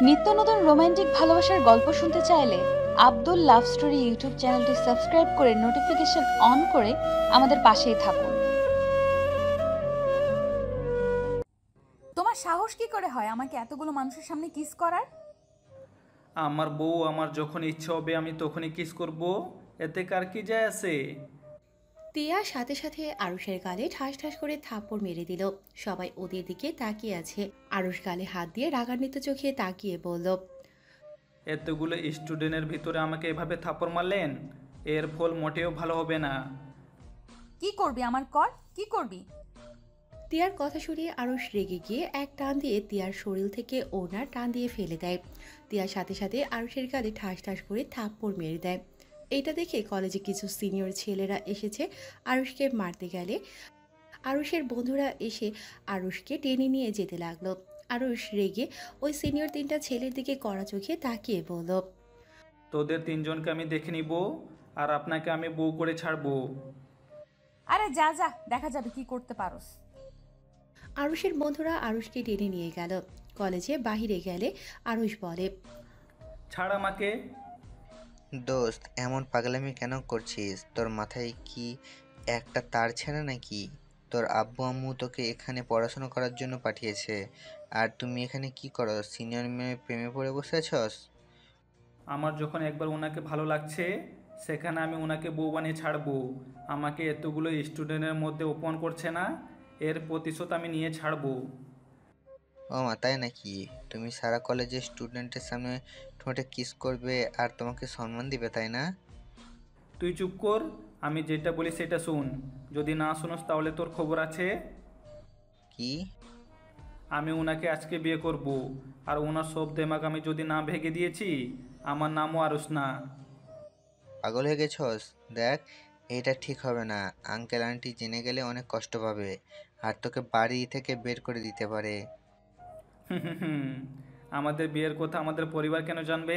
নিত্য নতুন রোমান্টিক ভালোবাসার গল্প শুনতে চাইলে আব্দুল লাভ স্টোরি ইউটিউব চ্যানেলটি সাবস্ক্রাইব করে নোটিফিকেশন অন করে আমাদের পাশেই থাকুন। তোমার সাহস কি করে হয় আমাকে এতগুলো মানুষের সামনে কিস করার? আমার বউ আমার যখন ইচ্ছে হবে আমি তখনই কিস করব, এতে কার কি যায় আছে? তিয়া সাথে সাথে আরুষের গালে ঠাস ঠাস করে থাপ্পড় মেরে দিল। সবাই ওদের দিকে তাকিয়ে আছে। আরুষ গালে হাত দিয়ে রাগান্বিত চোখে তাকিয়ে বলল, এতগুলো স্টুডেন্টের ভিতরে আমাকে এভাবে থাপ্পড় মারলেন, এর ফল মোটেও ভালো হবে না। কি করবি আমার কর, কি করবি? তিয়ার কথা শুনে আরুষ রেগে গিয়ে এক টান দিয়ে তিয়ার শরীর থেকে ওড়না টান দিয়ে ফেলে দেয়। তিয়ার সাথে সাথে আরুষের গালে ঠাস ঠাস করে থাপ্পড় মেরে দেয়। এটা দেখে কলেজে কিছু সিনিয়র ছেলেরা এসেছে আরুষকে মারতে গেলে আরুষের বন্ধুরা এসে আরুষকে টেনে নিয়ে যেতে লাগলো। আরুষ রেগে ওই সিনিয়র তিনটা ছেলের দিকে কড়া চোখে তাকিয়ে বলল, তোদের তিনজনকে আমি দেখে নিব, আর আপনাকে আমি বউ করে ছাড়বো। আরে যা যা, দেখা যাবে কি করতে পারোস। আরুষের বন্ধুরা আরুষকে টেনে নিয়ে গেল। কলেজে বাহিরে গেলে আরুষ বলে, ছাড় আমাকে। দোস্ত, এমন পাগলামি কেন করছিস? তোর মাথায় কি একটা তার ছেঁড়া নাকি? তোর আব্বু আম্মু তোকে এখানে পড়াশোনা করার জন্য পাঠিয়েছে, আর তুমি এখানে কি করো? সিনিয়র মেয়ে প্রেমে পড়ে বসে আছস? আমার যখন একবার ওনাকে ভালো লাগছে সেখানে আমি ওনাকে বউ বানিয়ে ছাড়বো। আমাকে এতগুলো স্টুডেন্টের মধ্যে অপমান করছে না, এর প্রতিশোধ আমি নিয়ে ছাড়বো। ও মা, তাই নাকি? তুমি সারা কলেজের স্টুডেন্টের সামনে ঠোঁটে কিস করবে আর তোমাকে সম্মান দিবে, তাই না? তুই চুপ কর, আমি যেটা বলি সেটা শুন। যদি না শুনোস তাহলে তোর খবর আছে। কি? আমি ওনাকে আজকে বিয়ে করব, আর ওনার সব দেমাগ আমি যদি না ভেঙে দিয়েছি, আমার নামও আরুষ না। পাগল হয়ে গেছস? দেখ, এটা ঠিক হবে না। আঙ্কেল আন্টি জেনে গেলে অনেক কষ্ট পাবে, আর তোকে বাড়ি থেকে বের করে দিতে পারে। আমাদের বিয়ের কথা আমাদের পরিবার কেন জানবে?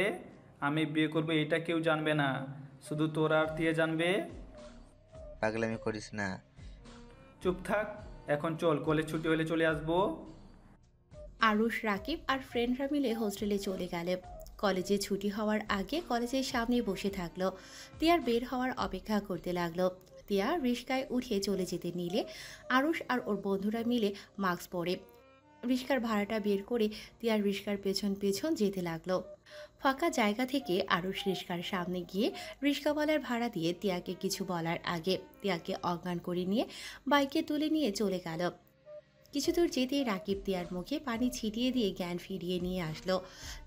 আমি বিয়ে করব এটা কেউ জানবে না, শুধু তোরা আর তিয়া জানবে। পাগলামি করিস না। চুপ থাক, এখন চল, কলেজ ছুটি হলে চলে আসবো। আরুষ, রাকিব আর ফ্রেন্ডরা মিলে হোস্টেলে চলে গেলে। কলেজে ছুটি হওয়ার আগে কলেজের সামনে বসে থাকলো। তিয়ার বের হওয়ার অপেক্ষা করতে লাগলো। তিয়া রিস্কায় উঠে চলে যেতে নিলে আরুষ আর ওর বন্ধুরা মিলে মাস্ক পরে রিস্কার ভাড়াটা বের করে তিয়ার রিস্কার পেছন পেছন যেতে লাগলো। ফাঁকা জায়গা থেকে আরুষ রিস্কার সামনে গিয়ে রিস্কাওয়ালার ভাড়া দিয়ে তিয়াকে কিছু বলার আগে তিয়াকে অজ্ঞান করে নিয়ে বাইকে তুলে নিয়ে চলে গেল। কিছু দূর যেতেই রাকিব তিয়ার মুখে পানি ছিটিয়ে দিয়ে জ্ঞান ফিরিয়ে নিয়ে আসলো।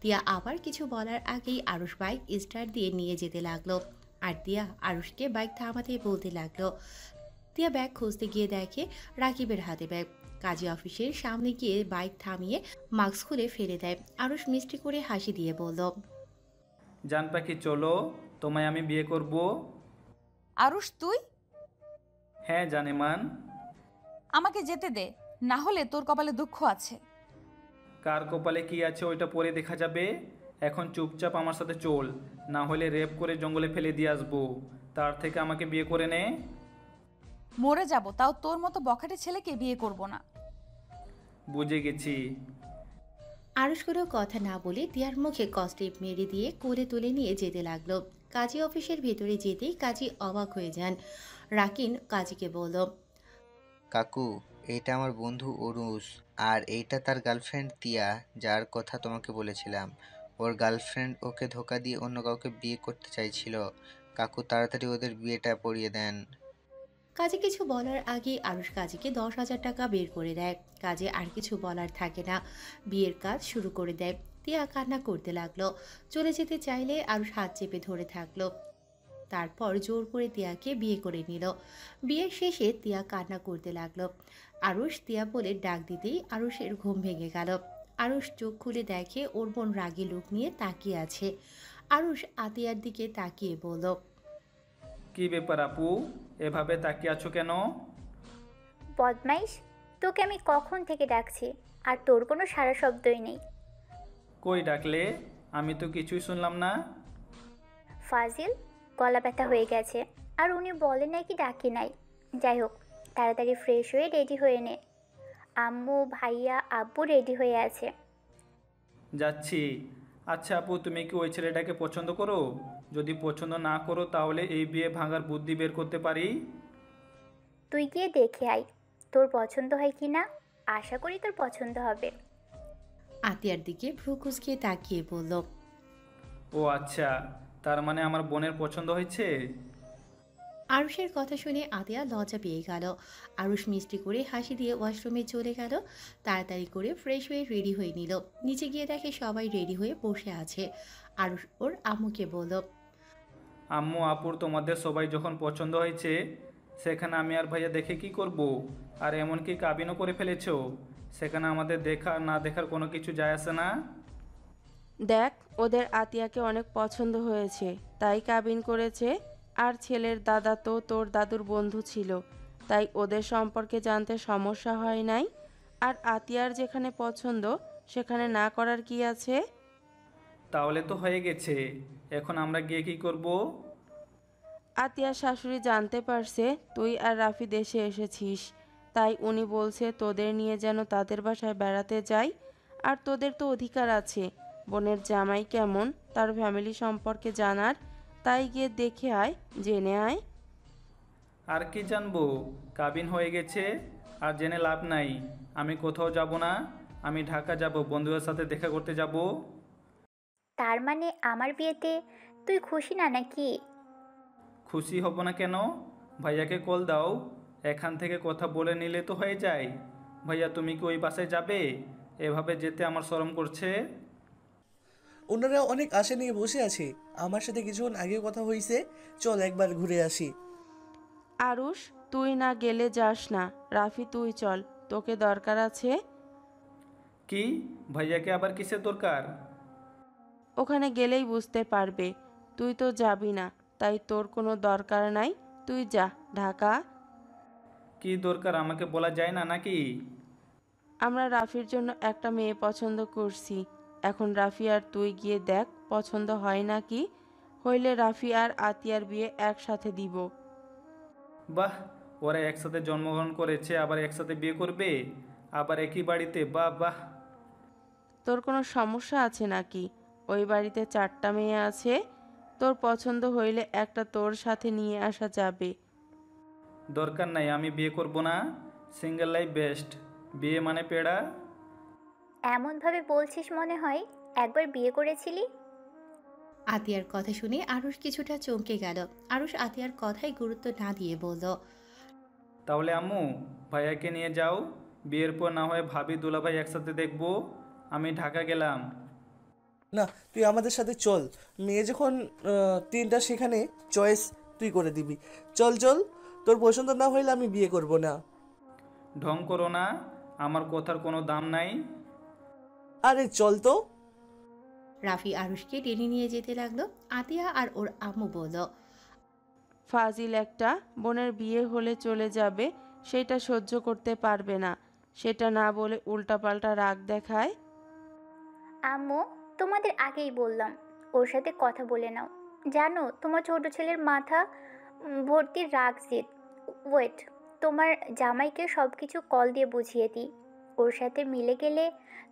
তিয়া আবার কিছু বলার আগেই আরুষ বাইক স্টার্ট দিয়ে নিয়ে যেতে লাগলো। আর তিয়া আরুষকে বাইক থামাতে বলতে লাগলো। তিয়া ব্যাগ খুঁজতে গিয়ে দেখে রাকিবের হাতে ব্যাগ। কাজী অফিসের সামনে গিয়ে বাইক থামিয়ে মাস্ক খুলে ফেলে দেয়। আরুষ মিষ্টি করে হাসি দিয়ে বলল, জান পাখি চলো, তোমায় আমি বিয়ে করব। আরুষ তুই? হ্যাঁ জানেমান। আমাকে যেতে দে, না হলে তোর কপালে দুঃখ আছে। কার কপালে কি আছে ওইটা পরে দেখা যাবে। এখন চুপচাপ আমার সাথে চল, না হলে রেপ করে জঙ্গলে ফেলে দিয়ে আসবো। তার থেকে আমাকে বিয়ে করে নে। মরে যাব, তাও তোর মতো বখাটে ছেলেকে বিয়ে করব না। বুঝে গেছি। আরুষ কোনো কথা না বলে তিয়ার মুখে কস্টেপ মেরে দিয়ে কোলে তুলে নিয়ে যেতে লাগলো। কাজী অফিসের ভেতরে যেতেই কাজী অবাক হয়ে যান। রাকিন কাজীকে বলল, কাকু, এইটা আমার বন্ধু অরুষ, আর এইটা তার গার্লফ্রেন্ড তিয়া, যার কথা তোমাকে বলেছিলাম। ওর গার্লফ্রেন্ড ওকে ধোকা দিয়ে অন্য কাউকে বিয়ে করতে চাইছিল। কাকু, তাড়াতাড়ি ওদের বিয়েটা পড়িয়ে দেন। কাজে কিছু বলার আগেই আরুষ কাজীকে 10,000 টাকা বের করে দেয়। কাজে আর কিছু বলার থাকে না, বিয়ের কাজ শুরু করে দেয়। তিয়া কান্না করতে লাগলো। চলে যেতে চাইলে আরুষ হাত চেপে ধরে থাকলো। তারপর জোর করে তিয়াকে বিয়ে করে নিল। বিয়ের শেষে তিয়া কান্না করতে লাগলো। আরুষ তিয়া বলে ডাক দিতেই আরুষের ঘুম ভেঙে গেল। আরুষ চোখ খুলে দেখে ওর বোন রাগী লোক নিয়ে তাকিয়ে আছে। আরুষ আতিয়ার দিকে তাকিয়ে বলল, কি ব্যাপার আপু, এভাবে তাকিয়ে আছো কেন? বদমাইশ, তোকে আমি কখন থেকে ডাকছি, আর তোর কোনো সাড়া শব্দই নেই। কই ডাকলে? আমি তো কিছুই শুনলাম না। ফাজিল, গলা ব্যথা হয়ে গেছে, আর উনি বলে নাকি ডাকি নাই। যাই হোক, তাড়াতাড়ি ফ্রেশ হয়ে রেডি হয়ে নে। আম্মু, ভাইয়া, আব্বু রেডি হয়ে আছে। যাচ্ছি। আচ্ছা আপু, তুমি কি ওই ছেলেটাকে পছন্দ করো? যদি পছন্দ না করো তাহলে এই বিয়ে ভাঙার বুদ্ধি বের করতে পারি। তুই গিয়ে দেখে আয় তোর পছন্দ হয় কি না। আশা করি তোর পছন্দ হবে। আতিয়ার দিকে ভ্রু কুঁচকিয়ে তাকিয়ে বলল। ও আচ্ছা, তার মানে আমার বোনের পছন্দ হয়েছে। আরুষের কথা শুনে আতিয়া লজ্জা পেয়ে গেল। আরুষ মিষ্টি করে হাসি দিয়ে ওয়াশরুমে চলে গেল। তাড়াতাড়ি করে ফ্রেশ হয়ে রেডি হয়ে নিল। নিচে গিয়ে দেখে সবাই রেডি হয়ে বসে আছে। আরুষ ওর আম্মুকে বলল। আম্মু আপুর তোমাদের সবাই যখন পছন্দ হয়েছে, সেখানে আমি আর ভাইয়া দেখে কি করব? আর এমনকি কাবিনও করে ফেলেছো, সেখানে আমাদের দেখা আর না দেখার কোনো কিছু যায় আসে না। দেখ, ওদের আতিয়াকে অনেক পছন্দ হয়েছে, তাই কাবিন করেছে। আর ছেলের দাদা তো তোর দাদুর বন্ধু ছিল, তাই ওদের সম্পর্কে জানতে সমস্যা হয় নাই। আর আতিয়ার যেখানে পছন্দ সেখানে না করার কি আছে? তাহলে তো হয়ে গেছে, এখন আমরা গিয়ে কি করব? আতিয়ার শাশুড়ি জানতে পারছে তুই আর রাফি দেশে এসেছিস, তাই উনি বলছে তোদের নিয়ে যেন তাদের বাসায় বেড়াতে যাই। আর তোদের তো অধিকার আছে বোনের জামাই কেমন তার ফ্যামিলি সম্পর্কে জানার, তাই গিয়ে দেখে আয়, জেনে আয়। আর কি জানবো? কাবিন হয়ে গেছে, আর জেনে লাভ নাই। আমি কোথাও যাব না, আমি ঢাকা যাব, বন্ধুদের সাথে দেখা করতে যাব। তার মানে আমার বিয়েতে তুই খুশি না নাকি? খুশি হব না কেন? ভাইয়াকে কল দাও, এখান থেকে কথা বলে নিলে তো হয়ে যায়। ভাইয়া তুমি কি ওই বাসায় যাবে? এভাবে যেতে আমার শরম করছে। ওনারা অনেক আশা নিয়ে বসে আছে। আমার সাথে কিছুক্ষণ আগে কথা হয়েছে, চল একবার ঘুরে আসি। আরুষ, তুই না গেলে যাস না। রাফি তুই চল, তোকে দরকার আছে। কি? ভাইয়াকে আবার কিসের দরকার? ওখানে গেলেই বুঝতে পারবে। তুই তো যাবি না, তাই তোর কোনো দরকার নাই। তুই যা ঢাকা। কি দরকার আমাকে বলা যায় না নাকি? আমরা রাফির জন্য একটা মেয়ে পছন্দ করছি। এখন রাফি আর তুই গিয়ে দেখ পছন্দ হয় নাকি। হইলে রাফি আর আতিয়ার বিয়ে একসাথে দিব। বাহ, ওরা একসাথে জন্মগ্রহণ করেছে আবার একসাথে বিয়ে করবে, আবার একই বাড়িতে, বাহ বাহ। তোর কোনো সমস্যা আছে নাকি? ওই বাড়িতে 4টা মেয়ে আছে, তোর পছন্দ হইলে একটা তোর সাথে নিয়ে আসা যাবে। দরকার নাই, আমি বিয়ে করব না। Single life best. বিয়ে মানে পেড়া। এমনভাবে বলছিস মনে হয় একবার বিয়ে করেছিলি। আতিয়ার কথা শুনে আরুষ কিছুটা চমকে গেল। আরুষ আতিয়ার কথায় গুরুত্ব না দিয়ে বলল। তাহলে আম্মু, ভাইয়াকে নিয়ে যাও, বিয়ের পর না হয় ভাবি দুলাভাই একসাথে দেখবো। আমি ঢাকা গেলাম। না, তুই আমাদের সাথে চল। মেয়ে যখন 3টা সেখানে চয়েস তুই করে দিবি। চল চল, তোর পছন্দ না হইলে আমি বিয়ে করব না। ঢং করো না, আমার কথার কোনো দাম নাই। আরে চল তো। রাফি আরুষকে টেনে নিয়ে যেতে লাগলো। আতিয়া আর ওর আম্মু বলল। ফাজিল একটা, বোনের বিয়ে হলে চলে যাবে, সেটা সহ্য করতে পারবে না। সেটা না বলে উল্টাপাল্টা রাগ দেখায়। আম্মু, তোমাদের আগেই বললাম ওর সাথে কথা বলে নাও। জানো তোমার ছোট ছেলের মাথা ভর্তি রাগ জিদ। ওয়েট, তোমার জামাইকে সব কিছু কল দিয়ে বুঝিয়ে দিই। ওর সাথে মিলে গেলে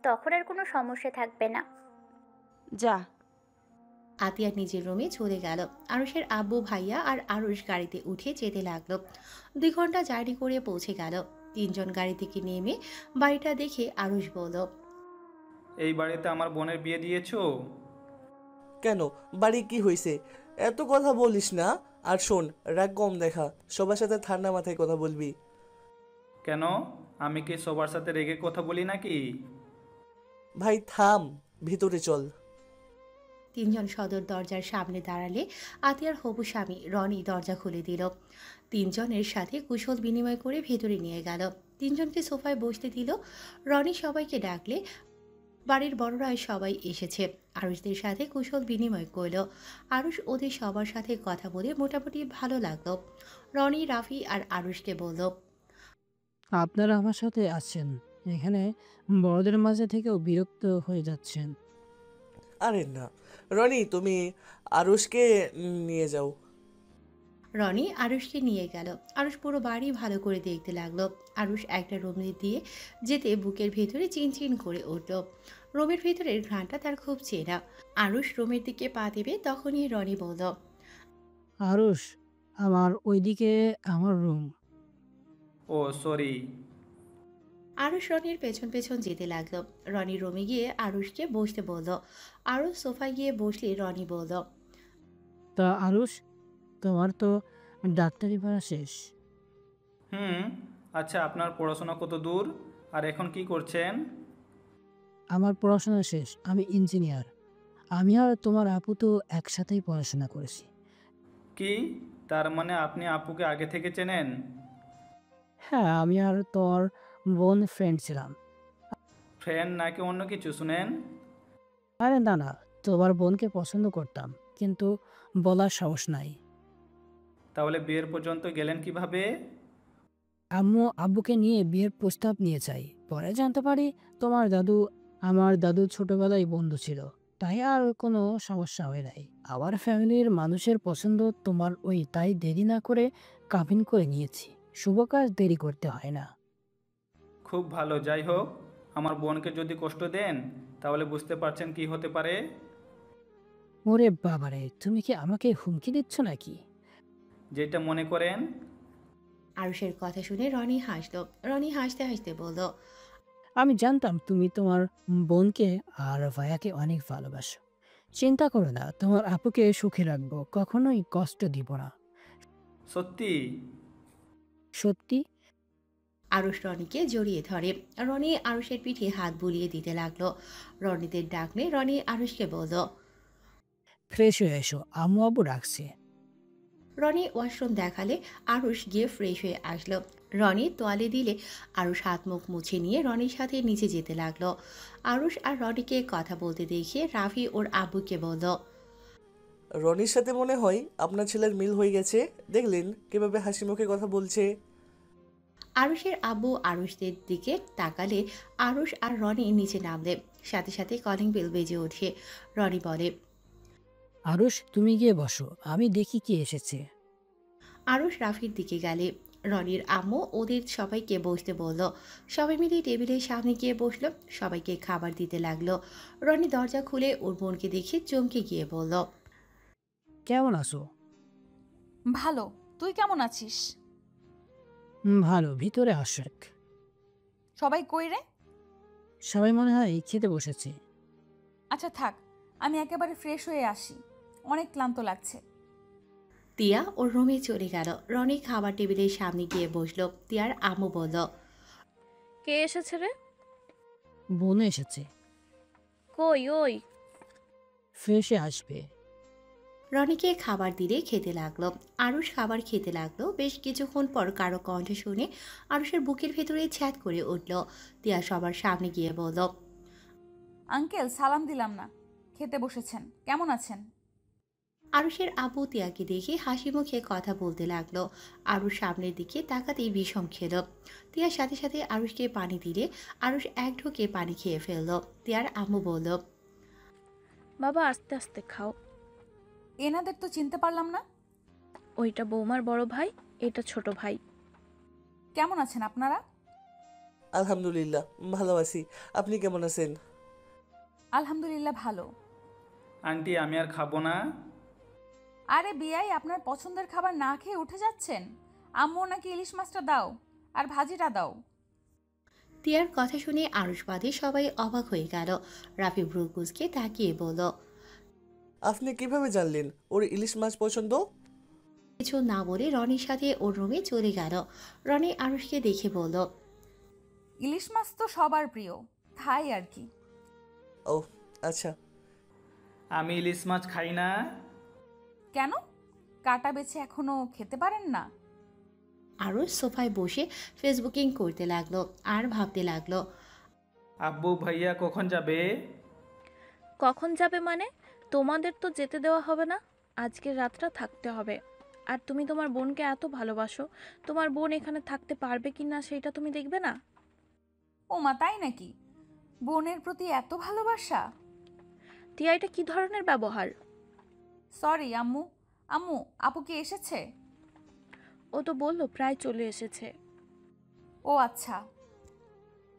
তখন আর কোনো সমস্যা থাকবে না। যা। আতিয়া নিজের রুমে চলে গেল। আরুষের আব্বু ভাইয়া আর আরুষ গাড়িতে উঠে যেতে লাগলো। 2 ঘন্টা জার্নি করে পৌঁছে গেল। 3জন গাড়ি থেকে নেমে বাড়িটা দেখে আরুষ বলল। এই বাড়িতে আমার বোনের বিয়ে দিয়েছো? কেন, বাড়ি কি হয়েছে? এত কথা বলিস না। আর শোন, রাগ কম দেখা, সবার সাথে ঠান্ডা মাথায় কথা বলবি। কেন, আমি কি সবার সাথে রেগে কথা বলি নাকি? ভাই থাম, ভিতরে চল। 3জন সদর দরজার সামনে দাঁড়ালে আতিয়ার হবু স্বামী রনি দরজা খুলে দিল। 3জনের সাথে কুশল বিনিময় করে ভেতরে নিয়ে গেল। 3জনকে সোফায় বসতে দিল। রনি সবাইকে ডাকলে বাড়ির বড়রা সবাই এসেছে। আরুষদের সাথে কুশল বিনিময় করল। আরুষ ওদের সবার সাথে কথা বলে মোটামুটি ভালো লাগলো। রনি রাফি আর আরুষকে বলল। আপনারা আমার সাথে আছেন, এখানে বড়দের মাঝে থেকেও বিরক্ত হয়ে যাচ্ছেন। আরে না রনি, তুমি আরুষকে নিয়ে যাও। রনি আরুষকে নিয়ে গেল। আরুষ পুরো বাড়ি ভালো করে দেখতে লাগলো। আরুষ একটা রুম দিয়ে যেতে বুকের ভেতরে চিনচিন করে উঠল। রুমের ভেতরের ঘ্রাণটা তার খুব চেনা। আরুষ রুমের দিকে পা দেবে তখনই রনি বলল, আরুষ, আমার ওইদিকে আমার রুম। ও সরি। আরুষ রনির পেছন পেছন যেতে লাগলো। রনি রুমে গিয়ে আরুষকে বসতে বলল। আরুষ সোফায় গিয়ে বসলে রনি বলল, তা আরুষ, তোমার তো ডাক্তারি পড়া শেষ। হুম। আচ্ছা, আপনার পড়াশোনা কত দূর আর এখন কি করছেন? আমার পড়াশোনা শেষ, আমি ইঞ্জিনিয়ার। আমি আর তোমার আপু তো একসাথেই পড়াশোনা করেছি। কি, তার মানে আপনি আপুকে আগে থেকে চেনেন? হ্যাঁ, আমি আর তোর বোন ফ্রেন্ড ছিলাম। ফ্রেন্ড নাকি অন্য কিছু শুনেন? আরে না না, তোমার বোনকে পছন্দ করতাম, কিন্তু বলার সাহস নাই। তাহলে বিয়ের পর্যন্ত গেলেন কিভাবে? আম্মু আব্বুকে নিয়ে বিয়ের প্রস্তাব নিয়ে যাই, পরে জানতে পারি তোমার দাদু আমার দাদুর ছোটবেলায় বন্ধু ছিল, তাই আর কোনো সমস্যা হয় নাই। আমার ফ্যামিলির মানুষের পছন্দ তোমার ওই, তাই দেরি না করে কাবিন করে নিয়েছি। শুভ কাজ দেরি করতে হয় না। খুব ভালো। যাই হোক, আমার বোনকে যদি কষ্ট দেন তাহলে বুঝতে পারছেন কি হতে পারে। ওরে বাবারে, তুমি কি আমাকে হুমকি দিচ্ছ নাকি? যেটা মনে করেন। আরুষের কথা শুনে রনি হাসল। রনি হাসতে হাসতে বলল, আমি জানতাম তুমি তোমার বোনকে আর ভাইয়াকে অনেক ভালোবাসো। চিন্তা করো না, তোমার আপুকে সুখে রাখবো, কখনোই কষ্ট দিব না। সত্যি? সত্যি। আরুষ রনিকে জড়িয়ে ধরে। রনি আরুষের পিঠে হাত বুলিয়ে দিতে লাগলো। রনিদের ডাকলে রনি আরুষকে বলল, ফ্রেশ হয়ে এসো, আম্মু আব্বু রাখছে। রনি ওয়াশরুম দেখালে আরুষ গিয়ে ফ্রেশ হয়ে আসলো। রনি তোয়ালে দিলে আরুষ হাত মুখ মুছে নিয়ে রনির সাথে নিচে যেতে লাগলো। আরুষ আর রনিকে কথা বলতে দেখে রাফি ওর আব্বুকে বলল, রনির সাথে মনে হয় আপনার ছেলের মিল হয়ে গেছে। দেখলেন কিভাবে হাসি মুখে কথা বলছে। আরুষের আব্বু আরুষদের দিকে তাকালে আরুষ আর রনি নিচে নামলে। সাথে সাথে কলিং বেল বেজে ওঠে। রনি বলে, আরুষ, তুমি গিয়ে বসো, আমি দেখি কি এসেছে। আরুষ রাফির দিকে গেলে রনির আম্মু ওদের সবাইকে বসতে বলল। সবাই মিলে টেবিলের সামনে গিয়ে বসলো। সবাইকে খাবার দিতে লাগলো। রনি দরজা খুলে ওর বোনকে দেখে চমকে গিয়ে বলল, কেমন আছো? ভালো, তুই কেমন আছিস? ভালো, ভিতরে আসেক। সবাই কই রে? সবাই মনে হয় খেতে বসেছে। আচ্ছা থাক, আমি একেবারে ফ্রেশ হয়ে আসি, অনেক ক্লান্ত লাগছে। তিয়া ওর রুমে চলে গেল। রনি খাবার টেবিলের সামনে গিয়ে বসলো। তিয়ার আম্মু বলল, কে এসেছে রে? বোন এসেছে। কই ওই? ফ্রেশে আসবে। রনিকে খাবার দিলে খেতে লাগলো। আরুষ খাবার খেতে লাগলো। বেশ কিছুক্ষণ পর কারো কণ্ঠ শুনে আরুষের বুকের ভেতরে ছ্যাদ করে উঠল। তিয়া সবার সামনে গিয়ে বলল, আঙ্কেল, সালাম দিলাম না, খেতে বসেছেন, কেমন আছেন? আরুষের আব্বু তিয়াকে দেখে হাসি মুখে কথা বলতে লাগলো। আরুষ সামনের দিকে তাকাতেই বিষম খেল। তিয়ার সাথে সাথে আরুষকে পানি দিলে আরুষ এক ঢোকে পানি খেয়ে ফেলল। তিয়ার আম্মু বলল, বাবা আস্তে আস্তে খাও। এনাদের তো চিনতে পারলাম না। ওইটা বৌমার বড় ভাই, এটা ছোট ভাই। কেমন আছেন আপনারা? আলহামদুলিল্লাহ ভালো আছি। আপনি কেমন আছেন? আলহামদুলিল্লাহ ভালো। আন্টি, আমি আর খাবো না। আরে বিয়াই, আপনার পছন্দের খাবার না খেয়ে উঠে যাচ্ছেন? আম্মু নাকি ইলিশ মাছটা দাও আর ভাজিটা দাও। তিয়ার কথা শুনে আরুষ বাদে সবাই অবাক হয়ে গেল। রাফি ভ্রুকুচকে তাকিয়ে বলল, আপনি কিভাবে জানলেন ওর ইলিশ মাছ পছন্দ? কিছু না বলে রনির সাথে ওর রুমে চলে গেল। রনি আরুষকে দেখে বলল, ইলিশ মাছ তো সবার প্রিয়, তাই আর কি। ও আচ্ছা। আমি ইলিশ মাছ খাই না। কেন? কাটা বেছে এখনো খেতে পারেন না? আরুষ সোফায় বসে ফেসবুকিং করতে লাগলো আর ভাবতে লাগলো। আব্বু ভাইয়া কখন যাবে? কখন যাবে মানে? তোমাদের তো যেতে দেওয়া হবে না, আজকের রাতটা থাকতে হবে। আর তুমি তোমার বোনকে এত ভালোবাসো, তোমার বোন এখানে থাকতে পারবে কি না সেটা তুমি দেখবে না? ও মা, তাই নাকি? বোনের প্রতি এত ভালোবাসা? টিয়া, এটা কি ধরনের ব্যবহার? সরি আম্মু। আম্মু, আপু কি এসেছে? ও তো বললো প্রায় চলে এসেছে। ও আচ্ছা।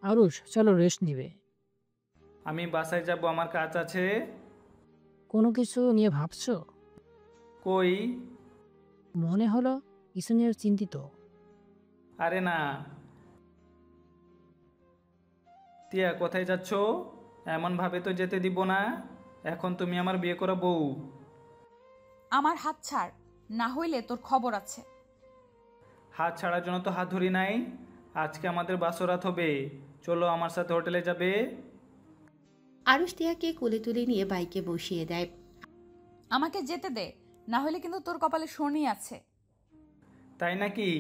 আরুষ চলো রেস্ট নিবে। আমি বাসায় যাব, আমার কাজ আছে। কোনো কিছু নিয়ে ভাবছো? কই? মনে হলো কিছু নিয়ে চিন্তিত। আরে না। টিয়া কোথায় যাচ্ছ? এমন ভাবে তো যেতে দিব না। এখন তুমি আমার বিয়ে করা বউ। আমার হাত ছাড়, না হইলে তোর খবর আছে। হাত ছাড়ার জন্য তো হাত ধরি নাই। আজকে আমাদের বাসরাত হবে, চলো আমার সাথে হোটেলে যাবে। আরুষ টিয়াকে কোলে তুলে নিয়ে বাইকে বসিয়ে দেয়। আমাকে যেতে দে, না হলে কিন্তু তোর কপালে শনি আছে। তাই নাকি?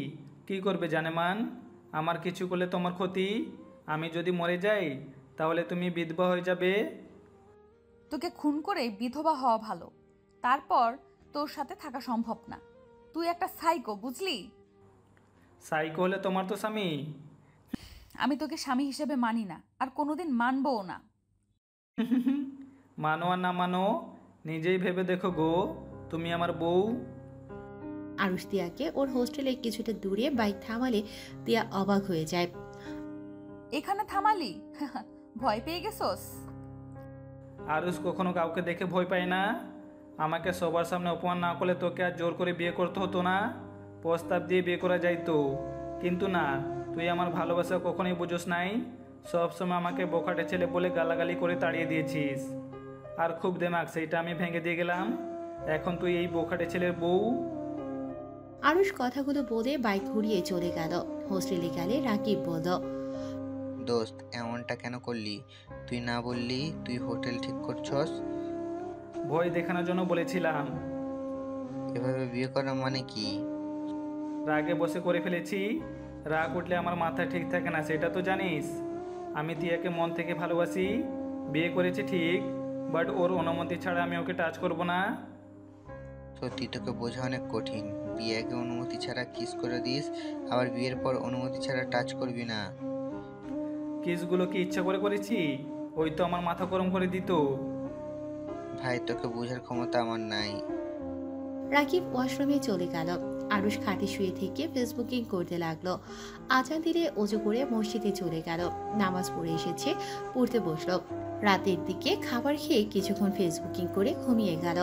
কি করবে জানেমান? আমার কিছু করলে তোমার ক্ষতি। আমি যদি মরে যাই তাহলে তুমি বিধবা হয়ে যাবে। তোকে খুন করে বিধবা হওয়া ভালো, তারপর তোর সাথে থাকা সম্ভব না। তুই একটা সাইকো, বুঝলি? সাইকো হলে তোমার তো স্বামী। আমি তোকে স্বামী হিসেবে মানি না, আর কোনোদিন মানবও না। মানো আর না মানো, নিজেই ভেবে দেখো গো, তুমি আমার বউ। আরুষ তিয়াকে ওর হোস্টেলে কিছুটা দূরে বাইক থামালে তিয়া অবাক হয়ে যায়। এখানে থামালি? ভয় পেয়ে গেছোস? আরুষ কখনো কাউকে দেখে ভয় পায় না। আমাকে সবার সামনে অপমান না করলে তোকে আর জোর করে বিয়ে করতে হতো না, প্রস্তাব দিয়ে বিয়ে করা যাইতো। কিন্তু না, তুই আমার ভালোবাসা কখনোই বুঝোস নাই। সবসময় আমাকে বোকাটে ছেলে বলে গালাগালি করে তাড়িয়ে দিয়েছিস। আর খুব দেমাগ, সেইটা আমি ভেঙে দিয়ে গেলাম। এখন তুই এই বোকাটে ছেলের বউ। আরুষ কথাগুলো বলে বাইক ঘুরিয়ে চলে গেল। হোস্টেলে গেলে রাকিব বলল, দোস্ত এমনটা কেন করলি? তুই না বললি তুই হোটেল ঠিক করছস? ভয় দেখানোর জন্য বলেছিলাম। এভাবে বিয়ে করা মানে কি? রাগে বসে করে ফেলেছি। রাগ উঠলে আমার মাথা ঠিক থাকে না, সেটা তো জানিস। আমি তিয়াকে মন থেকে ভালোবাসি। বিয়ে করেছি ঠিক, বাট ওর অনুমতি ছাড়া আমি ওকে টাচ করব না। সত্যি তোকে বোঝা অনেক কঠিন। বিয়ে আগে অনুমতি ছাড়া কিস করে দিস, আবার বিয়ের পর অনুমতি ছাড়া টাচ করবি না। কিসগুলো কি ইচ্ছা করে করেছি? ওই তো আমার মাথা গরম করে দিত। ভাই তোকে বোঝার ক্ষমতা আমার নাই। রাকিব ওয়াশরুমে চলে গেল। আরুষ খাটে শুয়ে থেকে ফেসবুকিং করতে লাগলো। আজান দিলে অজু করে মসজিদে চলে গেল। নামাজ পড়ে এসেছে, পড়তে বসলো। রাতের দিকে খাবার খেয়ে কিছুক্ষণ ফেসবুকিং করে ঘুমিয়ে গেল।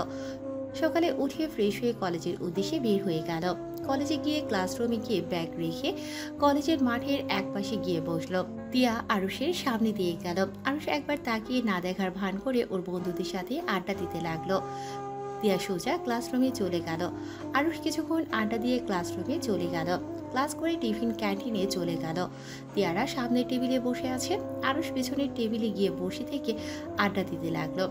সকালে উঠে ফ্রেশ হয়ে কলেজের উদ্দেশ্যে বের হয়ে গেল। কলেজে গিয়ে ক্লাসরুমে গিয়ে ব্যাগ রেখে কলেজের মাঠের একপাশে গিয়ে বসলো। তিয়া আরুষের সামনে দিয়ে গেল। আরুষ একবার তাকিয়ে না দেখার ভান করে ওর বন্ধুদের সাথে আড্ডা দিতে লাগলো। তিয়া সোজা ক্লাসরুমে চলে গেল। আরুষ কিছুক্ষণ আড্ডা দিয়ে ক্লাসরুমে চলে গেল। ক্লাস করে টিফিন ক্যান্টিনে চলে গেল। তিয়ারা সামনের টেবিলে বসে আছে। আরুষ পেছনের টেবিলে গিয়ে বসে থেকে আড্ডা দিতে লাগলো।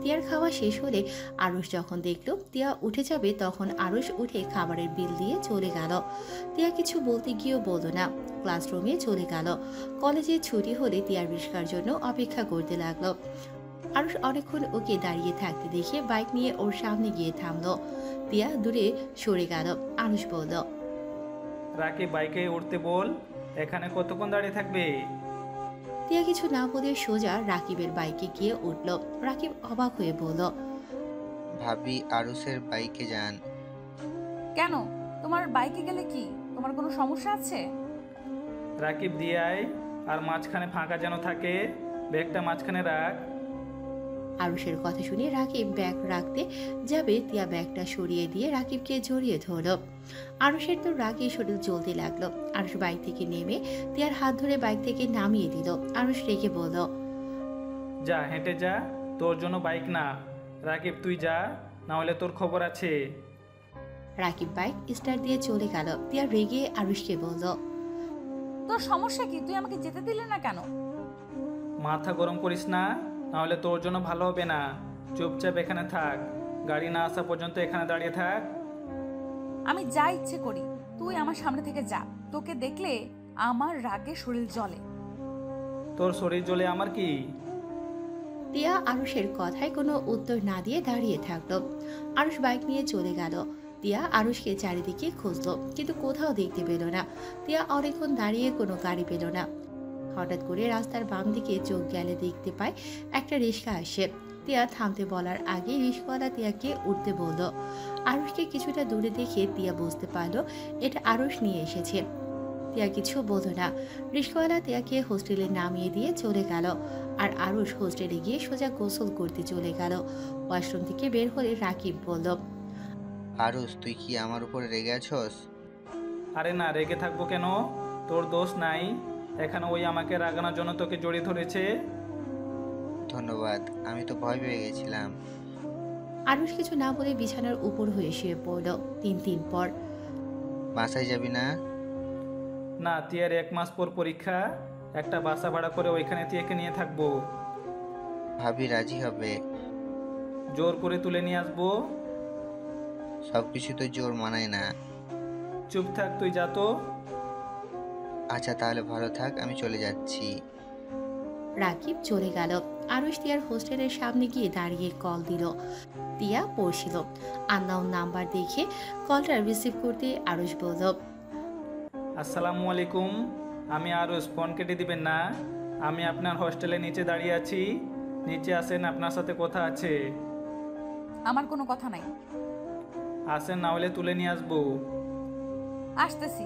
তিয়ার খাওয়া শেষ হলে আরুষ যখন দেখলো তিয়া উঠে যাবে, তখন আরুষ উঠে খাবারের বিল দিয়ে চলে গেল। তিয়া কিছু বলতে গিয়েও বলল না, ক্লাসরুমে চলে গেল। কলেজে ছুটি হলে তিয়ার রিস্কার জন্য অপেক্ষা করতে লাগলো। আরুষ অনেকক্ষণ ওকে দাঁড়িয়ে থাকতে দেখে বাইক নিয়ে ওর সামনে গিয়ে থামলো। তিয়া দূরে সরে গেল। আরুষ বলল, রাকিব বাইকে উঠতে বল, এখানে কতক্ষণ দাঁড়িয়ে থাকবে? তিয়া কিছু না বলে সোজা রাকিবের বাইকে গিয়ে উঠল। রাকিব অবাক হয়ে বলল, ভাবি আরুষের বাইকে যান। কেন? তোমার বাইকে গেলে কি তোমার কোনো সমস্যা আছে? রাকিব দিয়ে আয়, আর মাঝখানে ফাঁকা যেন থাকে। ব্যাগটা মাঝখানে রাখ। আরুষের কথা শুনে রাকিব ব্যাগ রাখতে যাবে, তিয়া ব্যাগটা সরিয়ে দিয়ে রাকিবকে জড়িয়ে ধরল। আরুষের তো রাগে শরীর জ্বলতে লাগলো। আরুষ বাইক থেকে নেমে তিয়ার হাত ধরে বাইক থেকে নামিয়ে দিল। আরুষ রেগে বলল, যা হেঁটে যা, তোর জন্য বাইক না। রাকিব তুই যা, না হলে তোর খবর আছে। রাকিব বাইক স্টার্ট দিয়ে চলে গেল। তিয়া রেগে আরুষকে বলল, তোর সমস্যা কি? তুই আমাকে যেতে দিলে না কেন? মাথা গরম করিস না, নাহলে তোর জন্য ভালো হবে না। চুপচাপ এখানে থাক, গাড়ি না আসা পর্যন্ত এখানে দাঁড়িয়ে থাক। আমি যা ইচ্ছে করি, তুই আমার সামনে থেকে যা। তোকে দেখলে আমার রাগে শরীর জ্বলে। তোর শরীর জ্বলে আমার কি? তিয়া আরুষের কথায় কোনো উত্তর না দিয়ে দাঁড়িয়ে থাকলো। আরুষ বাইক নিয়ে চলে গেল। তিয়া আরুষকে চারিদিকে খুঁজলো, কিন্তু কোথাও দেখতে পেল না। তিয়া অনেকক্ষণ দাঁড়িয়ে কোনো গাড়ি পেল না। হঠাৎ করে রাস্তার বাম দিকে চোখ গেলে দেখতে পায় একটা রিক্সা আসে। তিয়া থামতে বলার আগে রিস্কওয়ালা তিয়াকে উঠতে বলল। আরুষকে কিছুটা দূরে দেখে তিয়া বুঝতে পারল এটা আরুষ নিয়ে এসেছে। তিয়া কিছু বলল না। রিস্কওয়ালা তিয়াকে হোস্টেলে নামিয়ে দিয়ে চলে গেল, আর আরুষ হোস্টেলে গিয়ে সোজা গোসল করতে চলে গেল। ওয়াশরুম থেকে বের হলে রাকিব বলল, আরুষ, তুই কি আমার উপরে রেগে আছস? আরে না, রেগে থাকবো কেন? তোর দোষ নাই। এখানে ওই আমাকে রাগানোর জন্য তোকে জড়িয়ে ধরেছে। ধন্যবাদ, আমি তো ভয় পেয়ে গেছিলাম। আরুষ কিছু না বলে বিছানার উপর হয়ে শুয়ে পড়ল। 3 দিন পর। বাসায় যাবি না? না, তিয়ার 1 মাস পর পরীক্ষা। একটা বাসা ভাড়া করে ওইখানে তিয়াকে নিয়ে থাকবো। ভাবি রাজি হবে? জোর করে তুলে নিয়ে আসবো। সবকিছু তো জোর মানায় না। চুপ থাক, তুই যা তো। আচ্ছা তাহলে ভালো থাক, আমি চলে যাচ্ছি। রাকিব চলে গেল। আরুষ তিয়ার হোস্টেলের সামনে গিয়ে দাঁড়িয়ে কল দিল। তিয়া পড়ছিল। আননোন নাম্বার দেখে কলটা রিসিভ করতে আরুষ বলল, আসসালামু আলাইকুম। আমি আরুষ, ফোন কেটে দিবেন না। আমি আপনার হোস্টেলে নিচে দাঁড়িয়ে আছি। নিচে আসেন, আপনার সাথে কথা আছে। আমার কোনো কথা নাই। আসেন, না হলে তুলে নিয়ে আসবো। আসতেছি।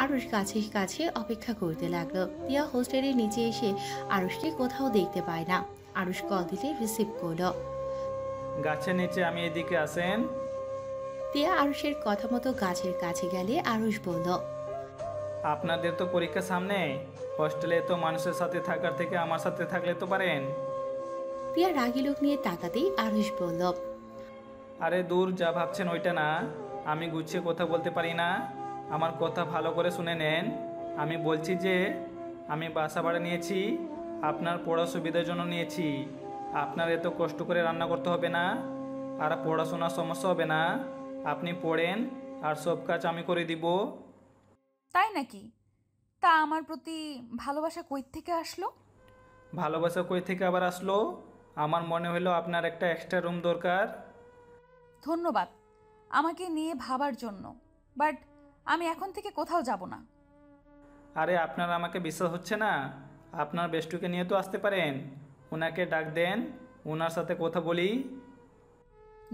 আরুষ কাছে কাছে অপেক্ষা করতে লাগলো। তিয়া হোস্টেলের নিচে এসে আরুষকে কোথাও দেখতে পায় না। আরুষ কল দিলে রিসিভ করলো। গাছের নিচে, আমি এদিকে, আসেন। তিয়া আরুষের কথা মতো গাছের কাছে গেলে আরুষ বলল, আপনাদের তো পরীক্ষা সামনে। হোস্টেলে তো মানুষের সাথে থাকার থেকে আমার সাথে থাকলে তো পারেন। তিয়া রাগী লোক নিয়ে তাকাতেই আরুষ বলল, আরে দূর, যা ভাবছেন ওইটা না। আমি গুছিয়ে কথা বলতে পারি না। আমার কথা ভালো করে শুনে নেন। আমি বলছি যে আমি বাসা ভাড়া নিয়েছি, আপনার পড়ার সুবিধার জন্য নিয়েছি। আপনার এত কষ্ট করে রান্না করতে হবে না, আর পড়াশোনার সমস্যা হবে না। আপনি পড়েন, আর সব কাজ আমি করে দিব। তাই নাকি? তা আমার প্রতি ভালোবাসা কই থেকে আসলো? ভালোবাসা কই থেকে আবার আসলো? আমার মনে হলো আপনার একটা এক্সট্রা রুম দরকার। ধন্যবাদ আমাকে নিয়ে ভাবার জন্য, বাট আমি এখন থেকে কোথাও যাব না। আরে আপনার আমাকে বিশ্বাস হচ্ছে না? আপনার বেস্টুকে নিয়ে তো আসতে পারেন। ওনাকে ডাক দেন, ওনার সাথে কথা বলি।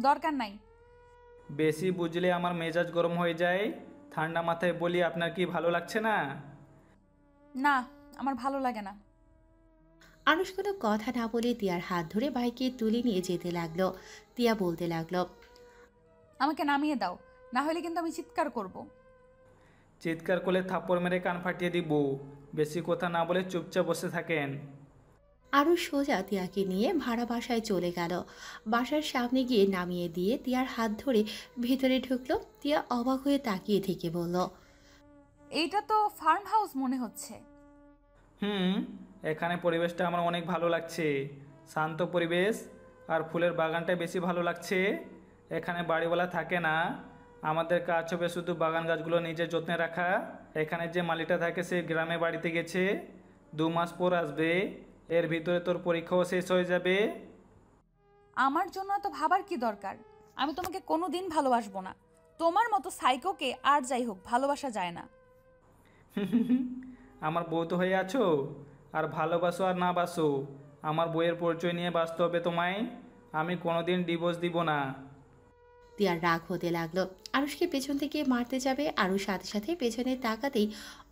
দরকার নাই। বেশি বুঝলে আমার মেজাজ গরম হয়ে যায়। ঠান্ডা মাথায় বলি, আপনার কি ভালো লাগছে না? না, আমার ভালো লাগে না। আরুষ কোনো কথা না বলে তিয়ার হাত ধরে বাইকে তুলে নিয়ে যেতে লাগলো। তিয়া বলতে লাগলো, আমাকে নামিয়ে দাও, না হলে কিন্তু আমি চিৎকার করব। চিৎকার করলে থাপ্পড় মেরে কান ফাটিয়ে দিব। বেশি কথা না বলে চুপচাপ বসে থাকেন। আরুষ সোজা তিয়াকে নিয়ে ভাড়া বাসায় চলে গেল। বাসার সামনে গিয়ে নামিয়ে দিয়ে তিয়ার হাত ধরে ভিতরে ঢুকলো। তিয়া অবাক হয়ে তাকিয়ে থেকে বলল, এইটা তো ফার্ম হাউস মনে হচ্ছে। এখানে পরিবেশটা আমার অনেক ভালো লাগছে। শান্ত পরিবেশ, আর ফুলের বাগানটা বেশি ভালো লাগছে। এখানে বাড়িওয়ালা থাকে না। আমাদের কাজ হবে শুধু বাগান গাছগুলো নিজের যত্নে রাখা। এখানে যে মালিকটা থাকে সে গ্রামে বাড়িতে গেছে, 2 মাস পর আসবে। এর ভিতরে তোর পরীক্ষাও শেষ হয়ে যাবে। আমার জন্য তো ভাবার কি দরকার? আমি তোমাকে কোনো দিন ভালোবাসবো না। তোমার মতো সাইকোকে আর যাই হোক ভালোবাসা যায় না। আমার বউ তো হয়ে আছো, আর ভালোবাসো আর না বাসো, আমার বইয়ের পরিচয় নিয়ে বাঁচতে হবে তোমায়। আমি কোনোদিন ডিভোর্স দিব না। তিয়ার রাগ হতে লাগলো। আরুষকে পেছন থেকে মারতে যাবে, আরুষ সাথে সাথে পেছনে তাকাতেই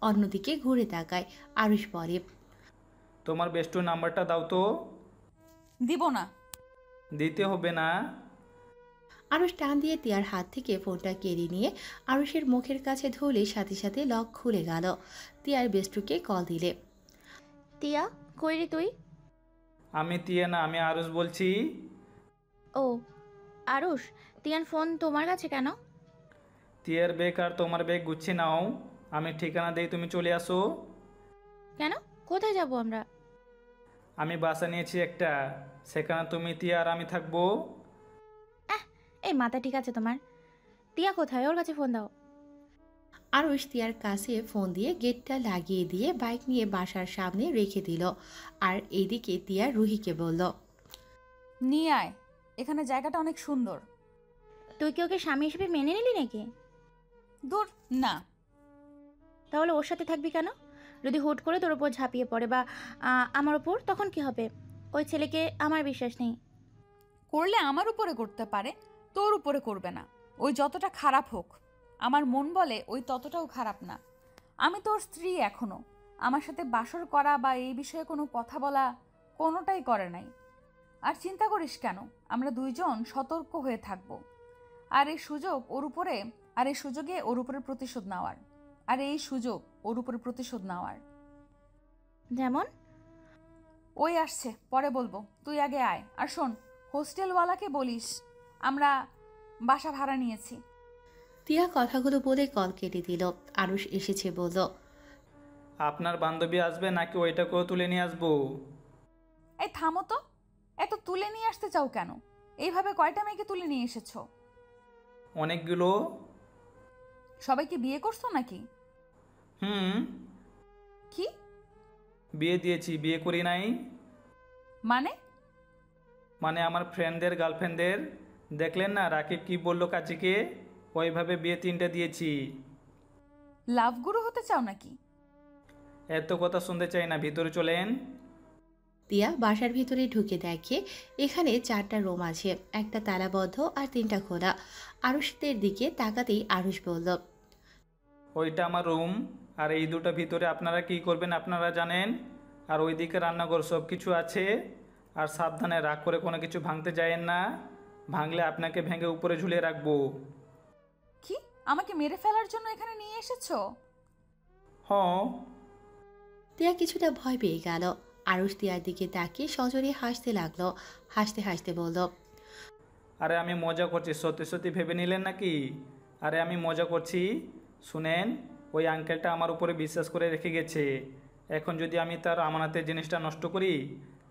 অন্যদিকে ঘুরে তাকায়। আরুষ বলে, তোমার বেস্টুর নাম্বারটা দাও তো। দিব না। দিতে হবে না। আরুষ টান দিয়ে তিয়ার হাত থেকে ফোনটা কেড়ে নিয়ে আরুষের মুখের কাছে ধরলে সাথে সাথে লক খুলে গেল। তিয়ার বেস্টুকে কল দিলে, তিয়া, কই রে তুই? আমি তিয়া না, আমি আরুষ বলছি। ও আরুষ, তিয়ার ফোন তোমার কাছে কেন? তিয়ার ব্যাগ আর তোমার ব্যাগ গুছিয়ে নাও। আমি ঠিকানা দেই, তুমি চলে আসো। কেন? কোথায় যাব আমরা? আমি বাসা নিয়েছি একটা, সেখানে তুমি, তিয়া আর আমি থাকবো। এই মাথা ঠিক আছে তোমার? তিয়া কোথায়? ওর কাছে ফোন দাও। আরুষ তিয়ার কাছে ফোন দিয়ে গেটটা লাগিয়ে দিয়ে বাইক নিয়ে বাসার সামনে রেখে দিল। আর এইদিকে তিয়া রুহিকে বলল, নিয়ে আয়, এখানে জায়গাটা অনেক সুন্দর। তুই কি ওকে স্বামী হিসেবে মেনে নিলি নাকি? দূর না। তাহলে ওর সাথে থাকবি কেন? যদি হুট করে তোর ওপর ঝাঁপিয়ে পড়ে বা আমার ওপর, তখন কি হবে? ওই ছেলেকে আমার বিশ্বাস নেই। করলে আমার উপরে করতে পারে, তোর উপরে করবে না। ওই যতটা খারাপ হোক, আমার মন বলে ওই ততটাও খারাপ না। আমি তোর স্ত্রী এখনো। আমার সাথে বাসর করা বা এই বিষয়ে কোনো কথা বলা কোনোটাই করে নাই। আর চিন্তা করিস কেন, আমরা দুইজন সতর্ক হয়ে থাকব। আর এই সুযোগে ওর উপরে প্রতিশোধ নেওয়ার। যেমন? ওই আসছে, পরে বলবো, তুই আগে আয়। আর শোন, হোস্টেলওয়ালাকে বলিস আমরা বাসা ভাড়া নিয়েছি। তিয়া কথাগুলো বলে কল কেটে দিল। আরুষ এসেছে বলল, আপনার বান্ধবী আসবে নাকি ওইটাকেও তুলে নিয়ে আসবো? এই থামো তো, এত তুলে নিয়ে আসতে চাও কেন? এইভাবে কয়টা মেয়েকে তুলে নিয়ে এসেছো? অনেকগুলো। সবাইকে বিয়ে করছো নাকি? কি বিয়ে দিয়েছি, বিয়ে করি নাই। মানে আমার ফ্রেন্ডদের গার্লফ্রেন্ডদের। দেখলেন না রাকিব কি বললো কাচিকে? ওইভাবে বিয়ে 3টে দিয়েছি। লাভ গুরু হতে চাও নাকি? এত কথা শুনতে চাই না, ভিতরে চলেন। তিয়া বাসার ভিতরে ঢুকে দেখে এখানে 4টা রুম আছে, একটা তালাবদ্ধ আর 3টা খোলা। আরুষদের দিকে তাকাতেই আরুষ বলল, ওইটা আমার রুম, আর এই দুটো ভিতরে আপনারা কি করবেন আপনারা জানেন। আর ওইদিকে রান্নাঘর সব কিছু আছে। আর সাবধানে রাগ করে কোনো কিছু ভাঙতে যায়েন না, ভাঙলে আপনাকে ভেঙে উপরে ঝুলিয়ে রাখবো। কি আমাকে মেরে ফেলার জন্য এখানে নিয়ে এসেছো? হ্যাঁ। তিয়া কিছুটা ভয় পেয়ে গেল। আরুষ তিয়ার দিকে তাকিয়ে সজোরে হাসতে লাগলো। হাসতে হাসতে বলল, আরে আমি মজা করছি, সত্যি সত্যি ভেবে নিলেন নাকি? আরে আমি মজা করছি। শুনেন, ওই আঙ্কেলটা আমার উপরে বিশ্বাস করে রেখে গেছে। এখন যদি আমি তার আমানতের জিনিসটা নষ্ট করি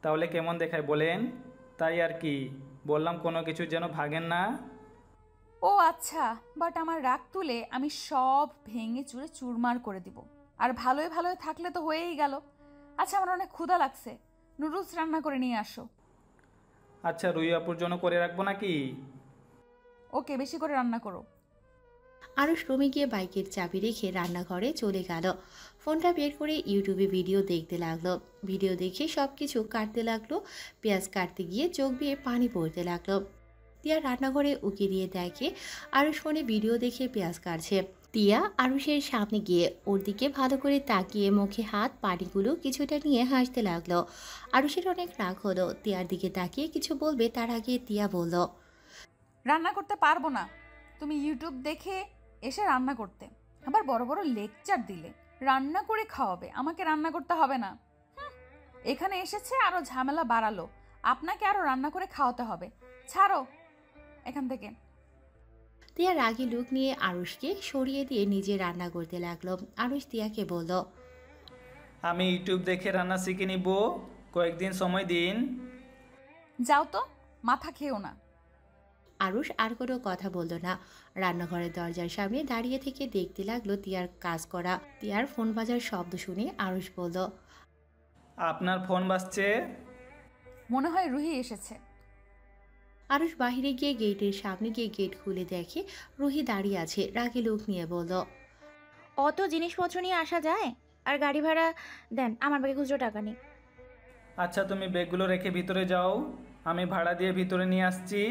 তাহলে কেমন দেখায় বলেন? তাই আর কি বললাম, কোনো কিছু যেন ভাগেন না। ও আচ্ছা, বাট আমার রাগ তুলে আমি সব ভেঙে চুরে চুরমার করে দিব। আর ভালোই ভালোই থাকলে তো হয়েই গেল। আচ্ছা, আমার অনেক ক্ষুধা লাগছে, নুডলস রান্না করে নিয়ে আসো। আচ্ছা, রুই আপুর জন্য করে রাখবো নাকি? ওকে, বেশি করে রান্না করো। আরুষ রুমে গিয়ে বাইকের চাবি রেখে রান্নাঘরে চলে গেল। ফোনটা বের করে ইউটিউবে ভিডিও দেখতে লাগলো। ভিডিও দেখে সব কিছু কাটতে লাগলো। পেঁয়াজ কাটতে গিয়ে চোখ বেয়ে পানি পড়তে লাগলো। তিয়া রান্নাঘরে উকি দিয়ে দেখে আরুষ ফোনে ভিডিও দেখে পেঁয়াজ কাটছে। তিয়া আরুষের সামনে গিয়ে ওর দিকে ভালো করে তাকিয়ে মুখে হাত পানিগুলো কিছুটা নিয়ে হাসতে লাগলো। আরুষের অনেক রাগ হলো। তিয়ার দিকে তাকিয়ে কিছু বলবে তার আগে তিয়া বলল, রান্না করতে পারবো না। তুমি ইউটিউব দেখে এসে রান্না করতে, আবার বড় বড় লেকচার দিলে রান্না করে খাওয়াবে, আমাকে রান্না করতে হবে না। এখানে এসেছে আরো ঝামেলা বাড়ালো, আপনাকে আরো রান্না করে খাওয়াতে হবে। ছাড়ো এখান থেকে। তিয়া রাগী লুক নিয়ে আরুষকে সরিয়ে দিয়ে নিজে রান্না করতে লাগলো। আরুষ তিয়াকে বলল, আমি ইউটিউব দেখে রান্না শিখে নিব, কয়েকদিন সময় দিন। যাও তো, মাথা খেও না। আরুষ আর কোনো কথা বলল না। রান্নাঘরের দরজার সামনে দাঁড়িয়ে থেকে দেখতে লাগলো তিয়ার কাজ করা। তিয়ার ফোন বাজার শব্দ শুনে আরুষ বলল, আপনার ফোন বাজছে। মনে হয় রুহি এসেছে। আরুষ বাহিরে গিয়ে গেটের সামনে গিয়ে গেট খুলে দেখে রুহি দাঁড়িয়ে আছে। রাগে লোক নিয়ে বলল, অত জিনিসপত্র নিয়ে আসা যায়? আর গাড়ি ভাড়া দেন, আমার ব্যাগে খুচরো টাকা নেই। আচ্ছা, তুমি ব্যাগগুলো রেখে ভিতরে যাও, আমি ভাড়া দিয়ে ভিতরে নিয়ে আসছি।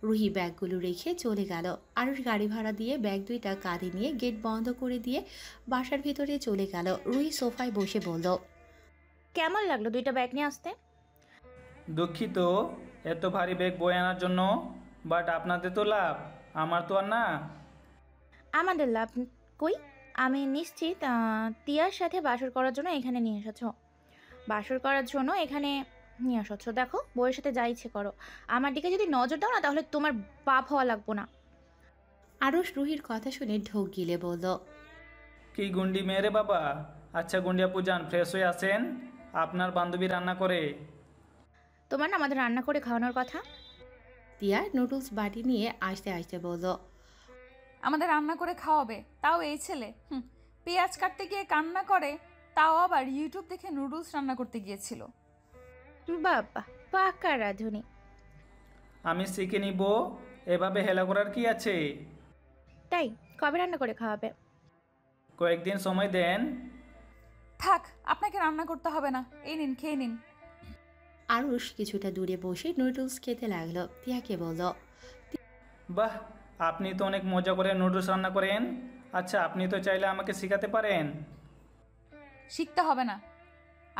রুহি ব্যাগগুলো রেখে চলে গেল। আরুষ গাড়ি ভাড়া দিয়ে ব্যাগ 2টা কাঁধে নিয়ে গেট বন্ধ করে দিয়ে বাসার ভিতরে চলে গেল। রুহি সোফায় বসে বলল, কেমন লাগলো 2টা ব্যাগ নিয়ে আসতে? দুঃখিত এত ভারী ব্যাগ বয়ে আনার জন্য, বাট আপনাদের তো লাভ, আমার তো আর না। আমাদের লাভ কই? আমি নিশ্চিত তিয়ার সাথে বাসর করার জন্য এখানে নিয়ে এসেছো। বাসর করার জন্য এখানে নিয়ে এসেছো। দেখো, বউয়ের সাথে যা ইচ্ছে করো, আমার দিকে যদি নজর দাও না তাহলে তোমার বাপ হওয়া লাগবো না। আরুষ রুহির কথা শুনে ঢোক গিলে বলল, কি গুন্ডি মেরে বাবা। আচ্ছা গুন্ডি আপু যান, ফ্রেশ হয়ে আসেন, আপনার বান্ধবী রান্না করে। তোমার না আমাদের রান্না করে খাওয়ানোর কথা। তিয়া নুডলস বাটি নিয়ে আসতে আসতে বলল, আমাদের রান্না করে খাওয়াবে, তাও এই ছেলে। পেঁয়াজ কাটতে গিয়ে কান্না করে, তাও আবার ইউটিউব দেখে নুডলস রান্না করতে গিয়েছিল। বাবা, পাকা রাঁধুনি। আমি শিখে নিব, এভাবে হেলা করার কি আছে? তাই কবে রান্না করে খাওয়াবে? কয়েকদিন সময় দেন। থাক, আপনাকে রান্না করতে হবে না, এই নিন, খেয়ে নিন। আরুষ কিছুটা দূরে বসে নুডলস খেতে লাগলো। তিয়াকে বলল, বাহ, আপনি তো অনেক মজা করে নুডলস রান্না করেন। আচ্ছা, আপনি তো চাইলে আমাকে শেখাতে পারেন। শিখতে হবে না,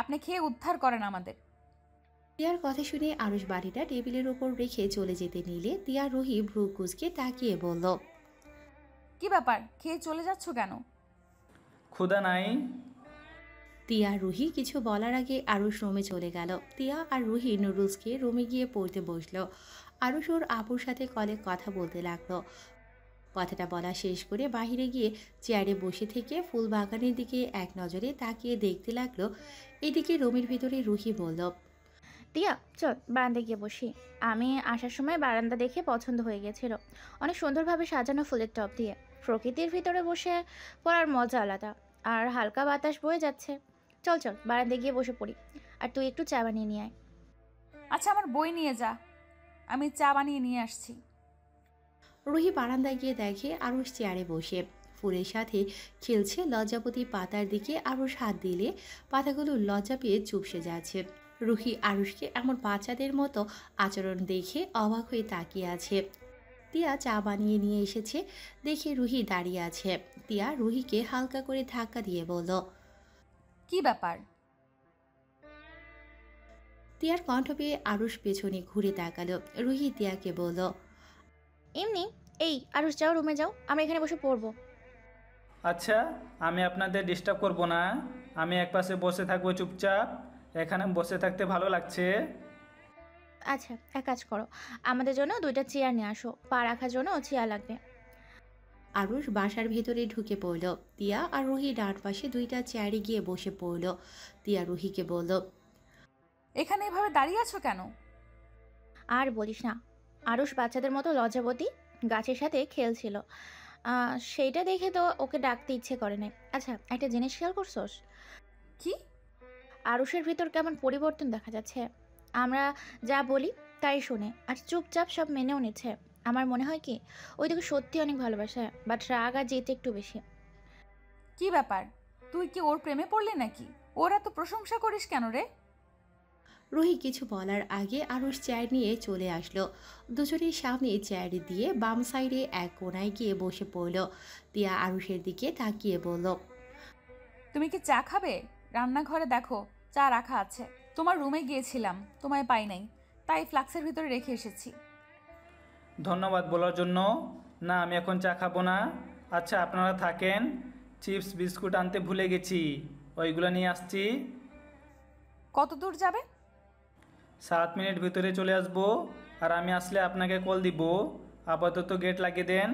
আপনি খেয়ে উদ্ধার করেন আমাদের। তিয়ার কথা শুনে আরুষ বাড়িটা টেবিলের ওপর রেখে চলে যেতে নিলে তিয়া রুহি ভ্রু কুঁচকে তাকিয়ে বলল, কি ব্যাপার, খেয়ে চলে যাচ্ছ কেন? ক্ষুধা নাই? তিয়া রুহি কিছু বলার আগে আরুষ রুমে চলে গেল। তিয়া আর রুহি নুডলস খেয়ে রুমে গিয়ে পড়তে বসলো। আরুষ ওর আপুর সাথে কলে কথা বলতে লাগলো। কথাটা বলা শেষ করে বাইরে গিয়ে চেয়ারে বসে থেকে ফুল বাগানের দিকে এক নজরে তাকিয়ে দেখতে লাগলো। এদিকে রুমের ভিতরে রুহি বলল, তিয়া চল বারান্দায় গিয়ে বসি। আমি আসার সময় বারান্দা দেখে পছন্দ হয়ে গেছিল। অনেক সুন্দরভাবে সাজানো ফুলের টব দিয়ে প্রকৃতির ভিতরে বসে পড়ার মজা আলাদা, আর হালকা বাতাস বয়ে যাচ্ছে। চল চল বারান্দায় গিয়ে বসে পড়ি, আর তুই একটু চা বানিয়ে নিয়ে আয়। আচ্ছা, আমার বই নিয়ে যা, আমি চা বানিয়ে নিয়ে আসছি। রুহি বারান্দায় গিয়ে দেখে আরুষ চেয়ারে বসে ফুলের সাথে খেলছে। লজ্জাপতি পাতার দিকে আরুষ হাত দিলে পাতাগুলো লজ্জা পেয়ে চুপসে যাচ্ছে। রুহি আরুষকে এমন বাচ্চাদের মতো আচরণ দেখে অবাক হয়ে তাকিয়ে আছে। তিয়া চা বানিয়ে নিয়ে এসেছে দেখে রুহি দাঁড়িয়ে আছে। তিয়া রুহিকে হালকা করে ধাক্কা দিয়ে বলল, কি ব্যাপার? তিয়ার কণ্ঠ পেয়ে আরুষ পেছনে ঘুরে তাকালো। রুহি তিয়াকে বলল, এমনি। এই আরুষ যাও, রুমে যাও, আমরা এখানে বসে পড়বো। আচ্ছা, আমি আপনাদের ডিস্টার্ব করব না। আমি একপাশে বসে থাকবো চুপচাপ। এখানে বসে থাকতে ভালো লাগছে। আচ্ছা এক কাজ করো, আমাদের জন্য 2টা চেয়ার নিয়ে আসো, পা রাখার জন্য চেয়ার লাগবে। আরুষ বাসার ভেতরে ঢুকে পড়ল। তিয়া আর রুহি ডান পাশে 2টা চেয়ারে গিয়ে বসে পড়ল। তিয়া রুহিকে বলল, এখানে এভাবে দাঁড়িয়ে আছো কেন? আর বলিস না, আরুষ বাচ্চাদের মতো লজ্জাবতী গাছের সাথে খেলছিল। সেইটা দেখে তো ওকে ডাকতে ইচ্ছে করে নাই। আচ্ছা একটা জিনিস খেয়াল করছোস? কি? আরুষের ভিতর কেমন পরিবর্তন দেখা যাচ্ছে। আমরা যা বলি তাই শোনে, আর চুপচাপ সব মেনেও নিচ্ছে। আমার মনে হয় কি ওই দিকে সত্যি অনেক ভালোবাসে, বাট রাগ আর যেতে একটু বেশি। কি ব্যাপার, তুই কি ওর প্রেমে পড়লি নাকি? ওরা তো প্রশংসা করিস কেন রে? রুহি কিছু বলার আগে আরুষ চেয়ার নিয়ে চলে আসলো। দুজনের সামনে চেয়ার দিয়ে বাম সাইডে এক কোনায় গিয়ে বসে পড়ল। তিয়া আরুষের দিকে তাকিয়ে বলল, তুমি কি চা খাবে? রান্নাঘরে দেখো চা রাখা আছে। তোমার রুমে গিয়েছিলাম, তোমায় পাই নাই, তাই ফ্লাক্সের ভিতরে রেখে এসেছি। ধন্যবাদ বলার জন্য। না, আমি এখন চা খাবো না। আচ্ছা, আপনারা থাকেন, চিপস বিস্কুট আনতে ভুলে গেছি, ওইগুলো নিয়ে আসছি। কত দূর যাবে? 7 মিনিট ভিতরে চলে আসবো, আর আমি আসলে আপনাকে কল দিব। আপাতত গেট লাগিয়ে দেন।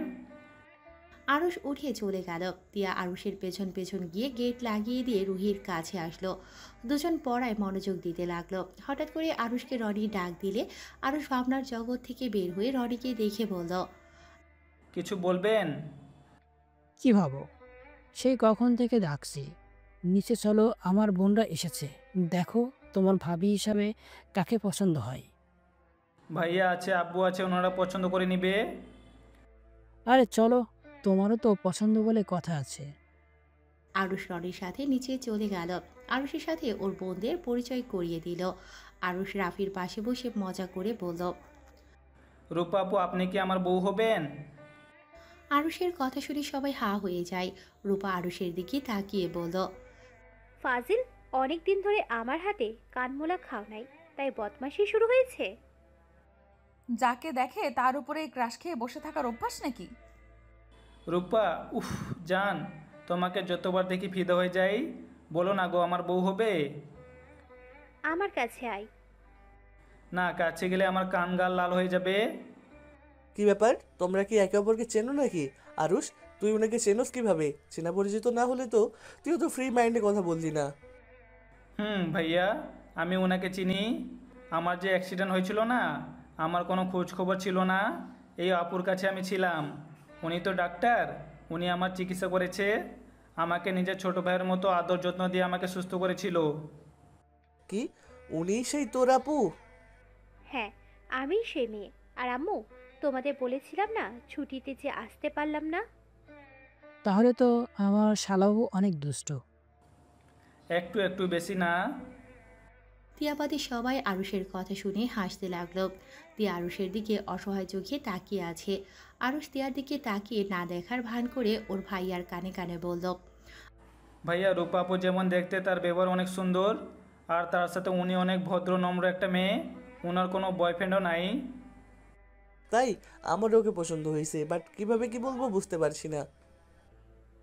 আরুষ উঠে চলে গেল। তিয়া আরুষের পেছন পেছন গিয়ে গেট লাগিয়ে দিয়ে রুহির কাছে আসলো। দুজন পড়ায় মনোযোগ দিতে লাগলো। হঠাৎ করে আরুষকে রনি ডাক দিলে আরুষ ভাবনার জগৎ থেকে বের হয়ে রনিকে দেখে বলল, কিছু বলবেন? কি ভাবো? সেই কখন থেকে ডাকছি, নিচে চলো, আমার বোনরা এসেছে। দেখো তোমার ভাবি হিসাবে কাকে পছন্দ হয়। ভাইয়া আছে, আব্বু আছে, ওনারা পছন্দ করে নিবে। আরে চলো, তোমারও তো পছন্দ বলে কথা আছে। আরুষ রনির সাথে নিচে চলে গেল। আরুষের সাথে ওর বোনদের পরিচয় করিয়ে দিল। আরুষ রাফির পাশে বসে মজা করে বলল, রূপা আপু, আপনি কি আমার বউ হবেন? আরুষের কথা শুনে সবাই হা হয়ে যায়। রূপা আরুষের দিকে তাকিয়ে বলল, ফাজিল, অনেক দিন ধরে আমার হাতে কানমোলা খাও নাই, তাই বদমাশি শুরু হয়েছে? যাকে দেখে তার উপরে ক্রাশ খেয়ে বসে থাকার অভ্যাস নাকি? রূপা, উফ জান, তোমাকে যতবার দেখি ফিদা হয়ে যাই। বলো না গো, আমার বউ হবে? আমার কাছে আয়। না, কাছে গেলে আমার কান গাল লাল হয়ে যাবে। কি ব্যাপার, তোমরা কি একে অপরকে চেনো নাকি? আরুষ, তুই ওনাকে চেনোস কিভাবে? চেনা পরিচিত না হলে তো তুইও তো ফ্রি মাইন্ডে কথা বললি না। ভাইয়া, আমি ওনাকে চিনি। আমার যে অ্যাক্সিডেন্ট হয়েছিল না, আমার কোনো খোঁজ খবর ছিল না। এই আপুর কাছে আমি ছিলাম। উনি তো ডাক্তার, উনি আমার চিকিৎসা করেছে। আমাকে নিজের ছোট ভাইয়ের মতো আদর যত্ন দিয়ে আমাকে সুস্থ করেছিল। কি, উনি সেই তোর আপু? হ্যাঁ, আমি সে মেয়ে। আর আম্মু, তোমাদের বলেছিলাম না ছুটিতে যে আসতে পারলাম না? তাহলে তো আমার শালাবু অনেক দুষ্ট। একটু একটু, বেশি না। তিয়াবাদী সবাই আরুষের কথা শুনে হাসতে লাগলো। তিয়া আরুষের দিকে অসহায় চোখে তাকিয়ে আছে। আরুষ তিয়ার দিকে তাকিয়ে না দেখার ভান করে ওর ভাইয়ার কানে কানে বলল, ভাইয়া রূপা আপু যেমন দেখতে তার ব্যবহার অনেক সুন্দর, আর তার সাথে উনি অনেক ভদ্র নম্র একটা মেয়ে, ওনার কোনো বয়ফ্রেন্ডও নাই। তাই আমারও ওকে পছন্দ হয়েছে, বাট কিভাবে কি বলবো বুঝতে পারছি না।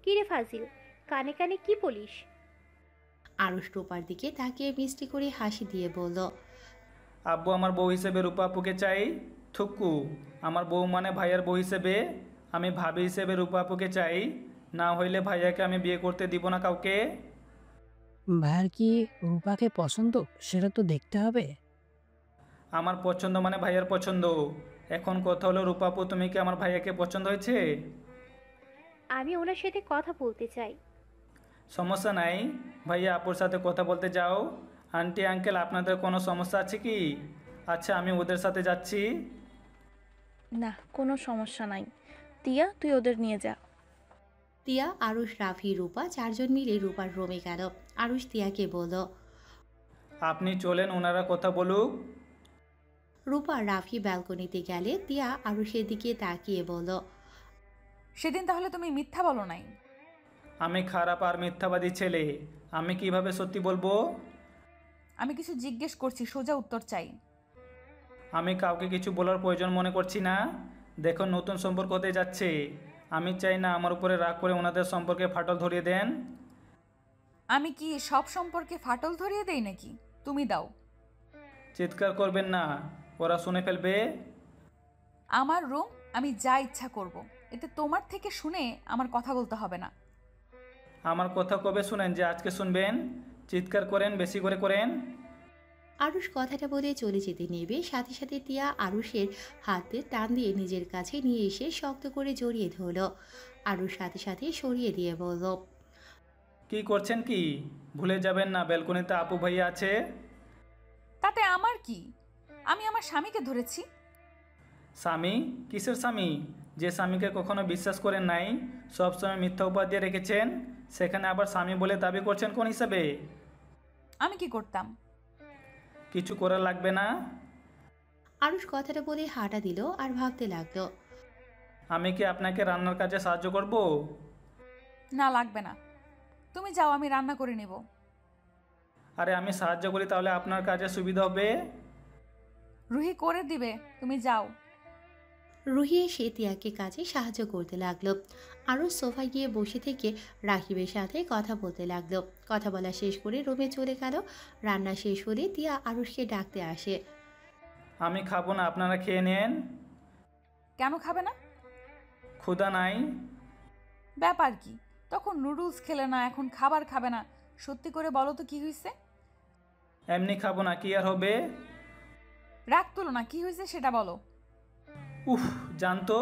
কিরে ফাজিল, কানে কানে কি বলিস? আরুষ রূপার দিকে তাকিয়ে মিষ্টি করে হাসি দিয়ে বলল, আব্বু আমার বউ হিসেবে রূপা আপুকে চাই। থুক্কু, আমার বউ মানে ভাইয়ার বউ হিসেবে, আমি ভাবি হিসেবে রূপা আপুকে চাই। না হইলে ভাইয়াকে আমি বিয়ে করতে দিব না কাউকে। ভাইয়ার কি রূপাকে পছন্দ সেটা তো দেখতে হবে। আমার পছন্দ মানে ভাইয়ার পছন্দ। এখন কথা হলো রূপা আপু, তুমি কি আমার ভাইয়াকে পছন্দ হয়েছে? আমি ওনার সাথে কথা বলতে চাই। সমস্যা নাই, ভাইয়া আপুর সাথে কথা বলতে যাও। আন্টি আঙ্কেল আপনাদের কোনো সমস্যা আছে কি? আচ্ছা আমি ওদের সাথে যাচ্ছি। না, কোনো সমস্যা নাই। তিয়া, তুই ওদের নিয়ে যা। তিয়া, আরুষ, রাফি, রূপা চারজন মিলে রূপার রুমে গেল। আরুষ তিয়াকে বলল, আপনি চলেন, ওনারা কথা বলুক। রূপা রাফি ব্যালকনিতে গেলে তিয়া আরুষের দিকে তাকিয়ে বলল, সেদিন তাহলে তুমি মিথ্যা বলো নাই? আমি খারাপ আর মিথ্যাবাদী ছেলে, আমি কিভাবে সত্যি বলবো? আমি কিছু জিজ্ঞেস করছি, সোজা উত্তর চাই। আমি কাউকে কিছু বলার প্রয়োজন মনে করছি না। দেখুন নতুন সম্পর্ক হতে যাচ্ছে, আমি চাই না আমার উপরে রাগ করে ওনাদের সম্পর্কে ফাটল ধরিয়ে দেন। আমি কি সব সম্পর্কে ফাটল ধরিয়ে দেই নাকি? তুমি দাও। চিৎকার করবেন না, ওরা শুনে ফেলবে। আমার রুম, আমি যা ইচ্ছা করব। এতে তোমার থেকে শুনে আমার কথা বলতে হবে না। আমার কথা কবে শুনেন যে আজকে শুনবেন? চিৎকার করেন, বেশি করে করেন। আরুষ কথাটা বলে চলে যেতে নেবে, সাথে সাথে তিয়া আরুষের হাতে টান দিয়ে নিজের কাছে নিয়ে এসে শক্ত করে জড়িয়ে ধরল। আরুষ সাথে সাথে সরিয়ে দিয়ে বলল, কি করছেন কি? ভুলে যাবেন না ব্যালকনিতে আপু ভাইয়া আছে। তাতে আমার কি? আমি আমার স্বামীকে ধরেছি। স্বামী? কিসের স্বামী? যে স্বামীকে কখনো বিশ্বাস করেন নাই, সবসময় মিথ্যা উপহার দিয়ে রেখেছেন, সেখানে আবার স্বামী বলে দাবি করছেন কোন হিসাবে? আমি কি করতাম? কিছু করা লাগবে না। আরুষ কথাটা বলে হাঁটা দিল আর ভাবতে লাগলো, আমি কি আপনাকে রান্নার কাজে সাহায্য করব? না, লাগবে না। তুমি যাও, আমি রান্না করে নেব। আরে আমি সাহায্য করি তাহলে আপনার কাজে সুবিধা হবে। রুহি করে দিবে, তুমি যাও। রুহি এসে তিয়াকে কাজে সাহায্য করতে লাগলো। আরুষ সোফায় গিয়ে বসে থেকে রাকিবের সাথে কথা বলতে লাগলো। কথা বলা শেষ করে রুমে চলে গেল। রান্না শেষ হলে তিয়া আরুষকে ডাকতে আসে। আমি খাবো না, আপনারা খেয়ে নেন। কেন খাবে না? ক্ষুধা নাই। ব্যাপার কি? তখন নুডলস খেলে না, এখন খাবার খাবে না। সত্যি করে বলো তো কি হয়েছে? এমনি খাবো না, কি আর হবে? রাগ তুলো না, কি হয়েছে সেটা বলো। উফ, জানতো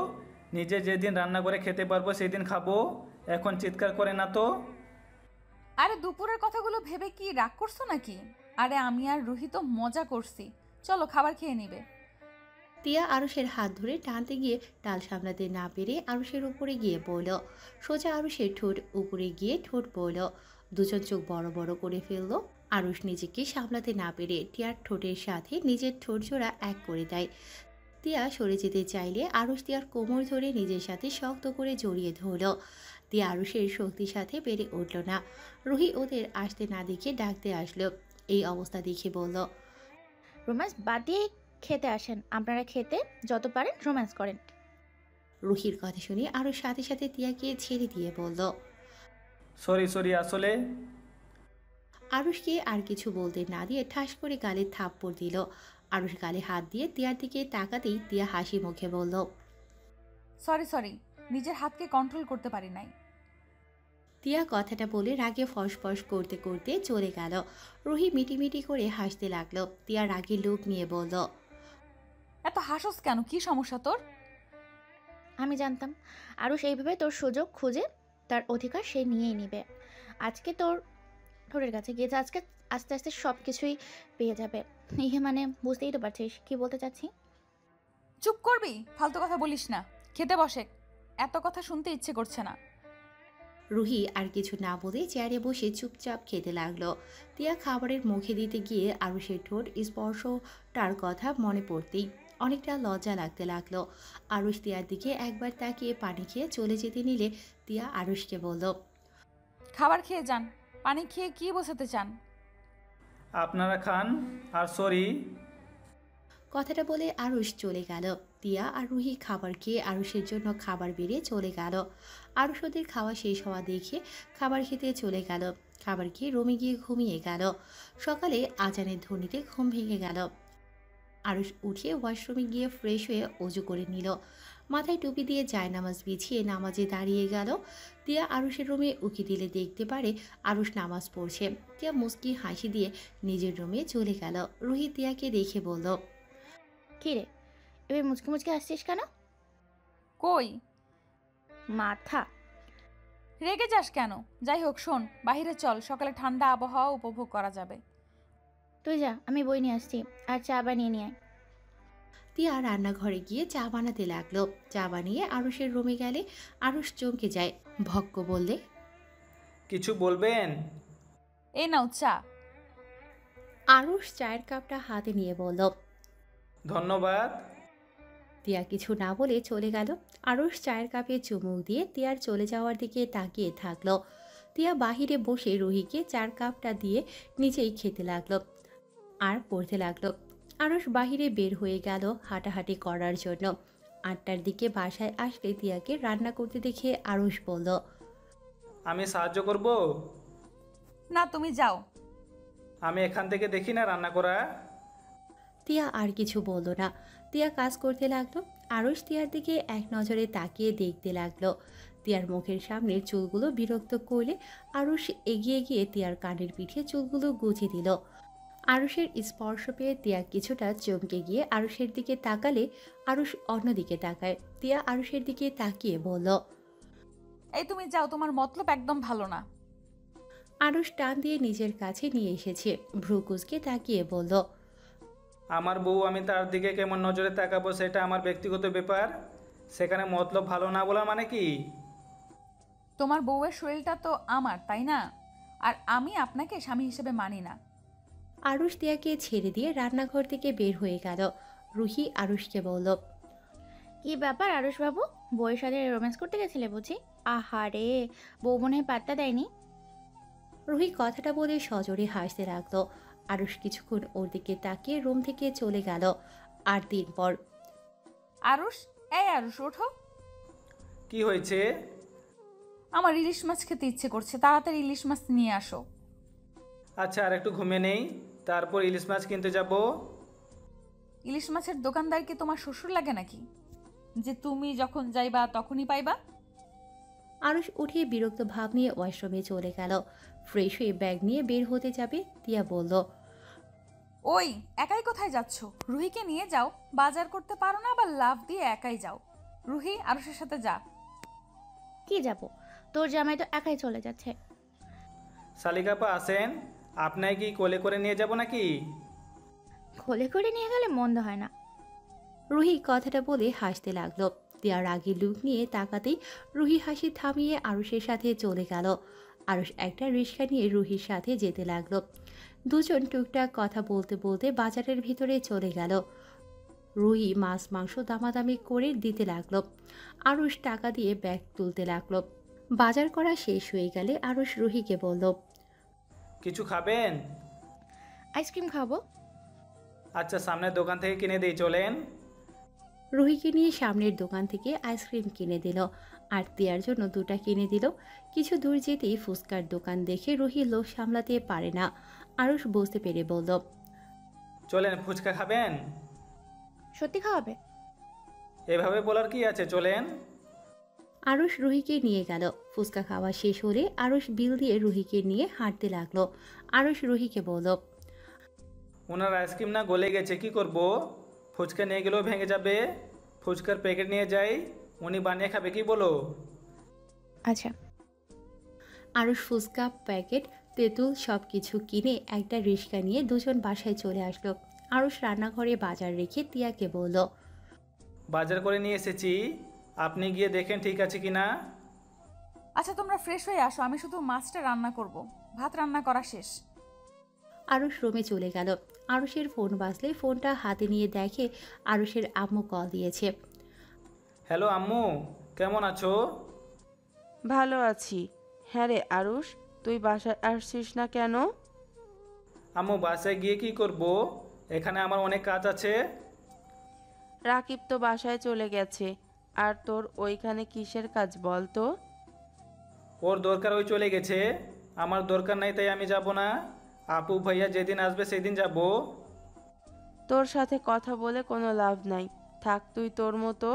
নিজে যেদিন রান্না করে খেতে পারবো সেদিন খাবো, এখন চিৎকার করে না তো। আরে দুপুরের কথাগুলো ভেবে কি রাগ করছো নাকি? আরে আমি আর রুহি তো মজা করছি। চলো খাবার খেয়ে নিবে। তিয়া আরুষের হাত ধরে টানতে গিয়ে টাল সামলাতে না পেরে আরুষের উপরে গিয়ে পড়ল। সোজা আরুষের ঠোঁট উপরে গিয়ে ঠোঁট পড়ল। দুজন চোখ বড় বড় করে ফেলল। আরুষ নিজেকে সামলাতে না পেরে টিয়ার ঠোঁটের সাথে নিজের ঠোঁট জোড়া এক করে দেয়। তিয়া সরে যেতে চাইলে আরুষ তিয়ার কোমর ধরে নিজের সাথে শক্ত করে জড়িয়ে ধরল। তিয়া আরুষের শক্তির সাথে পেরে উঠল না। রুহি ওদের আসতে না দেখে ডাকতে আসলো। এই অবস্থা দেখে বলল, রোম্যান্স বাদ দিয়ে খেতে আসেন। আপনারা খেতে যত পারেন রোম্যান্স করেন। রুহির কথা শুনে আরুষ সাথে সাথে তিয়াকে ছেড়ে দিয়ে বলল, সরি আসলে। আরুষকে আর কিছু বলতে না দিয়ে ঠাস করে গালে থাপ্পড় দিল। আরুষ গালে হাত দিয়ে তিয়ার দিকে তাকাতেই তিয়া হাসি মুখে বলল, সরি, নিজের হাতকে কন্ট্রোল করতে পারি নাই। তিয়া কথাটা বলে রাগে ফসফস করতে করতে চলে গেল। রুহি মিটিমিটি করে হাসতে লাগলো। তিয়া রাগে লুক নিয়ে বলল, এত হাসস কেন? কি সমস্যা তোর? আমি জানতাম আরুষ এইভাবে তোর সুযোগ খুঁজে তার অধিকার সে নিয়েই নেবে। আজকে তোর ঠোঁটের কাছে গিয়েছে, আজকে আস্তে আস্তে সব কিছুই পেয়ে যাবে। ইহে মানে বুঝতেই তো পারছিস কি বলতে চাচ্ছি। চুপ করবি? ফালতু কথা বলিস না। খেতে বসে। এত কথা শুনতে ইচ্ছে করছে না। রুহি আর কিছু না বলে চেয়ারে বসে চুপচাপ খেতে লাগলো। তিয়া খাবারের মুখে দিতে গিয়ে আরুষের ঠোঁট স্পর্শটার কথা মনে পড়তেই অনেকটা লজ্জা লাগতে লাগলো। আরুষ তিয়ার দিকে একবার তাকিয়ে পানি খেয়ে চলে যেতে নিলে তিয়া আরুষকে বলল, খাবার খেয়ে যান, পানি খেয়ে কি বোঝাতে চান? আপনারা খান। আর সরি। কথাটা বলে আরুষ চলে গেল। তিয়া আর রুহি খাবার খেয়ে আরুষের জন্য খাবার বেড়ে চলে গেল। আরুষ ওদের খাওয়া শেষ হওয়া দেখে খাবার খেতে চলে গেল। খাবার খেয়ে রুমে গিয়ে ঘুমিয়ে গেল। সকালে আজানের ধ্বনিতে ঘুম ভেঙে গেল। আরুষ উঠে ওয়াশরুমে গিয়ে ফ্রেশ হয়ে অজু করে নিল। মাথায় টুপি দিয়ে জায়নামাজ বিছিয়ে নামাজে দাঁড়িয়ে গেল। তিয়া আরুষের রুমে উকি দিলে দেখতে পারে আরুষ নামাজ পড়ছে। তিয়া মুস্কি হাসি দিয়ে নিজের রুমে চলে গেল। রুহি তিয়াকে দেখে বলল, কী রে, এবার মুচকে মুচকে আসছিস কেন? কই? মাথা। রেগে যাস কেন? যাই হোক শোন, বাইরে চল, সকালে ঠান্ডা আবহাওয়া উপভোগ করা যাবে। তুই যা, আমি বই নিয়ে আসছি, আর চা বানিয়ে নিয়ে আয়। তিয়া রান্নাঘরে গিয়ে চা বানাতে লাগলো। চা বানিয়ে আরুষের রুমে গেলে আরুষ চমকে যায়। ভক্ক বললে, কিছু বলবেন? এই নাও চা। আরুষ চায়ের কাপটা হাতে নিয়ে বলল, ধন্যবাদ। তিয়া কিছু না বলে চলে গেল। আরুষ চায়ের কাপে চুমুক দিয়ে তিয়ার চলে যাওয়ার দিকে তাকিয়ে থাকলো। তিয়া বাহিরে বসে রুহিকে চার কাপটা দিয়ে নিজেই খেতে লাগলো আর পড়তে লাগলো। আরুষ বাহিরে বের হয়ে গেল হাঁটাহাঁটি করার জন্য। 8টার দিকে বাসায় আসলে তিয়াকে রান্না করতে দেখে আরুষ বলল, আমি সাহায্য করব? না, তুমি যাও। আমি এখান থেকে দেখি না রান্না করা। তিয়া আর কিছু বলল না। তিয়া কাজ করতে লাগলো। আরুষ তিয়ার দিকে এক নজরে তাকিয়ে দেখতে লাগলো। তিয়ার মুখের সামনের চুলগুলো বিরক্ত করলে আরুষ এগিয়ে গিয়ে তিয়ার কানের পিঠে চুলগুলো গুঁজে দিল। আরুষের স্পর্শ পেয়ে তিয়া কিছুটা চমকে গিয়ে আরুষের দিকে তাকালে আরুষ অন্যদিকে তাকায়। তিয়া আরুষের দিকে তাকিয়ে বলল, এই তুমি যাও, তোমার মতলব একদম ভালো না। আরুষ টান দিয়ে নিজের কাছে নিয়ে এসেছে। ভ্রু কুঁচকে তাকিয়ে বলল, আমার বউ, আমি তার দিকে কেমন নজরে তাকাবো সেটা আমার ব্যক্তিগত ব্যাপার। সেখানে মতলব ভালো না বলা মানে কি? তোমার বউয়ের শরীরটা তো আমার, তাই না? আর আমি আপনাকে স্বামী হিসেবে মানি না। আরুষ তিয়াকে ছেড়ে দিয়ে রান্নাঘর থেকে বের হয়ে গেল। রুহি আরুষকে বলল, কি ব্যাপার আরুষ বাবু, বউয়ের সাথে রোম্যান্স করতে গেছিলে বুঝি? আহারে, বউ মনে হয় পাত্তা দেয়নি। রুহি কথাটা বলে সজোরে হাসতে লাগলো। আরুষ কিছুক্ষণ ওর দিকে তাকিয়ে রুম থেকে চলে গেল। 8 দিন পর। আরুষ, এই আরুষ, ওঠো। কি হয়েছে? আমার ইলিশ মাছ খেতে ইচ্ছে করছে, তাড়াতাড়ি ইলিশ মাছ নিয়ে আসো। আচ্ছা, আর একটু ঘুমিয়ে নেই, তারপর ইলিশ মাছ কিনতে যাব। ইলিশ মাছের দোকানদার কি তোমার শ্বশুর লাগে নাকি, যে তুমি যখন যাইবা তখনই পাইবা? আরুষ উঠে বিরক্ত ভাব নিয়ে ওয়াশরুমে চলে গেল। ফ্রেশ হয়ে ব্যাগ নিয়ে বের হতে যাবে, তিয়া বলল, ওই একাই কোথায় যাচ্ছ? রুহিকে নিয়ে যাও, বাজার করতে পারো না, আবার লাভ দিয়ে একাই যাও। রুহি, আরুষের সাথে যা। কি যাব, তোর জামাই তো একাই চলে যাচ্ছে। শালিকাপা আসেন, আপনাকে কি কোলে করে নিয়ে যাব নাকি? খোলে করে নিয়ে গেলে মন্দ হয় না। রুহি কথাটা বলে হাসতে লাগলো। তিয়ার আগে লুক নিয়ে তাকাতেই রুহি হাসি থামিয়ে আরুষের সাথে চলে গেল। আরুষ একটা রিক্সা নিয়ে রুহির সাথে যেতে লাগলো। দুজন টুকটাক কথা বলতে বলতে বাজারের ভিতরে চলে গেল। রুহি মাছ মাংস দামাদামি করে দিতে লাগলো। আরুষ টাকা দিয়ে ব্যাগ তুলতে লাগলো। বাজার করা শেষ হয়ে গেলে আরুষ রুহিকে বলল, কিছু খাবেন? আইসক্রিম খাবো। আচ্ছা, সামনের দোকান থেকে কিনে দিই, চলেন। রুহিকে নিয়ে সামনের দোকান থেকে আইসক্রিম কিনে দিল আর তিয়ার জন্য 2টা কিনে দিল। কিছু দূর যেতেই ফুচকার দোকান দেখে রুহি লোভ সামলাতে পারে না। আরুষ বুঝতে পেরে বলল, চলেন, ফুচকা খাবেন? সত্যি খাওয়াবে? এভাবে বলার কি আছে, চলেন। আরুষ রুহিকে নিয়ে গেল। ফুচকা খাওয়া শেষ হলে আরুষ বিল দিয়ে রুহিকে নিয়ে হাঁটতে লাগলো। আরুষ রুহিকে বলল, ওনার আইসক্রিম না গলে গেছে, কি করব? ফুচকা নিয়ে গেলেও ভেঙে যাবে। ফুচকার প্যাকেট নিয়ে যাই, উনি বানিয়ে খাবে, কি বলো? আচ্ছা। আরুষ ফুচকা প্যাকেট তেঁতুল সব কিছু কিনে একটা রিক্সা নিয়ে দুজন বাসায় চলে আসলো। আরুষ রান্নাঘরে বাজার রেখে তিয়াকে বলল, বাজার করে নিয়ে এসেছি, আপনি গিয়ে দেখেন ঠিক আছে কি না। আচ্ছা তোমরা ফ্রেশ হয়ে আসো, আমি শুধু মাছটা রান্না করব। ভাত রান্না করা শেষ। আরুষ রুমে চলে গেল। আরুষের ফোন বাজলে ফোনটা হাতে নিয়ে দেখে আরুষের আম্মু কল দিয়েছে। হ্যালো আম্মু, কেমন আছো? ভালো আছি। হ্যাঁ রে আরুষ, তুই বাসায় আসছিস না কেন? আম্মু বাসায় গিয়ে কি করব? এখানে আমার অনেক কাজ আছে। রাকিব তো বাসায় চলে গেছে, আর তোর ওইখানে কিসের কাজ বল তো? ওর দরকার ওই চলে গেছে, আমার দরকার নাই তাই আমি যাব না। আপু ভাইয়া যেদিন আসবে সেদিন যাব। তোর সাথে কথা বলে কোনো লাভ নাই, থাক তুই তোর মতো।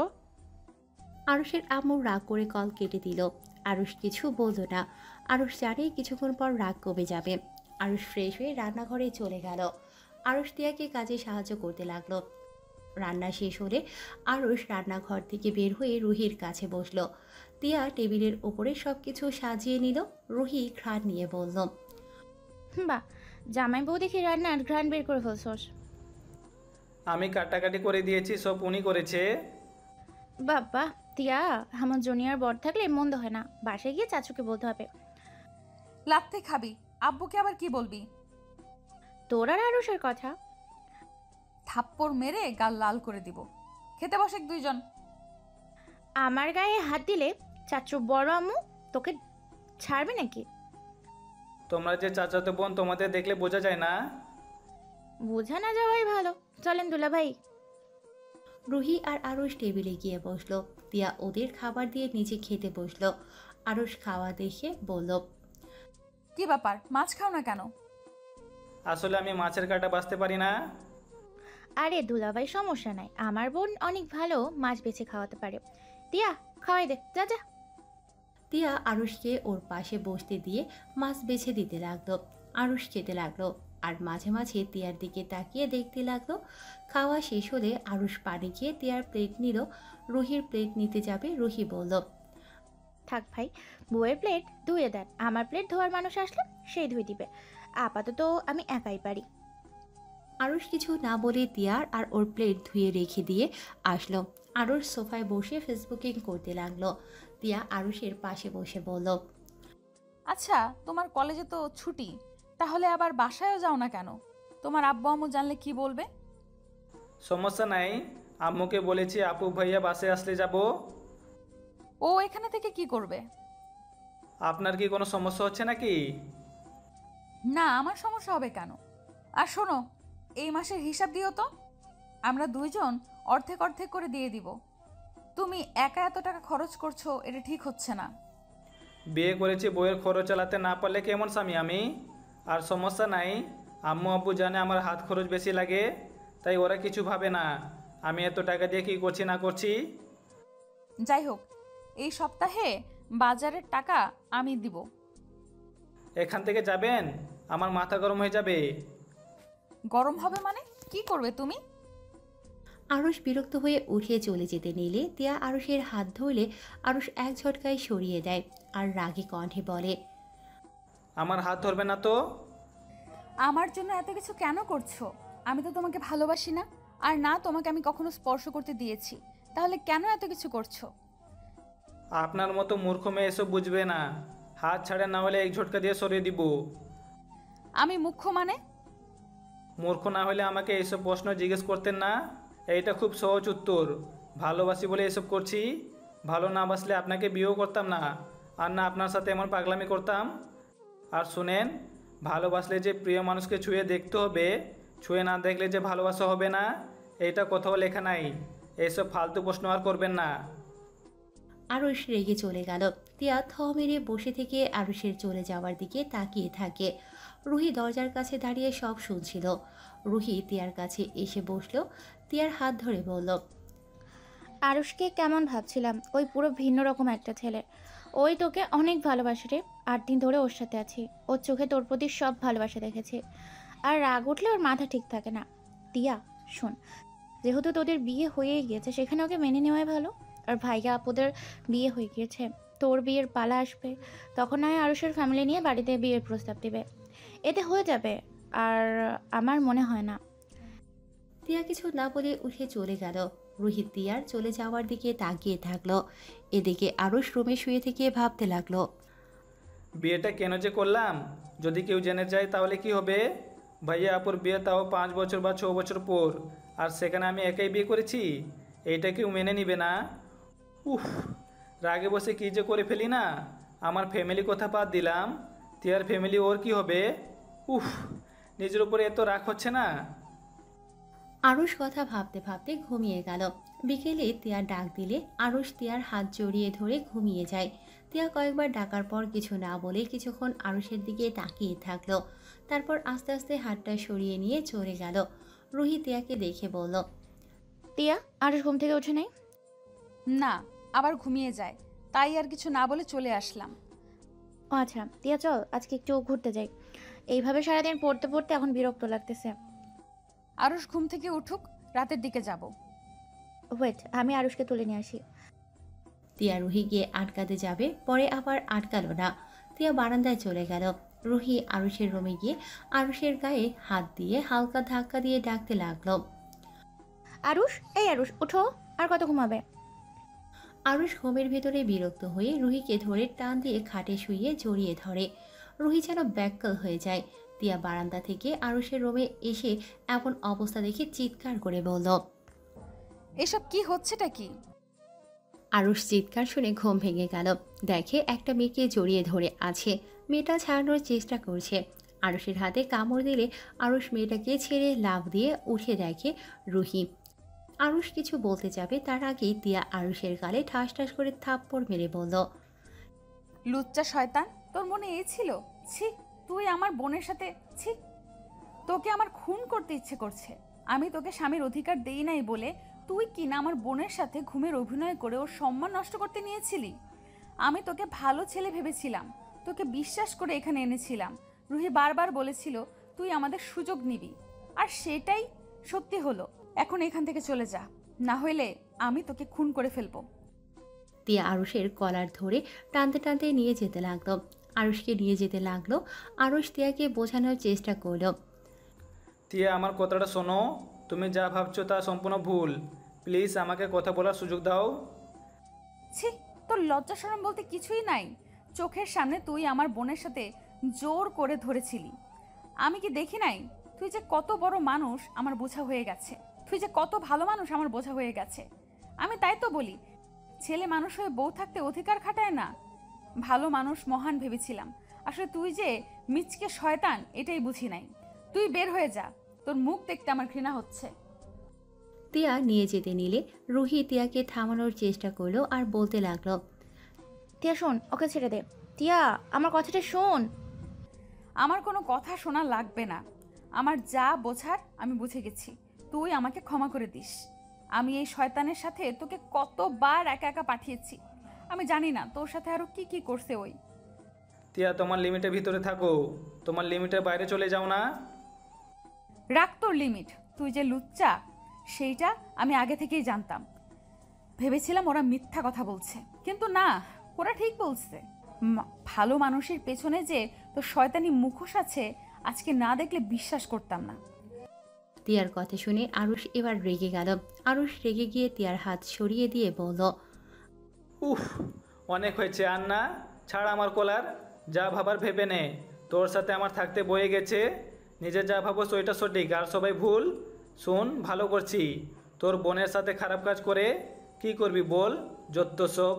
আরুষের আম্মু রাগ করে কল কেটে দিল। আরুষ কিছু বলল না। আরুষ জানে কিছুক্ষণ পর রাগ কমে যাবে। আরুষ ফ্রেশ হয়ে রান্নাঘরে চলে গেল। আরুষ তিয়াকে কাজে সাহায্য করতে লাগলো। রান্না শেষ হলে আরুষ রান্নাঘর থেকে বের হয়ে রুহির কাছে বসলো। তিয়া টেবিলের ওপরে সব কিছু সাজিয়ে নিল। রুহি ঘ্রাণ নিয়ে বলল, বাহ, জামাই বউ দেখি রান্নার ঘ্রাণ বের করে ফেলছস। আমি কাটাকাটি করে দিয়েছি, সব উনি করেছে। বাবা তিয়া, আমার জুনিয়র বর থাকলে মন্দ হয় না। বাসায় গিয়ে চাচুকে বলতে হবে। লাত্তে খাবি, আব্বুকে আবার কি বলবি? তোর আর আরুষের কথা। থাপ্পড় মেরে গাল লাল করে দিব। খেতে বসে দুইজন। আমার গায়ে হাত দিলে চাচু বড় আম্মু তোকে ছাড়বে নাকি? তোমরা যে চাচাতো বোন, তোমাদের দেখলে বোঝা যায় না? বোঝা না যাওয়াই ভালো। চলেন দুলা ভাই। রুহি আর আরুষ টেবিলে গিয়ে বসলো। তিয়া ওদের খাবার দিয়ে নিজে খেতে বসলো। আরুষ খাওয়া দেখে বলল, কি ব্যাপার, মাছ খাও না কেন? আসলে আমি মাছের কাঁটা বাছতে পারি না। আরে দুলাভাই সমস্যা নাই, আমার বোন অনেক ভালো মাছ বেছে খাওয়াতে পারে। তিয়া খাওয়াই দে, যা যা। তিয়া আরুষকে ওর পাশে বসতে দিয়ে মাছ বেছে দিতে লাগলো। আরুষ খেতে লাগলো আর মাঝে মাঝে তিয়ার দিকে তাকিয়ে দেখতে লাগলো। খাওয়া শেষ হলে আরুষ পানি খেয়ে তিয়ার প্লেট নিল। রুহির প্লেট নিতে যাবে। রুহি বলল, থাক ভাই, বউয়ের প্লেট ধুয়ে দেন। আমার প্লেট ধোয়ার মানুষ আসলে সেই ধুয়ে দিবে। আপাতত আমি একাই পারি। আরুষ কিছু না বলে তিয়ার আর ওর প্লেট ধুয়ে রেখে দিয়ে আসলো। আরুষ সোফায় বসে ফেসবুকিং করতে লাগলো। তিয়া আরুষের পাশে বসে বলল, আচ্ছা তোমার কলেজে তো ছুটি, তাহলে আবার বাসায়ও যাও না কেন? তোমার আব্বু আম্মু জানলে কি বলবে? সমস্যা নাই, আম্মুকে বলেছি আপু ভাইয়া বাসে আসলে যাব। ও এখানে থেকে কি করবে? আপনার কি কোনো সমস্যা হচ্ছে নাকি? না, আমার সমস্যা হবে কেন? আর শোনো, এই মাসের হিসাব দিও তো। আমরা দুইজন অর্ধেক অর্ধেক করে দিয়ে দিব। তুমি একা এত টাকা খরচ করছো, এটা ঠিক হচ্ছে না। বিয়ে করেছি, বইয়ের খরচ চালাতে না পারলে কেমন স্বামী আমি? আর সমস্যা নাই, আম্মু আব্বু জানে আমার হাত খরচ বেশি লাগে, তাই ওরা কিছু ভাবে না আমি এত টাকা দিয়ে কী করছি না করছি। যাই হোক, এই সপ্তাহে বাজারের টাকা আমি দিব। এখান থেকে যাবেন, আমার মাথা গরম হয়ে যাবে। গরম হবে মানে? কি করবে তুমি? আরুষ বিরক্ত হয়ে উঠে চলে যেতে নিলে তিয়া আরুষের হাত ধরলে আরুষ এক ঝটকায় সরিয়ে দেয় আর রাগী কণ্ঠে বলে, আমার হাত ধরবে না তো? আমার জন্য এত কিছু কেন করছো? আমি তো তোমাকে ভালোবাসি না, আর না তোমাকে আমি কখনো স্পর্শ করতে দিয়েছি। তাহলে কেন এত কিছু করছো? আপনার মতো মূর্খ মেয়ে এসব বুঝবে না। হাত ছাড়ে, না হলে এক ঝটকা দিয়ে সরিয়ে দিব। আমি মুখ্য মানে? মূর্খ না হলে আমাকে এইসব প্রশ্ন জিজ্ঞেস করতেন না। এইটা খুব সহজ উত্তর। ভালোবাসি বলে এসব করছি। ভালো না বাসলে আপনাকে বিয়েও করতাম না, আর না আপনার সাথে এমন পাগলামি করতাম। আর শুনেন, ভালোবাসলে যে প্রিয় মানুষকে ছুঁয়ে দেখতে হবে, ছুঁয়ে না দেখলে যে ভালোবাসা হবে না, এইটা কোথাও লেখা নাই। এইসব ফালতু প্রশ্ন আর করবেন না। আরুষ রেগে চলে গেল। তিয়া থ মেরে বসে থেকে আরুষের চলে যাওয়ার দিকে তাকিয়ে থাকে। রুহি দরজার কাছে দাঁড়িয়ে সব শুনছিল। রুহি তিয়ার কাছে এসে বসলো। তিয়ার হাত ধরে বলল, আরুষকে কেমন ভাবছিলাম, ওই পুরো ভিন্ন রকম একটা ছেলে। ওই তোকে অনেক ভালোবাসে রে। 8 দিন ধরে ওর সাথে আছি, ওর চোখে তোর প্রতি সব ভালোবাসা দেখেছি। আর রাগ উঠলে ওর মাথা ঠিক থাকে না। তিয়া শোন, যেহেতু তোদের বিয়ে হয়েই গিয়েছে, সেখানে ওকে মেনে নেওয়াই ভালো। আর ভাইয়া আপুদের বিয়ে হয়ে গিয়েছে, তোর বিয়ের পালা আসবে, তখন নয় আরুষের ফ্যামিলি নিয়ে বাড়িতে বিয়ের প্রস্তাব দিবে, এতে হয়ে যাবে। আর আমার মনে হয় না। তিয়া কিছু না বলে উঠে চলে গেল। রুহি তিয়ার চলে যাওয়ার দিকে তাকিয়ে থাকলো। এদিকে আরুষ রুমে শুয়ে থেকে ভাবতে লাগলো, বিয়েটা কেন যে করলাম? যদি কেউ জেনে যায় তাহলে কি হবে? ভাইয়া আপুর বিয়ে তাও 5 বছর বা 6 বছর পর, আর সেখানে আমি একাই বিয়ে করেছি। এইটা কেউ মেনে নিবে না? উফ, রাগে বসে কী যে করে ফেলি না। আমার ফ্যামিলি কথা বাদ দিলাম, তিয়ার ফ্যামিলি, ওর কি হবে? উফ, নিজের উপরে এত রাগ হচ্ছে না। আরুষ কথা ভাবতে ভাবতে ঘুমিয়ে গেল। বিকেলে তিয়া ডাক দিলে আরুষ তিয়ার হাত জড়িয়ে ধরে ঘুমিয়ে যায়। তিয়া কয়েকবার ডাকার পর কিছু না বলে কিছুক্ষণ আরুষের দিকে তাকিয়ে থাকলো। তারপর আস্তে আস্তে হাতটা সরিয়ে নিয়ে চলে গেল। রুহি তিয়াকে দেখে বলল, টিয়া, আরুষ ঘুম থেকে ওঠে নাই? না, আবার ঘুমিয়ে যায়, তাই আর কিছু না বলে চলে আসলাম। ও আচ্ছা, টিয়া চল আজকে একটু ঘুরতে যাই। এইভাবে সারাদিন পড়তে পড়তে এখন বিরক্ত লাগতেছে। আরুষ ঘুম থেকে উঠুক, রাতের দিকে যাব। ওয়েট, আমি আরুষকে তুলে নিয়ে আসি। তিয়া রুহি গিয়ে আটকাতে যাবে, পরে আবার আটকালো না। তিয়া বারান্দায় চলে গেল। রুহি আরুষের রুমে গিয়ে আরুষের গায়ে হাত দিয়ে হালকা ধাক্কা দিয়ে ডাকতে লাগলো, আরুষ, এই আরুষ ওঠো, আর কত ঘুমাবে? আরুষ ঘুমের ভেতরে বিরক্ত হয়ে রুহিকে ধরে টান দিয়ে খাটে শুইয়ে জড়িয়ে ধরে। রুহি যেন ব্যাকল হয়ে যায়। তিয়া বারান্দা থেকে আরুষের রুমে এসে এমন অবস্থা দেখে চিৎকার করে বলল, এসব কি হচ্ছেটা কি? আরুষ চিৎকার শুনে ঘুম ভেঙে গেল। দেখে একটা মেয়েকে জড়িয়ে ধরে আছে, মেয়েটা ছাড়ানোর চেষ্টা করছে। আরুষের হাতে কামড় দিলে আরুষ মেয়েটাকে ছেড়ে লাফ দিয়ে উঠে দেখে রুহি। আরুষ কিছু বলতে যাবে তার আগেই তিয়া আরুষের গালে ঠাস ঠাস করে থাপ্পড় মেরে বলল, লুচ্চা শয়তান, তোর মনে এই ছিল? ছি, তুই আমার বোনের সাথে, ছি, তোকে আমার খুন করতে ইচ্ছে করছে। আমি তোকে স্বামীর অধিকার দেই নাই বলে তুই কিনা আমার বোনের সাথে ঘুমের অভিনয় করে ওর সম্মান নষ্ট করতে নিয়েছিলি। আমি তোকে ভালো ছেলে ভেবেছিলাম, তোকে বিশ্বাস করে এখানে এনেছিলাম। রুহি বারবার বলেছিল তুই আমাদের সুযোগ নিবি, আর সেটাই সত্যি হলো। এখন এখান থেকে চলে যা, না হইলে আমি তোকে খুন করে ফেলবো। তিয়া আরুষের কলার ধরে টানতে টানতে নিয়ে যেতে লাগলো। আরুষকে নিয়ে যেতে লাগলো। আরুষ তিয়াকে বোঝানোর চেষ্টা করলো, তিয়া, আমার কথাটা শোনো। তুমি যা ভাবছো তা সম্পূর্ণ ভুল। প্লিজ আমাকে কথা বলার সুযোগ দাও। ছি, তোর লজ্জা শরম বলতে কিছুই নাই। চোখের সামনে তুই আমার বোনের সাথে জোর করে ধরেছিলি। আমি কি দেখি নাই? তুই যে কত বড় মানুষ আমার বোঝা হয়ে গেছে, তুই যে কত ভালো মানুষ আমার বোঝা হয়ে গেছে। আমি তাই তো বলি, ছেলে মানুষ হয়ে বউ থাকতে অধিকার খাটায় না। ভালো মানুষ, মহান ভেবেছিলাম, আসলে তুই যে মিচকে শয়তান এটাই বুঝি নাই। তুই বের হয়ে যা, তোর মুখ দেখতে আমার ঘৃণা হচ্ছে। তিয়া নিয়ে যেতে নিলে রুহি তিয়াকে থামানোর চেষ্টা করলো আর বলতে লাগলো, টিয়া শোন, ওকে ছেড়ে দে। টিয়া, আমার কথাটা শোন। আমার কোনো কথা শোনা লাগবে না। আমার যা বোঝার আমি বুঝে গেছি। তুই আমাকে ক্ষমা করে দিস। আমি এই শয়তানের সাথে তোকে কতবার একা একা পাঠিয়েছি। আমি জানি না তোর সাথে আরো কি কি করছে ওই। তিয়া, তোমার লিমিটের ভিতরে থাকো, তোমার লিমিটের বাইরে চলে যাও না। রাখ তোর লিমিট। তুই যে লুচ্চা সেইটা আমি আগে থেকেই জানতাম। ভেবেছিলাম ওরা মিথ্যা কথা বলছে, কিন্তু না, ওরা ঠিক বলছে। ভালো মানুষের পেছনে যে তোর শয়তানি মুখোশ আছে, আজকে না দেখলে বিশ্বাস করতাম না। তিয়ার কথা শুনে আরুষ এবার রেগে গেল। আরুষ রেগে গিয়ে তিয়ার হাত সরিয়ে দিয়ে বলল, উফ, অনেক হয়েছে। আর না, ছাড় আমার কলার। যা ভাবার ভেবে নে। তোর সাথে আমার থাকতে বয়ে গেছে। নিজে যা ভাবো ওইটা সঠিক, আর সবাই ভুল। শোন, ভালো করছি, তোর বোনের সাথে খারাপ কাজ করে কি করবি বল? যত সব।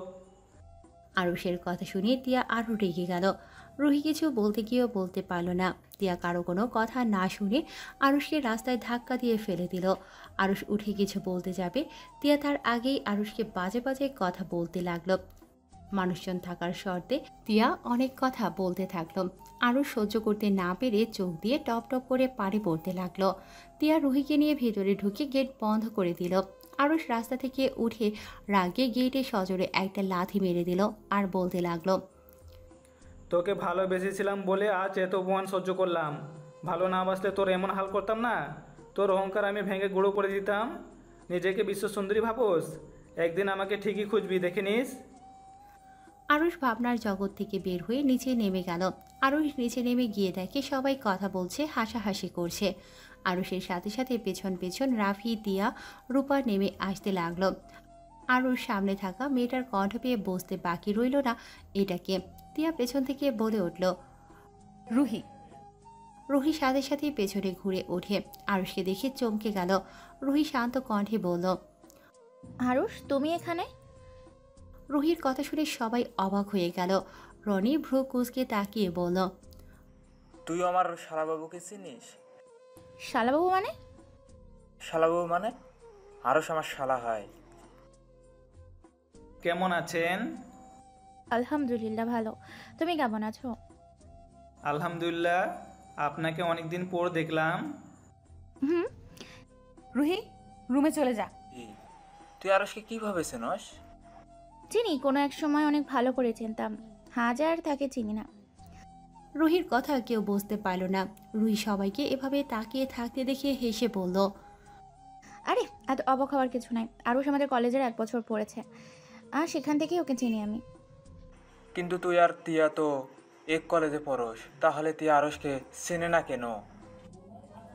আরুষের কথা শুনে তিয়া আরও রেগে গেল। রুহি কিছু বলতে গিয়েও বলতে পারল না। তিয়া কারো কোনো কথা না শুনে আরুষকে রাস্তায় ধাক্কা দিয়ে ফেলে দিল। আরুষ উঠে কিছু বলতে যাবে, তিয়া তার আগেই আরুষকে বাজে বাজে কথা বলতে লাগলো। মানুষজন থাকার শর্তে তিয়া অনেক কথা বলতে থাকলো। আরুষ সহ্য করতে না পেরে চোখ দিয়ে টপ টপ করে পাড়ে পড়তে লাগলো। তিয়া রুহিকে নিয়ে ভেতরে ঢুকে গেট বন্ধ করে দিল। আরুষ রাস্তা থেকে উঠে রাগে গেটে সজোরে একটা লাথি মেরে দিল আর বলতে লাগলো, তোকে ভালোবেসেছিলাম বলে আজ এত অপমান সহ্য করলাম। ভালো না বাসলে তোর এমন হাল করতাম না। তোর অহংকার আমি ভেঙে গুঁড়ো করে দিতাম। নিজেকে বিশ্ব সুন্দরী ভাবোস? একদিন আমাকে ঠিকই খুঁজবি, দেখে নিস। আরুষ ভাবনার জগৎ থেকে বের হয়ে নিচে নেমে গেল। আরুষ নিচে নেমে গিয়ে দেখে সবাই কথা বলছে, হাসাহাসি করছে। আরুষের সাথে সাথে পেছন পেছন রাফি, তিয়া, রূপা নেমে আসতে লাগলো। আরুর সামনে থাকা মেয়েটার কণ্ঠ পেয়ে বসতে বাকি রইল না এটাকে। তিয়া পেছন থেকে বলে উঠল, রুহি। রুহি সাথে সাথে পেছনে ঘুরে ওঠে। আরুষকে দেখে চমকে গেল। রুহি শান্ত কণ্ঠে বলল, আরুষ তুমি এখানে? রুহির কথা শুনে সবাই অবাক হয়ে গেল। রনি ভ্রু কুঁচকে তাকিয়ে বলল, তুই আমার শালাবাবুকে চিনিস? শালাবাবু মানে? শালাবাবু মানে আরস আমার শালা হয়। কেমন আছেন? আলহামদুলিল্লাহ ভালো। তুমি কেমন আছো? আলহামদুলিল্লাহ, আপনাকে অনেকদিন পর দেখলাম। হুম। রুহি, রুমে চলে যা। তুই আরসকে কিভাবে চেনস? চিনি, কোনো এক সময় অনেক ভালো করে চিনতাম, হাজার তাকে চিনি না। রুহির কথা কেউ বুঝতে পারল না। রুহি সবাইকে এভাবে তাকিয়ে থাকতে দেখে হেসে বলল, আরে এত অবাক হওয়ার কিছু নাই, আরুষ আমাদের কলেজের 1 বছর পড়েছে, আর সেখান থেকেই ওকে চিনি আমি। কিন্তু তুই আর তিয়া তো এক কলেজে পড়স, তাহলে তিয়া আরসকে চেনে না কেন?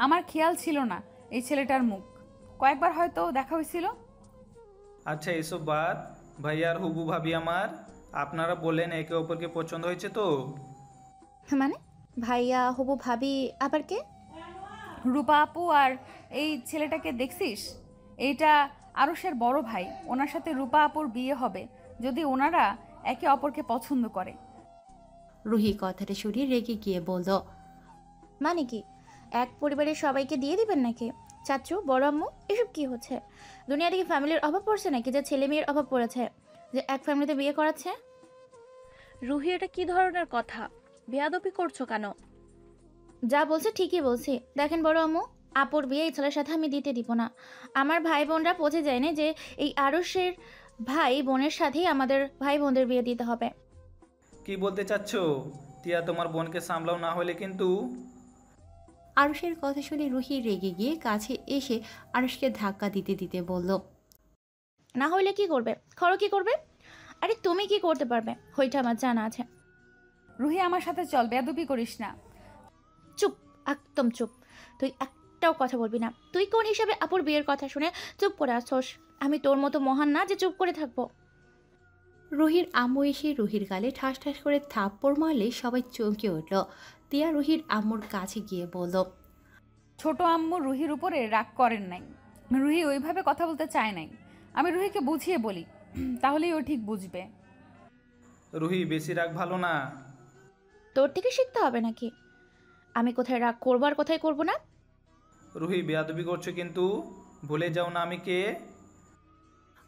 আমার খেয়াল ছিল না এই ছেলেটার মুখ, কয়েকবার হয়তো দেখা হয়েছিল। আচ্ছা এসব বাদ, ভাইয়ার হুবু ভাবি আমার, আপনারা বললেন একে অপরকে পছন্দ হয়েছে তো? মানে ভাইয়া, হবু ভাবি আবার কে? রূপা আপু আর এই ছেলেটাকে দেখছিস? এইটা আরুষের বড় ভাই, ওনার সাথে রূপা আপুর বিয়ে হবে যদি ওনারা একে অপরকে পছন্দ করে। রুহি কথাটা শুনে রেগে গিয়ে বলল, মানে কি এক পরিবারের সবাইকে দিয়ে দিবেন নাকি? চাচু, বড় আম্মু, এসব কি হচ্ছে? দুনিয়া থেকে ফ্যামিলির অভাব পড়ছে নাকি যে ছেলে মেয়ের অভাব পড়েছে যে এক ফ্যামিলিতে বিয়ে করাচ্ছে? রুহি, এটা কি ধরনের কথা? বেয়াদবি করছো কেন? যা বলছে ঠিকই বলছি। দেখেন বড় আম্মু, আপুর বিয়ে এই ছেলের সাথে আমি দিতে দিব না। আমার ভাই বোনরা পৌঁছে যায় না যে এই আরুষের ভাই বোনের সাথেই আমাদের ভাই বোনদের বিয়ে দিতে হবে। কি বলতে চাচ্ছ? তিয়া তোমার বোনকে সামলাও, না হলে কিন্তু। আরুষের কথা শুনে রুহি রেগে গিয়ে কাছে এসে আরুষকে ধাক্কা দিতে দিতে বলল, না হইলে কি করবে? খরো কি করবে? আরে তুমি কি করতে পারবে ওইটা আমার জানা আছে। রুহি, আমার সাথে চল, বেয়াদবি করিস না। চুপ, একদম চুপ। তুই একটাও কথা বলবি না। তুই কোন হিসাবে আপুর বিয়ের কথা শুনে চুপ করে আসছস? আমি তোর মতো মহান না যে চুপ করে থাকবো। রুহির আম্মু এসে রুহির গালে ঠাস ঠাস করে থাপ্পড় মারলে সবাই চমকে উঠল। তিয়া রুহির আম্মুর কাছে গিয়ে বলল, ছোট আম্মু রুহির উপরে রাগ করেন নাই, রুহি ওইভাবে কথা বলতে চায় নাই। আমি রুহিকে বুঝিয়ে বলি, তাহলেই ও ঠিক বুঝবে। রুহি, বেশি রাগ ভালো না। তোর থেকে শিখতে হবে নাকি? আমি কোথায় রাগ করবো আর কোথায় করবো না? রুহি, বেয়াদবি করছো কিন্তু, ভুলে যাও না আমি কে।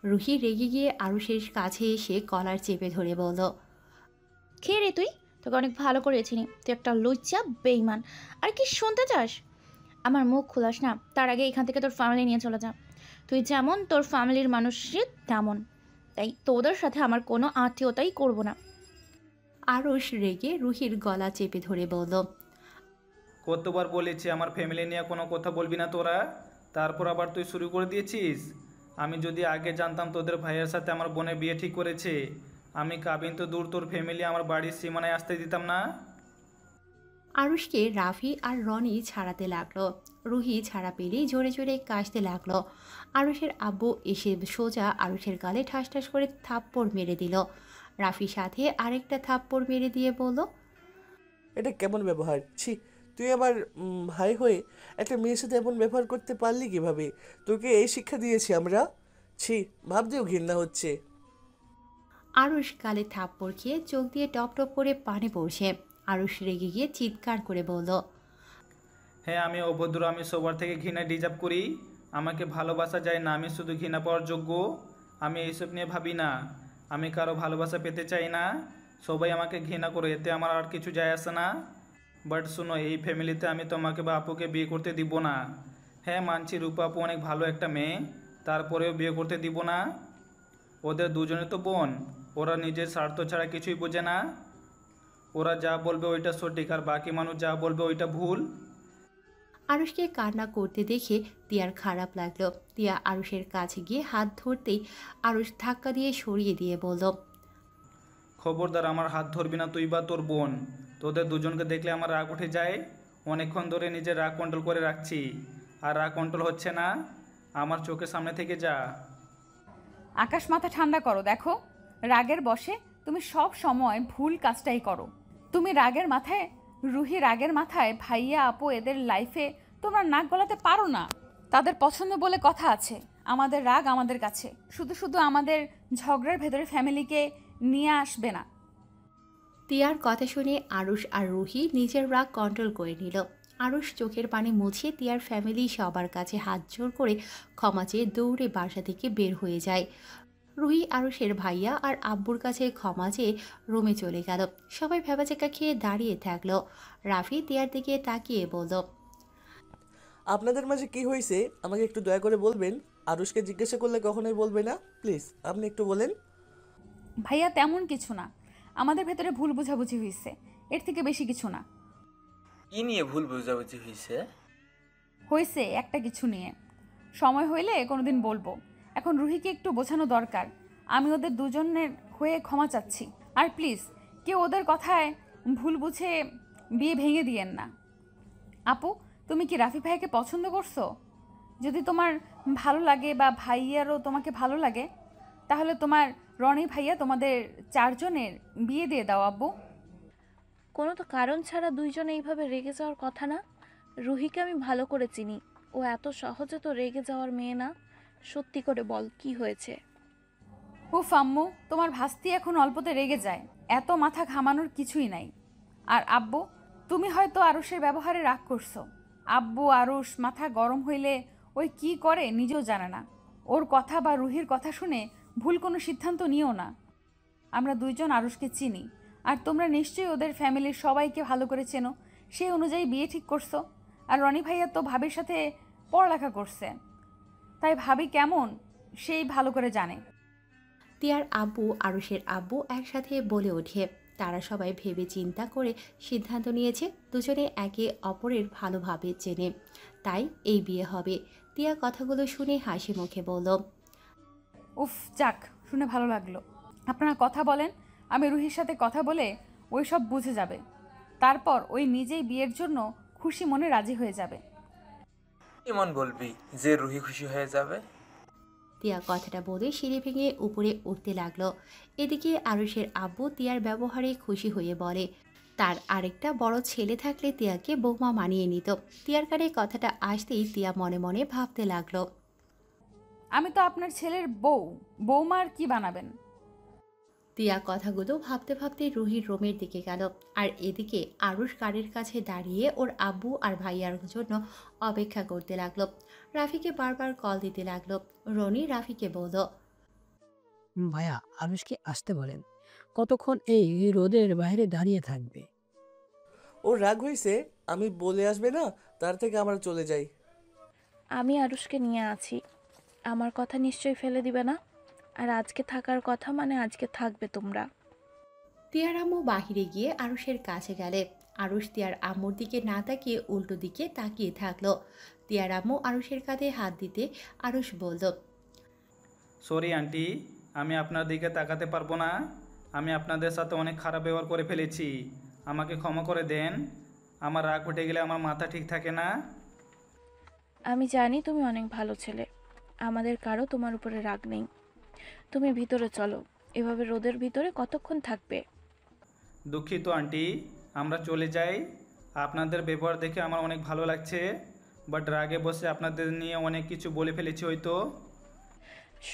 রুহি রেগে গিয়ে আরুষের কাছে এসে কলার চেপে ধরে বলল, খেয়ে রে তুই, তোকে অনেক ভালো করে চিনি। তুই একটা লুচ্চা বেইমান। আর কি শুনতে চাস? আমার মুখ খোলাস না, তার আগে এখান থেকে তোর ফ্যামিলি নিয়ে চলে যা। তুই যেমন তোর ফ্যামিলির মানুষের তেমন, তাই তোদের সাথে আমার কোনো আত্মীয়তাই করব না। আরুষ রেগে রুহির গলা চেপে ধরে বলল, কতবার বলেছি আমার ফ্যামিলি নিয়ে কোনো কথা বলবি না তোরা, তারপর আবার তুই শুরু করে দিয়েছিস। আমি যদি আগে জানতাম তোদের ভাইয়ের সাথে আমার বোনের বিয়ে ঠিক করেছে, আমি কাবিন তো দূর, তোর ফ্যামিলি আমার বাড়ির সীমানায় আসতে দিতাম না। আরুষকে রাফি আর রনি ছাড়াতে লাগলো। রুহি ছাড়া পেলেই জোরে জোরে কাশতে লাগলো। আরুষের আব্বু এসে সোজা আরুষের গালে ঠাস ঠাস করে থাপ্পড় মেরে দিল। রাফি সাথে আরেকটা থাপ্পড় মেরে দিয়ে বলল, এটা কেমন ব্যবহার? ছি, তুই আমার ভাই হয়ে একটা মেয়ের সাথে এমন ব্যবহার করতে পারলি কিভাবে? তোকে এই শিক্ষা দিয়েছি আমরা? ছি, ভাবতেও ঘৃণা হচ্ছে। আরুষ গালে থাপ্পড় খেয়ে চোখ দিয়ে টপ টপ করে পানি পড়ছে। আরুষ রেগে গিয়ে চিৎকার করে বলল, হ্যাঁ আমি অভদ্র, আমি সবার থেকে ঘৃণা ডিজার্ভ করি। আমাকে ভালোবাসা যায় না, আমি শুধু ঘৃণা পাওয়ার যোগ্য। আমি এইসব নিয়ে ভাবি না, আমি কারো ভালোবাসা পেতে চাই না। সবাই আমাকে ঘৃণা করে, এতে আমার আর কিছু যায় আসে না। বাট শুনো, এই ফ্যামিলিতে আমি তোমাকে বা আপুকে বিয়ে করতে দিব না। হ্যাঁ মানছি রূপা আপু অনেক ভালো একটা মেয়ে, তারপরেও বিয়ে করতে দিব না। ওদের দুজনে তো বোন, ওরা নিজের স্বার্থ ছাড়া কিছুই বোঝে না। ওরা যা বলবে ওইটা সঠিক, আর বাকি মানুষ যা বলবে ওইটা ভুল। আরুষকে কান্না করতে দেখে তিয়ার খারাপ লাগলো। তিয়া আরুষের কাছে গিয়ে হাত ধরতেই আরুষ ধাক্কা দিয়ে সরিয়ে দিয়ে বলল, খবরদার আমার হাত ধরবি না তুই বা তোর বোন। তোদের দুজনকে দেখলে আমার রাগ উঠে যায়। অনেকক্ষণ ধরে নিজের রাগ কন্ট্রোল করে রাখছি, আর রাগ কন্ট্রোল হচ্ছে না। আমার চোখের সামনে থেকে যা। আকাশ মাথা ঠান্ডা করো। দেখো, রাগের বশে তুমি সব সময় ভুল কাজটাই করো। তুমি রাগের মাথায়, রুহি রাগের মাথায় ভাইয়া আপু এদের লাইফে তোমরা নাক গলাতে পারো না। তাদের পছন্দ বলে কথা আছে। আমাদের রাগ আমাদের কাছে, শুধু শুধু আমাদের ঝগড়ার ভেতরে ফ্যামিলিকে নিয়ে আসবে না। তিয়ার কথা শুনে আরুষ আর রুহি নিজের রাগ কন্ট্রোল করে নিল। আরুষ চোখের পানি মুছে তিয়ার ফ্যামিলি সবার কাছে হাত জোড় করে ক্ষমা চেয়ে দৌড়ে বাসা থেকে বের হয়ে যায়। রুহি আরুষের ভাইয়া আর আব্বুর কাছে ক্ষমা চেয়ে রুমে চলে গেল। সবাই ভেবাচাকা খেয়ে দাঁড়িয়ে থাকলো। রাফি তিয়ার দিকে তাকিয়ে বলল, আপনাদের মাঝে কি হয়েছে আমাকে একটু দয়া করে বলবেন? আরুষকে জিজ্ঞাসা করলে কখনোই বলবে না, প্লিজ আপনি একটু বলেন। ভাইয়া তেমন কিছু না, আমাদের ভেতরে ভুল বোঝাবুঝি হয়েছে, এর থেকে বেশি কিছু না। কি নিয়ে ভুল বোঝাবুঝি হয়েছে একটা কিছু নিয়ে, সময় হইলে কোনোদিন বলবো। এখন রুহিকে একটু বোঝানো দরকার। আমি ওদের দুজনের হয়ে ক্ষমা চাচ্ছি, আর প্লিজ কেউ ওদের কথায় ভুল বুঝে বিয়ে ভেঙে দিয়েন না। আপু, তুমি কি রাফি ভাইয়াকে পছন্দ করছো? যদি তোমার ভালো লাগে বা ভাইয়ারও তোমাকে ভালো লাগে, তাহলে তোমার রনি ভাইয়া তোমাদের চারজনের বিয়ে দিয়ে দাও আব্বু। কোনো তো কারণ ছাড়া দুইজনে এইভাবে রেগে যাওয়ার কথা না। রুহিকে আমি ভালো করে চিনি, ও এত সহজে তো রেগে যাওয়ার মেয়ে না। সত্যি করে বল, কি হয়েছে? উফ আম্মু, তোমার ভাস্তি এখন অল্পতে রেগে যায়, এত মাথা ঘামানোর কিছুই নাই। আর আব্বু, তুমি হয়তো আরুষের ব্যবহারে রাগ করছো। আব্বু আরুষ মাথা গরম হইলে ওই কি করে নিজেও জানে না। ওর কথা বা রুহির কথা শুনে ভুল কোনো সিদ্ধান্ত নিও না। আমরা দুইজন আরুষকে চিনি, আর তোমরা নিশ্চয়ই ওদের ফ্যামিলির সবাইকে ভালো করে চেনো। সেই অনুযায়ী বিয়ে ঠিক করছো। আর রনি ভাইয়া তো ভাবির সাথে পড়ালেখা করছে, তাই ভাবি কেমন সেই ভালো করে জানে। তিয়ার আব্বু আরুষের আব্বু একসাথে বলে ওঠে, তারা সবাই ভেবে চিন্তা করে সিদ্ধান্ত নিয়েছে দুজনে একে অপরের ভালোভাবে চেনে, তাই এই বিয়ে হবে। তিয়া কথাগুলো শুনে হাসি মুখে বলল, উফ যাক, শুনে ভালো লাগলো। আপনারা কথা বলেন, আমি রুহির সাথে কথা বলে ওই সব বুঝে যাবে। তারপর ওই নিজেই বিয়ের জন্য খুশি মনে রাজি হয়ে যাবে। এমন বলবি যে রুহি খুশি হয়ে যাবে? তিয়া কথাটা বলে সিঁড়ি ভেঙে উপরে উঠতে লাগলো। এদিকে আরুষের আব্বু তিয়ার ব্যবহারে খুশি হয়ে বলে, তার আরেকটা বড় ছেলে থাকলে তিয়াকে বৌমা মানিয়ে নিত। তিয়ার কানে কথাটা আসতেই তিয়া মনে মনে ভাবতে লাগলো, আমি তো আপনার ছেলের বউ, বৌমার কি বানাবেন? তিয়া কথাগুলো ভাবতে ভাবতে রুহির রুমের দিকে গেল। আর এদিকে আরুষ গাড়ির কাছে দাঁড়িয়ে ওর আব্বু আর ভাইয়ার জন্য অপেক্ষা করতে লাগলো। রাফিকে বারবার কল দিতে লাগলো। রনি রাফিকে বলল, ভাইয়া আরুষকে আসতে বলেন, কতক্ষণ এই রোদের বাইরে দাঁড়িয়ে থাকবে? ওর রাগ হয়েছে, আমি বলে আসবে না, তার থেকে আমরা চলে যাই। আমি আরুষকে নিয়ে আছি, আমার কথা নিশ্চয়ই ফেলে দিবে না। আর আজকে থাকার কথা মানে আজকে থাকবে তোমরা। তিয়ার আম্মু বাহিরে গিয়ে আরুষের কাছে গেলে। আরুষ তিয়ার আম্মুর দিকে না তাকিয়ে উল্টো দিকে তাকিয়ে থাকলো। তিয়ার আম্মু আরুষের কাঁধে হাত দিতে আরুষ বলল, সরি আন্টি, আমি আপনার দিকে তাকাতে পারবো না। আমি আপনাদের সাথে অনেক খারাপ ব্যবহার করে ফেলেছি, আমাকে ক্ষমা করে দেন। আমার রাগ উঠে গেলে আমার মাথা ঠিক থাকে না। আমি জানি তুমি অনেক ভালো ছেলে, আমাদের কারো তোমার উপরে রাগ নেই। তুমি ভিতরে চলো, এভাবে রোদের ভিতরে কতক্ষণ থাকবে? দুঃখিত আন্টি, আমরা চলে যাই। আপনাদের ব্যবহার দেখে আমার অনেক ভালো লাগছে, বাট রাগে বসে আপনাদের নিয়ে অনেক কিছু বলে ফেলেছি হয়তো।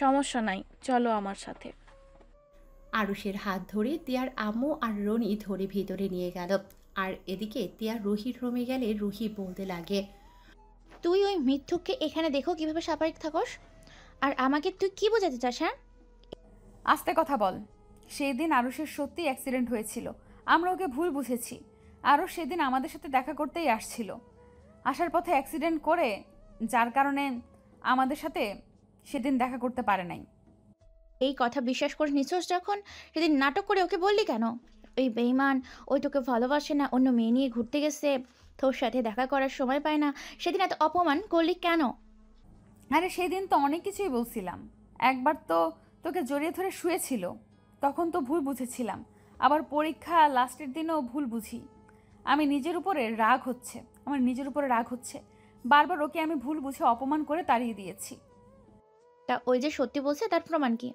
সমস্যা নাই, চলো আমার সাথে। আরুষের হাত ধরে তিয়ার আম্মু আর রনি ধরে ভিতরে নিয়ে গেল। আর এদিকে তিয়ার রুহির রুমে গেলে রুহি বলতে লাগে, তুই ওই মিথ্যুককে এখানে দেখো কিভাবে স্বাভাবিক থাকস, আর আমাকে তুই কি বোঝাতে চাস? হ্যাঁ, আস্তে কথা বল। সেই দিন আরুষের সত্যি অ্যাক্সিডেন্ট হয়েছিল, আমরা ওকে ভুল বুঝেছি। আরুষ সেদিন আমাদের সাথে দেখা করতেই আসছিল, আসার পথে অ্যাক্সিডেন্ট করে, যার কারণে আমাদের সাথে সেদিন দেখা করতে পারে নাই। এই কথা বিশ্বাস করে নিছস যখন, সেদিন নাটক করে ওকে বললি কেন? ওই বেইমান, ওই তোকে ভালোবাসে না, অন্য মেয়ে নিয়ে ঘুরতে গেছে, তোর সাথে দেখা করার সময় পায় না, সেদিন এত অপমান করলি কেন? আরে সেদিন তো অনেক কিছুই বলছিলাম। একবার তো তোকে জড়িয়ে ধরে শুয়েছিল, তখন তো ভুল বুঝেছিলাম। আবার পরীক্ষা লাস্টের দিনও ভুল বুঝি। আমি নিজের উপরে রাগ হচ্ছে, আমার নিজের উপরে রাগ হচ্ছে। বারবার ওকে আমি ভুল বুঝে অপমান করে তাড়িয়ে দিয়েছি। তা ওই যে সত্যি বলছে তার প্রমাণ কি?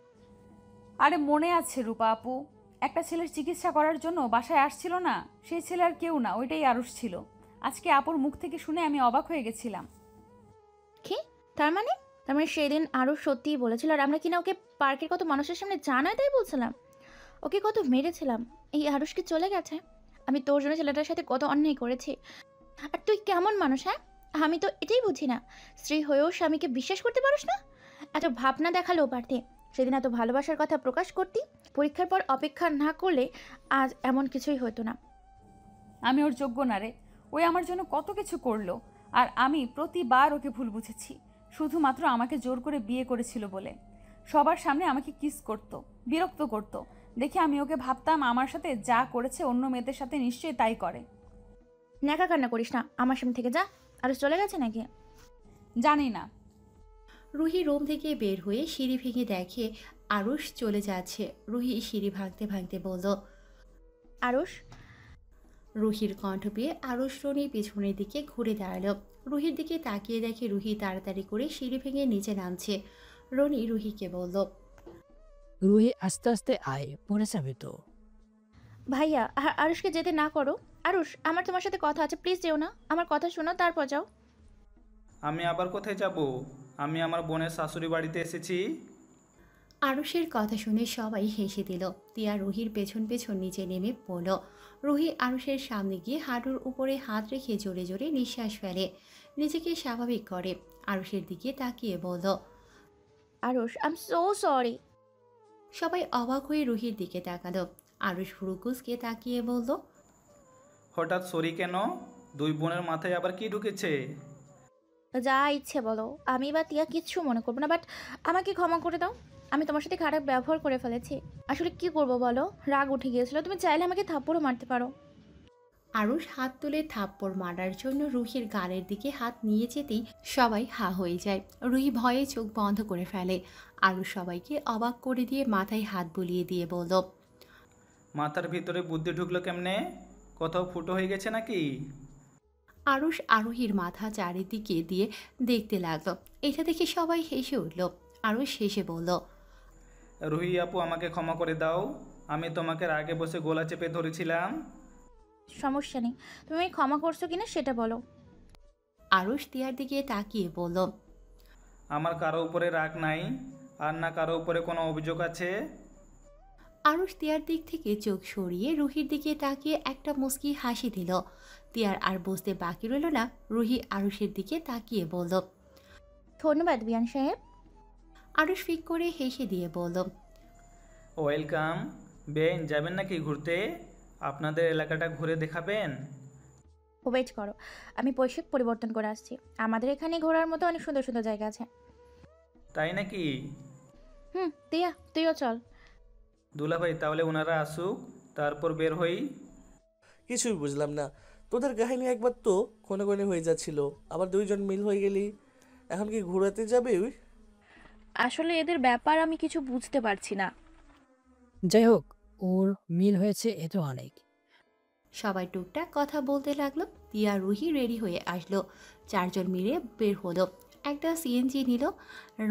আরে মনে আছে রূপা আপু, একটা ছেলের চিকিৎসা করার জন্য বাসায় আসছিল না? সেই ছেলে আর কেউ না, ওইটাই আরুষ ছিল। আজকে আপুর মুখ থেকে শুনে আমি অবাক হয়ে গেছিলাম। কি? তার মানে সেদিন আরও সত্যিই বলেছিল, আর আমরা কিনা ওকে পার্কের কত মানুষের সামনে জানায় তাই বলছিলাম। ওকে কত মেরেছিলাম। এই আরুষ কি চলে গেছে? আমি তোর জন্য ছেলেটার সাথে কত অন্যায় করেছি। আর তুই কেমন মানুষ? হ্যাঁ, আমি তো এটাই বুঝি না, স্ত্রী হয়েও স্বামীকে বিশ্বাস করতে পারিস না। এত ভাবনা দেখালেও পারতে, সেদিন এত ভালোবাসার কথা প্রকাশ করতি। পরীক্ষার পর অপেক্ষা না করলে আজ এমন কিছুই হতো না। আমি ওর যোগ্য না রে। ওই আমার জন্য কত কিছু করলো, আর আমি প্রতিবার ওকে ভুল বুঝেছি, শুধুমাত্র আমাকে জোর করে বিয়ে করেছিল বলে। সবার সামনে আমাকে কিস করতো, বিরক্ত করতো। দেখে আমি ওকে ভাবতাম আমার সাথে যা করেছে অন্য মেয়েদের সাথে নিশ্চয়ই তাই করে। ন্যাকা কান্না করিস না, আমার সামনে থেকে যা। আর চলে গেছে নাকি? জানি না। রুহি রুম থেকে বের হয়ে সিঁড়ি ভেঙে দেখে আরুষ চলে যাচ্ছে। রুহি সিঁড়ি ভাঙতে ভাঙতে বলল, আরুষ। রুহির কণ্ঠ পেয়ে আরুষ রনির পেছনের দিকে ঘুরে দাঁড়ালো। রুহির দিকে তাকিয়ে দেখে রুহি তাড়াতাড়ি করে সিঁড়ি ভেঙে নিচে নামছে। রনি রুহিকে বলল, রুহি আস্তে আস্তে আয়, পড়ে যাবে তো। ভাইয়া, আরুষকে যেতে না করো। আরুষ, আমার তোমার সাথে কথা আছে, প্লিজ যেও না। আমার কথা শোনো, তারপর যাও। আমি আবার কোথায় যাব? আমি আমার বোনের শাশুড়ি বাড়িতে এসেছি। আরুষের কথা শুনে সবাই হেসে দিল। তিয়া রুহির পেছন পেছন নিচে নেমে পড়ল। রুহি আরুষের সামনে গিয়ে হাঁটুর উপরে হাত রেখে জোরে জোরে নিঃশ্বাস ফেলে, নিজেকে স্বাভাবিক করে। আরুষের দিকে তাকিয়ে বলল, Aarush, I am so sorry. সবাই অবাক হয়ে রুহির দিকে তাকালো। আরুষ ফুরুকুসকে তাকিয়ে বলল, হঠাৎ সরি কেন? দুই বোনের মাথায় আবার কি ঢুকেছে? যা ইচ্ছে বলো, আমি বা তিয়া কিচ্ছু মনে করবো না, বাট আমাকে ক্ষমা করে দাও। আমি তোমার সাথে খারাপ ব্যবহার করে ফেলেছি। আসলে কি করবো বলো, রাগ উঠে গিয়েছিল। তুমি চাইলে আমাকে থাপ্পড়ও মারতে পারো। আরুষ হাত তুলে থাপ্পড় মারার জন্য রুহির গালের দিকে হাত নিয়ে যেতেই সবাই হা হয়ে যায়। রুহি ভয়ে চোখ বন্ধ করে ফেলে। আরুষ সবাইকে অবাক করে দিয়ে মাথায় হাত বুলিয়ে দিয়ে বলল, মাথার ভিতরে বুদ্ধি ঢুকলো কেমনে? কোথাও ফুটো হয়ে গেছে নাকি? আরুষ আরোহীর মাথা চারিদিকে দিয়ে দেখতে লাগলো। এটা দেখে সবাই হেসে উঠল। আরুষ হেসে বলল, রুহি আপু, আমাকে ক্ষমা করে দাও। আমি তোমাকে আগে বসে গলা চেপে ধরেছিলাম। সমস্যা নেই, তুমি ক্ষমা করছো কিনা সেটা বলো। আরুষ তিয়ার দিকে তাকিয়ে বলল, আমার কারো উপরে রাগ নাই, আর না কারো উপরে কোনো অভিযোগ আছে। আরুষ তিয়ার দিক থেকে চোখ সরিয়ে রুহির দিকে তাকিয়ে একটা মুচকি হাসি দিল। তিয়ার আর বুঝতে বাকি রইল না। রুহি আরুষের দিকে তাকিয়ে বলল, ধন্যবাদ বিয়ান সাহেব। আরুষ ফিক করে হেসে দিয়ে বলল, ওয়েলকাম। বেন, যাবেন নাকি ঘুরতে? আপনাদের এলাকাটা ঘুরে দেখাবেন? ওয়েট করো, আমি পোশাক পরিবর্তন করে আসছি। আমাদের এখানে ঘোরার মতো অনেক সুন্দর সুন্দর জায়গা আছে। তাই নাকি? তিয়া, তুইও চল। দুলাভাই, তাহলে ওনারা আসুক, তারপর বের হই। কিছুই বুঝলাম না। তোদের কাহিনী একবার তো কোনে কোনে হয়ে যাচ্ছিল, আবার দুইজন মিল হয়ে গেলি। এখন কি ঘোরাতে যাবে? আসলে এদের ব্যাপার আমি কিছু বুঝতে পারছি না। যাই হোক, ওর মিল হয়েছে এ তো অনেক। সবাই টুকটাক কথা বলতে লাগলো। তিয়া রুহি রেডি হয়ে আসলো। চারজন মিলে বের হলো। একটা সিএনজি নিল।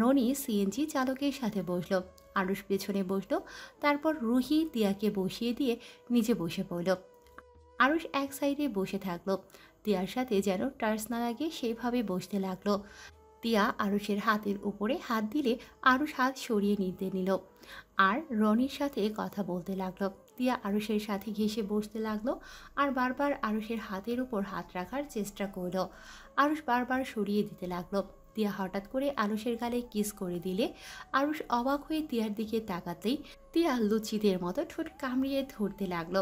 রনি সিএনজি চালকের সাথে বসলো। আরুষ পেছনে বসলো। তারপর রুহি তিয়াকে বসিয়ে দিয়ে নিজে বসে পড়ল। আরুষ এক সাইডে বসে থাকলো। তিয়ার সাথে যেন টার্স না লাগে সেভাবে বসতে লাগলো। তিয়া আরুষের হাতের উপরে হাত দিলে আরুষ হাত সরিয়ে নিতে নিল আর রনির সাথে কথা বলতে লাগলো। তিয়া আরুষের সাথে ঘেঁষে বসতে লাগলো আর বারবার আরুষের হাতের উপর হাত রাখার চেষ্টা করলো। আরুষ বারবার সরিয়ে দিতে লাগলো। তিয়া হঠাৎ করে আরুষের গালে কিস করে দিলে আরুষ অবাক হয়ে তিয়ার দিকে তাকাতেই তিয়া লুচিদের মতো ঠোঁট কামড়িয়ে ধরতে লাগলো।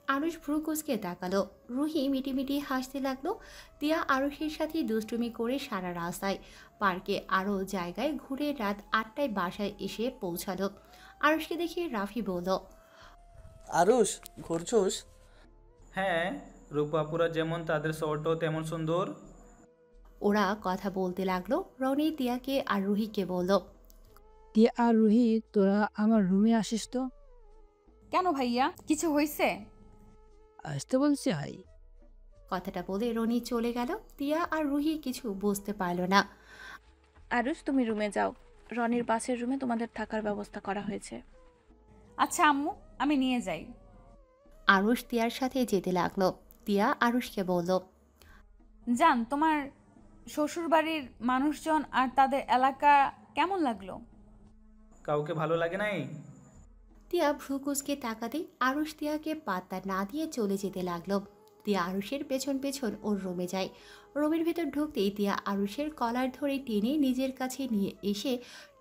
আরুষ ভ্রুকুচকে তাকালো। রুহি মিটিমিটি হাসতে লাগলো। তিয়া আরুষের সাথে দুষ্টুমি করে সারা রাস্তায়, পার্কে আরও জায়গায় ঘুরে রাত 8টায় বাসায় এসে পৌঁছালো। আরুষকে দেখে রাফি বলল, আরুষ, ঘুরছোস? হ্যাঁ, রূপাপুরা যেমন তাদের শহরটাও তেমন সুন্দর। ওরা কথা বলতে লাগলো। রনি তিয়াকে আর রুহিকে বলল, টিয়া আর রুহি, তোরা আমার রুমে আসিস তো। কেন ভাইয়া, কিছু হয়েছে? আসতে বলছি, হাই। কথাটা বলে রনি চলে গেল। তিয়া আর রুহি কিছু বুঝতে পারল না। আরুষ, তুমি রুমে যাও। রনির পাশের রুমে তোমাদের থাকার ব্যবস্থা করা হয়েছে। আচ্ছা আম্মু, আমি নিয়ে যাই। আরুষ তিয়ার সাথে যেতে লাগলো। তিয়া আরুষকে বলল, জান, তোমার শ্বশুরবাড়ির মানুষজন আর তাদের এলাকা কেমন লাগলো? কাউকে ভালো লাগে নাই? তিয়া ভ্রু কুঁচকে তাকাতে আরুষ তিয়াকে পাত্তা না দিয়ে চলে যেতে লাগলো। তিয়া আরুষের পেছন পেছন ওর রুমে যায়। রুমের ভেতর ঢুকতেই তিয়া আরুষের কলার ধরে টেনে নিজের কাছে নিয়ে এসে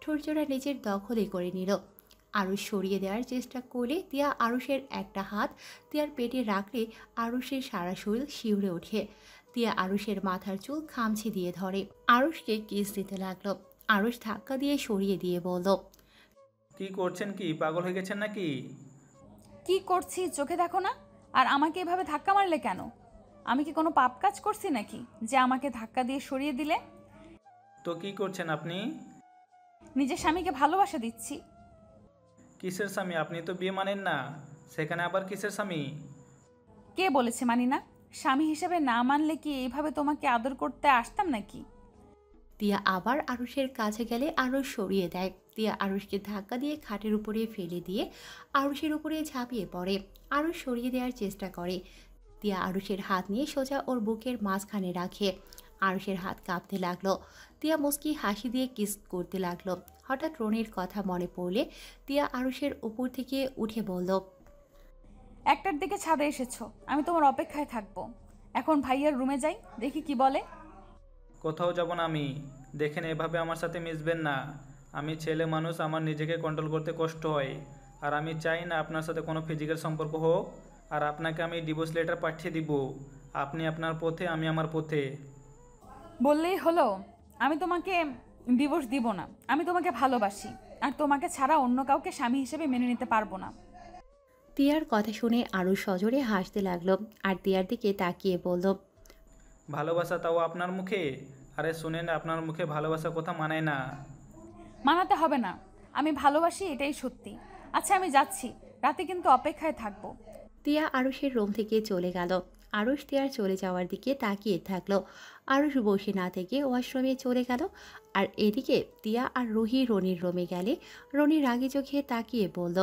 ঠোঁটজোড়া নিজের দখলে করে নিল। আরুষ সরিয়ে দেওয়ার চেষ্টা করলে তিয়া আরুষের একটা হাত তিয়ার পেটে রাখলে আরুষের সারা শরীর শিউরে ওঠে। তিয়া আরুষের মাথার চুল খামচে দিয়ে ধরে, আরুষকে কিস দিতে লাগলো। আরুষ ধাক্কা দিয়ে সরিয়ে দিয়ে বলল, কি করছেন? কি পাগল হয়ে গেছেন নাকি? কি করছি চোখে দেখো না? আর আমাকে এভাবে ধাক্কা মারলে কেন? আমি কি কোনো পাপ কাজ করছি নাকি যে আমাকে ধাক্কা দিয়ে সরিয়ে দিলে? তো কি করছেন আপনি? নিজের স্বামীকে ভালোবাসা দিচ্ছি। কিসের স্বামী? আপনি তো বিয়ে মানেন না, সেখানে আবার কিসের স্বামী? কে বলেছে মানি না? স্বামী হিসেবে না মানলে কি এইভাবে তোমাকে আদর করতে আসতাম নাকি? তিয়া আবার আরুষের কাছে গেলে আরুষ সরিয়ে দেয়। তিয়া আরুষকে ধাক্কা দিয়ে খাটের উপরে ফেলে দিয়ে আরুষের উপরে ঝাঁপিয়ে পড়ে। আরুষ সরিয়ে দেওয়ার চেষ্টা করে। তিয়া আরুষের হাত নিয়ে সোজা ওর বুকের মাঝখানে রাখে। আরুষের হাত কাঁপতে লাগলো। তিয়া মুস্কি হাসি দিয়ে কিস করতে লাগলো। হঠাৎ রনির কথা মনে পড়লে তিয়া আরুষের উপর থেকে উঠে বলল, একটার দিকে ছাদে এসেছো, আমি তোমার অপেক্ষায় থাকবো। এখন ভাইয়ার রুমে যাই, দেখি কি বলে। কোথাও যাব না আমি। দেখেন, এভাবে আমার সাথে মিশবেন না। আমি ছেলে মানুষ, আমার নিজেকে কন্ট্রোল করতে কষ্ট হয়। আর আমি চাই না আপনার সাথে কোনো ফিজিক্যাল সম্পর্ক হোক। আর আপনাকে আমি ডিভোর্স লেটার পাঠিয়ে দিব। আপনি আপনার পথে, আমি আমার পথে। বললেই হলো? আমি তোমাকে ডিভোর্স দিব না। আমি তোমাকে ভালোবাসি, আর তোমাকে ছাড়া অন্য কাউকে স্বামী হিসেবে মেনে নিতে পারবো না। তিয়ার কথা শুনে আরুষ সজোরে হাসতে লাগলো আর তিয়ার দিকে তাকিয়ে বলল, ভালোবাসা, তাও আপনার মুখে? আরে শুনেন, আপনার মুখে ভালোবাসা কথা মানায় না। মানাতে হবে না, আমি ভালোবাসি, এটাই সত্যি। আচ্ছা আমি যাচ্ছি, রাতে কিন্তু অপেক্ষায় থাকবো। তিয়া আরুষের রুম থেকে চলে গেল। আরুষ তিয়ার চলে যাওয়ার দিকে তাকিয়ে থাকলো। আরুষ বসে না থেকে ওয়াশরুমে চলে গেল। আর এদিকে তিয়া আর রুহি রনির রুমে গেলে রনি রাগি চোখে তাকিয়ে বলল,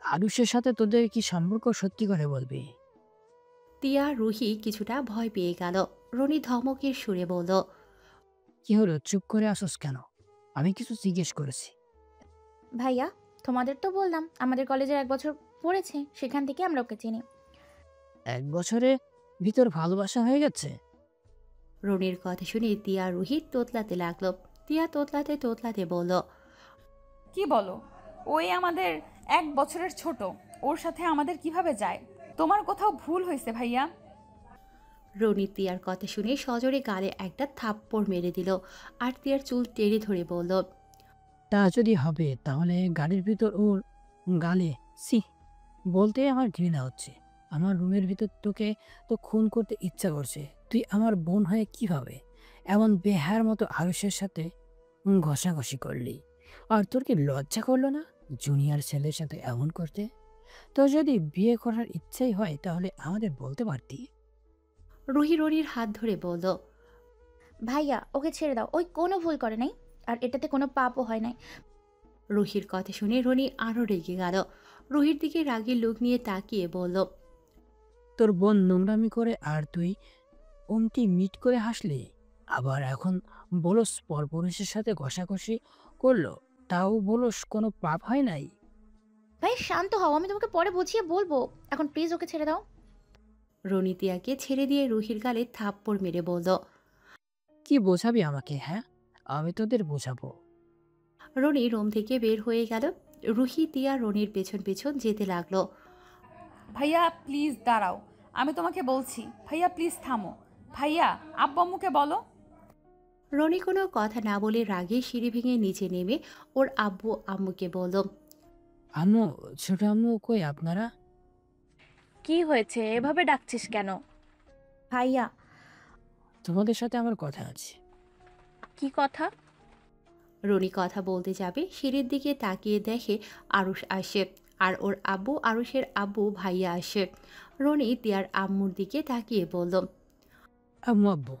আরুষের সাথে তোদের কি সম্পর্ক, সত্যি করে বলবি? তিয়া রুহি কিছুটা ভয় পেয়ে গেল। রনি ধমকের সুরে বলল, কি হলো, চুপ করে আসোস কেন? আমি কিছু জিজ্ঞেস করেছি। ভাইয়া, তোমাদের তো বললাম আমাদের কলেজের 1 বছর পড়েছে, সেখান থেকে আমরা ওকে চিনি। 1 বছরে ভিতর ভালোবাসা হয়ে গেছে? রনির কথা শুনে তিয়া রুহি তোতলাতে লাগলো। তিয়া তোতলাতে তোতলাতে বলল, কি বলো? ওই আমাদের 1 বছরের ছোট, ওর সাথে আমাদের কিভাবে যায়? তোমার কোথাও ভুল হয়েছে ভাইয়া। রনি তিয়ার কথা শুনে সজোরে গালে একটা থাপ্পড় মেরে দিল আর তিয়ার চুল টেনে ধরে বলল, তা যদি হবে তাহলে গাড়ির ভিতর ওর গালে সি বলতে আমার ঘৃণা হচ্ছে। আমার রুমের ভিতর তোকে তো খুন করতে ইচ্ছা করছে। তুই আমার বোন হয়ে কিভাবে এমন বেহার মতো আরুষের সাথে ঘষাঘষি করলি? আর তোর কি লজ্জা করলো না জুনিয়র ছেলের সাথে এমন করতে? তোর যদি বিয়ে করার ইচ্ছাই হয় তাহলে আমাদের বলতে পারতি। রুহি রনির হাত ধরে বলল, ভাইয়া, ওকে ছেড়ে দাও, ওই কোনো ভুল করে নাই, আর এটাতে কোনো পাপও হয় নাই। রুহির কথা শুনে রনি আরও রেগে গেল। রুহির দিকে রাগের লোক নিয়ে তাকিয়ে বলল, তোর বোন নোংরামি করে আর তুই অমটি মিট করে হাসলি। আবার এখন বলস পরপুরুষের সাথে ঘষাঘষি করলো, তাও বলস কোনো পাপ হয় নাই। ভাই শান্ত হও, আমি তোমাকে পরে বুঝিয়ে বলবো। এখন প্লিজ ওকে ছেড়ে দাও। রনি তিয়াকে ছেড়ে দিয়ে রুহির গালে থাপ্পড় মেরে বলল, কি বোঝাবি আমাকে? হ্যাঁ, আমি তোদের বোঝাবো। রনি রুম থেকে বের হয়ে গেল। রুহি তিয়া রনির পেছন পেছন যেতে লাগলো। ভাইয়া প্লিজ দাঁড়াও, আমি তোমাকে বলছি। ভাইয়া প্লিজ থামো। ভাইয়া, আব্বু আম্মুকে বলো। রনি কোনো কথা না বলে রাগে সিঁড়ি ভেঙে নিচে নেমে ওর আব্বু আম্মুকে বলল, আম্মু, ছোট আম্মু কই আপনারা? কি হয়েছে, এভাবে ডাকছিস কেন? ভাইয়া, তোমাদের সাথে আমার কথা আছে। কি কথা? রনি কথা বলতে যাবে, সিঁড়ির দিকে তাকিয়ে দেখে আরুষ আসে। আর ওর আব্বু আরুষের আব্বু ভাইয়া আসে। রনি তিয়ার আম্মুর দিকে তাকিয়ে বলল, আম্মু আব্বু,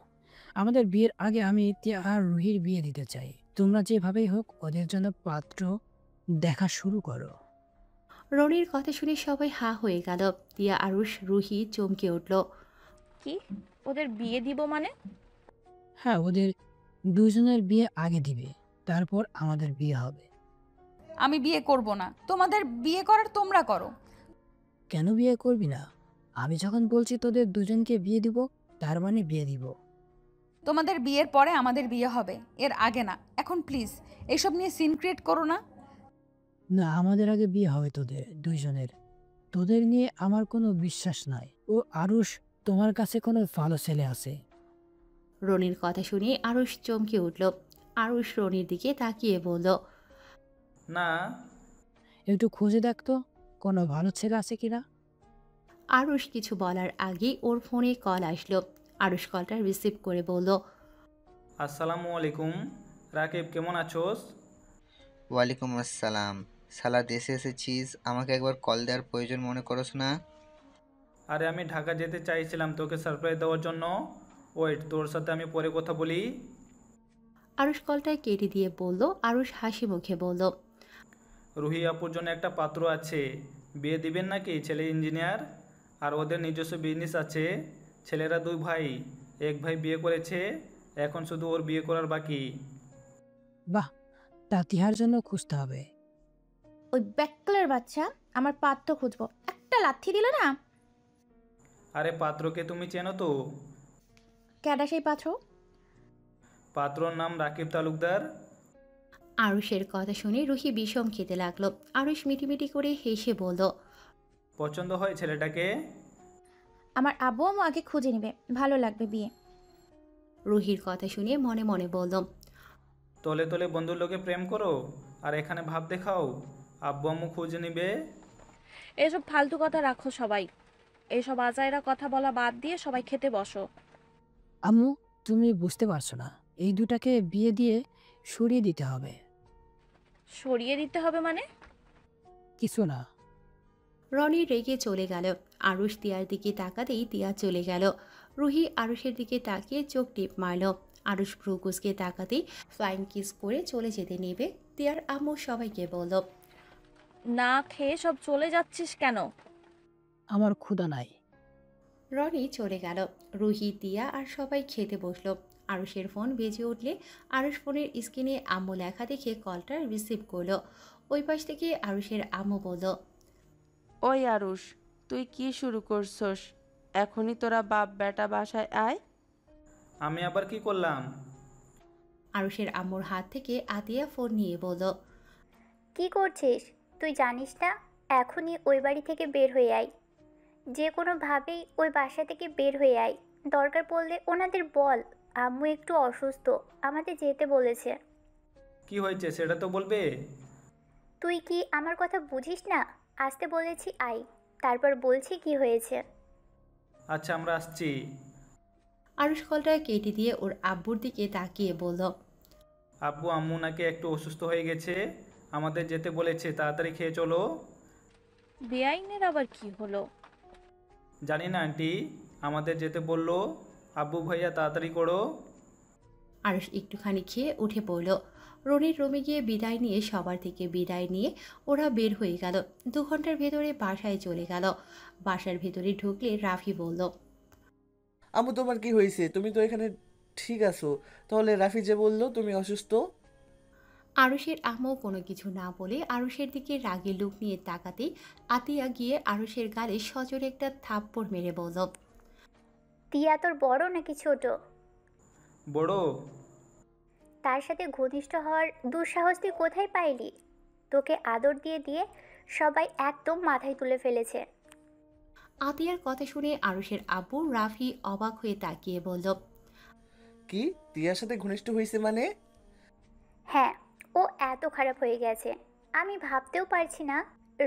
আমাদের বিয়ের আগে আমি তিয়া আর রুহির বিয়ে দিতে চাই। তোমরা যেভাবেই হোক ওদের জন্য পাত্র দেখা শুরু করো। রনির কথা শুনে সবাই হা হয়ে গেল। তিয়া, আরুষ, রুহি চমকে উঠল। কি, ওদের বিয়ে দিব মানে? হ্যাঁ, ওদের দুজনের বিয়ে আগে দিবে, তারপর আমাদের বিয়ে হবে। আমি বিয়ে করব না, তোমাদের বিয়ে করার তোমরা করো। কেন বিয়ে করবি না? আমি যখন বলছি তোদের দুজনকে বিয়ে দিব, তার মানে বিয়ে দিব। তোমাদের বিয়ের পরে আমাদের বিয়ে হবে, এর আগে না। এখন প্লিজ এসব নিয়ে সিন ক্রিয়েট করো না। না, আমাদের আগে বিয়ে হবে তোদের দুইজনের। তোদের নিয়ে আমার কোনো বিশ্বাস নাই। ও আরুষ, তোমার কাছে কোনো ভালো ছেলে আছে? রনির কথা শুনে আরুষ চমকে উঠল। আরুষ রনির দিকে তাকিয়ে বলল, না। একটু খুঁজে দেখতো কোনো ভালো ছেলে আছে কিনা। আরুষ কিছু বলার আগেই ওর ফোনে কল আসলো। আরুষ কলটা রিসিভ করে বলল, আসসালামু আলাইকুম রাকিব, কেমন আছোস? ওয়ালাইকুম আসসালাম। শালা দেশে এসেছিস, আমাকে একবার কল দেওয়ার প্রয়োজন মনে করস না? আরে আমি ঢাকা যেতে চাইছিলাম তোকে সারপ্রাইজ দেওয়ার জন্য। ওয়েট, তোর সাথে আমি পরে কথা বলি। আরুষ কলটা কেটে দিয়ে বলল। আরুষ হাসি মুখে বলল, রুহি আপুর জন্য একটা পাত্র আছে, বিয়ে দিবেন নাকি? ছেলে ইঞ্জিনিয়ার, আর ওদের নিজস্ব বিজনেস আছে। ছেলেরা দুই ভাই, এক ভাই বিয়ে করেছে, এখন শুধু ওর বিয়ে করার বাকি। বাহ, তা তিহার জন্য খুঁজতে হবে। ওই ব্যাককলের বাচ্চা আমার পাত্র খুঁজবো, একটা লাথি দিল না। আরে পাত্রকে তুমি চেনো তো? ক্যাডা সেই পাত্র? পাত্রর নাম রাকিব তালুকদার। আরুষের কথা শুনে রুহি বিষম খেতে লাগলো। আরুষ মিটিমিটি করে হেসে বলল, পছন্দ হয় ছেলেটাকে? আমার আব্বু আম্মু আগে খুঁজে নেবে, ভালো লাগবে বিয়ে। রুহির কথা শুনে মনে মনে বলল, তলে তলে বন্ধুর লোকে প্রেম করো আর এখানে ভাব দেখাও আব্বু আম্মু খুঁজে নিবে। এসব ফালতু কথা রাখো সবাই। এসব আজাইরা কথা বলা বাদ দিয়ে সবাই খেতে বসো। আম্মু, তুমি বুঝতে পারছো না, এই দুটাকে বিয়ে দিয়ে সরিয়ে দিতে হবে। সরিয়ে দিতে হবে মানে? কিছু না। রনি রেগে চলে গেল। আরুষ তিয়ার দিকে তাকাতেই তিয়া চলে গেল। রুহি আরুষের দিকে তাকিয়ে চোখ টিপ মারল। আরুষ ভ্রুকুসকে তাকাতেই ফ্লাইং কিস করে চলে যেতে নেবে। তিয়ার আম্মু সবাইকে বলল, না খেয়ে সব চলে যাচ্ছিস কেন? আমার ক্ষুধা নাই। রনি চলে গেল। রুহি, তিয়া আর সবাই খেতে বসলো। আরুষের ফোন বেজে উঠলে আরুষ ফোনের স্ক্রিনে আম্মু লেখা দেখে কলটা রিসিভ করলো। ওই পাশ থেকে আরুষের আম্মু বলল, ওই আরুষ, তুই কি শুরু করছস? এখনই তোরা বাপ বেটা বাসায় আয়। আমি আবার কি করলাম? আরুষের আম্মুর হাত থেকে আতিয়া ফোন নিয়ে বলল, কি করছিস? তুই জানিস না, এখনই ওই বাড়ি থেকে বের হয়ে আয়। যে কোনোভাবেই ওই বাসা থেকে বের হয়ে আয়। দরকার পড়লে ওনাদের বল আম্মু একটু অসুস্থ, আমাদের যেতে বলেছে। কি হয়েছে সেটা তো বলবে। তুই কি আমার কথা বুঝিস না? আসতে বলেছি আয়, তারপর বলছি কি হয়েছে। আচ্ছা, আমরা আসছি। আরুষ কলটা কেটে দিয়ে ওর আব্বুর দিকে তাকিয়ে বলল, আব্বু আম্মু নাকি একটু অসুস্থ হয়ে গেছে, আমাদের যেতে বলেছে, তাড়াতাড়ি খেয়ে চলো। বেআইনের আবার কি হলো? জানি না আন্টি, আমাদের যেতে বললো। আব্বু ভাইয়া তাড়াতাড়ি করো। আরুষ একটুখানি খেয়ে উঠে পড়ল। রনির রুমে গিয়ে বিদায় নিয়ে সবার থেকে বিদায় নিয়ে ওরা বের হয়ে গেল। 2 ঘন্টার ভেতরে বাসায় চলে গেল। বাসার ভেতরে ঢুকলে রাফি বলল, আম্মু তোমার কি হয়েছে? তুমি তো এখানে ঠিক আছো, তাহলে রাফি যে বললো তুমি অসুস্থ। আরুষের আম্মু কোনো কিছু না বলে আরুষের দিকে রাগে লুক নিয়ে তাকাতেই আতিয়া গিয়ে আরুষের গালে সজোরে একটা থাপ্পড় মেরে বলল, তিয়া তোর বড় নাকি ছোট? বড়। তার সাথে ঘনিষ্ঠ হওয়ার দুঃসাহস তুই কোথায় পাইলি? তোকে আদর দিয়ে দিয়ে সবাই একদম মাথায় তুলে ফেলেছে। আতিয়ার কথা শুনে আরুষের আব্বু রাফি অবাক হয়ে তাকিয়ে বলল, কি, তিয়ার সাথে ঘনিষ্ঠ হয়েছে মানে? হ্যাঁ, ও এত খারাপ হয়ে গেছে, আমি ভাবতেও পারছি না।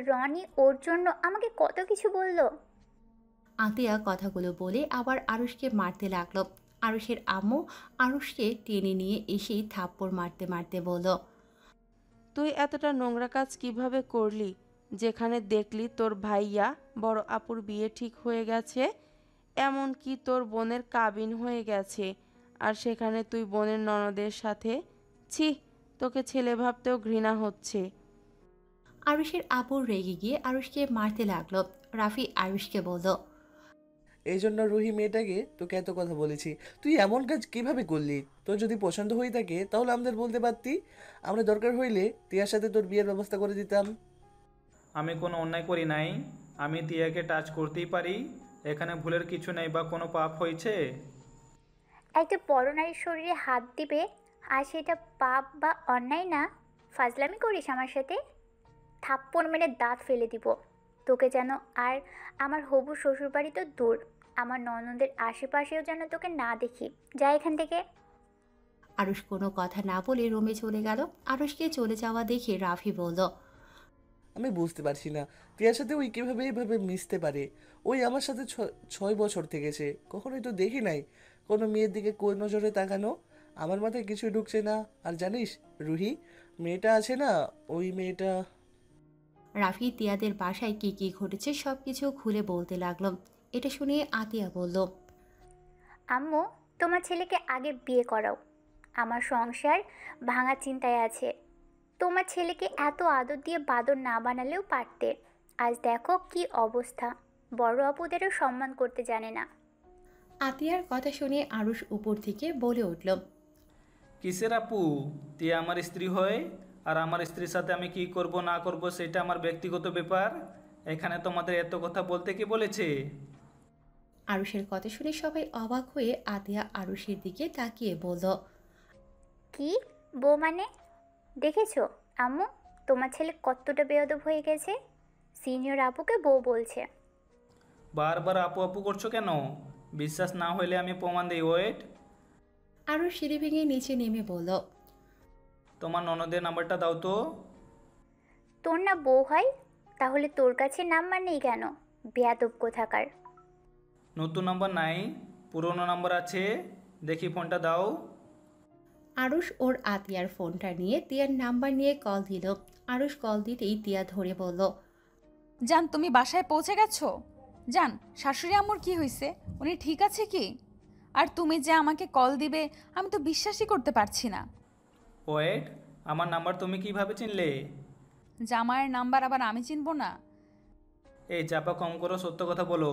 রনি ওর জন্য আমাকে কত কিছু বলল। আতিয়া কথাগুলো বলে আবার আরুষকে মারতে লাগলো। আরুষের আম্মু আরুষকে টেনে নিয়ে এসেই থাপ্পড় মারতে মারতে বলল, তুই এতটা নোংরা কাজ কিভাবে করলি? যেখানে দেখলি তোর ভাইয়া বড় আপুর বিয়ে ঠিক হয়ে গেছে, এমনকি তোর বোনের কাবিন হয়ে গেছে, আর সেখানে তুই বোনের ননদের সাথে। ছি, তোকে ছেলে ভাবতেও ঘৃণা হচ্ছে। আরুষের আপু রেগে গিয়ে আরুষকে মারতে লাগলো। রাফি আরুষকে বলল, এই জন্য রুহি মেয়েটাকে তোকে এত কথা বলেছি। তুই এমন কাজ কিভাবে করলি? তোর যদি পছন্দ হয়ে থাকে তাহলে আমাদের বলতে পারতি, আমরা দরকার হইলে টিয়ার সাথে তোর বিয়ের ব্যবস্থা করে দিতাম। আমি কোনো অন্যায় করি নাই, আমি টিয়াকে টাচ করতেই পারি, এখানে ভুলের কিছু নেই বা কোনো পাপ হয়েছে? একটা বড় নারীর শরীরে হাত দিবে আর সেটা পাপ বা অন্যায় না? ফাজলামি করিস আমার সাথে? থাপ্পড় মেরে দাঁত ফেলে দিব তোকে যেন। আর আমার হবু শ্বশুরবাড়ি তো দূর, আমার ননদের আশেপাশেও যেন তোকে না দেখি। যা এখান থেকে। আরুষ কোনো কথা না বলে রুমে চলে গেল। আরুষকে চলে যাওয়া দেখে রাফি বলল, আমি বুঝতে পারছি না টিয়ার সাথে ওই কীভাবে এভাবে মিশতে পারে। ওই আমার সাথে 6 বছর থেকেছে, কখনোই তো দেখি নাই কোনো মেয়ের দিকে কোন নজরে তাকানো। আমার মাথায় কিছুই ঢুকছে না। আর জানিস রুহি মেয়েটা আছে না, ওই মেয়েটা। রাফি তিয়াদের বাসায় কি কি ঘটেছে সব কিছু খুলে বলতে লাগলো। এটা শুনে আতিয়া বলল, আম্মু, তোমার ছেলেকে আগে বিয়ে করাও। আমার সংসার ভাঙা চিন্তায় আছে। তোমার ছেলেকে এত আদর দিয়ে বাদর না বানালেও পারতে। আজ দেখো কি অবস্থা, বড় আপুদেরও সম্মান করতে জানে না। আতিয়ার কথা শুনে আরুষ উপর থেকে বলে উঠল, কিসের আপু? টিয়া আমার স্ত্রী হয়, আর আমার স্ত্রীর সাথে আমি কি করব না করব সেটা আমার ব্যক্তিগত ব্যাপার। এখানে তোমাদের এত কথা বলতে কে বলেছে? আরুষের কথা শুনে সবাই অবাক হয়ে আতিয়া আরুষের দিকে তাকিয়ে বলল, কি বউ মানে? দেখেছো আম্মু, তোমার ছেলে কতটা বেয়াদব হয়ে গেছে। সিনিয়র আপুকে বউ বলছে। বারবার আপু আপু করছো কেন? বিশ্বাস না হইলে আমি প্রমাণ দিই, ওয়েট। আরুষ সিঁড়ি ভেঙে নিচে নেমে বলল, তোমার ননদের নাম্বারটা দাও তো। তোর না বউ হয়, তাহলে তোর কাছে নাম্বার নেই কেন? বেয়াদব কোথাকার। নতুন নাম্বার নাই, পুরনো নাম্বার আছে, দেখি ফোনটা দাও। আরুষ ওর আতিয়ার ফোনটা নিয়ে তিয়ার নাম্বার নিয়ে কল দিল। আরুষ কল দিতেই তিয়া ধরে বলল, জান, তুমি বাসায় পৌঁছে গেছো? জান, শাশুড়ি আম্মুর কি হয়েছে? উনি ঠিক আছে কি? আর তুমি যে আমাকে কল দিবে, আমি তো বিশ্বাসই করতে পারছি না। ওয়েট, আমার নাম্বার তুমি কিভাবে চিনলে? জামাইয়ের নাম্বার আবার আমি চিনব না? এই চাপা কম করো, সত্য কথা বলো।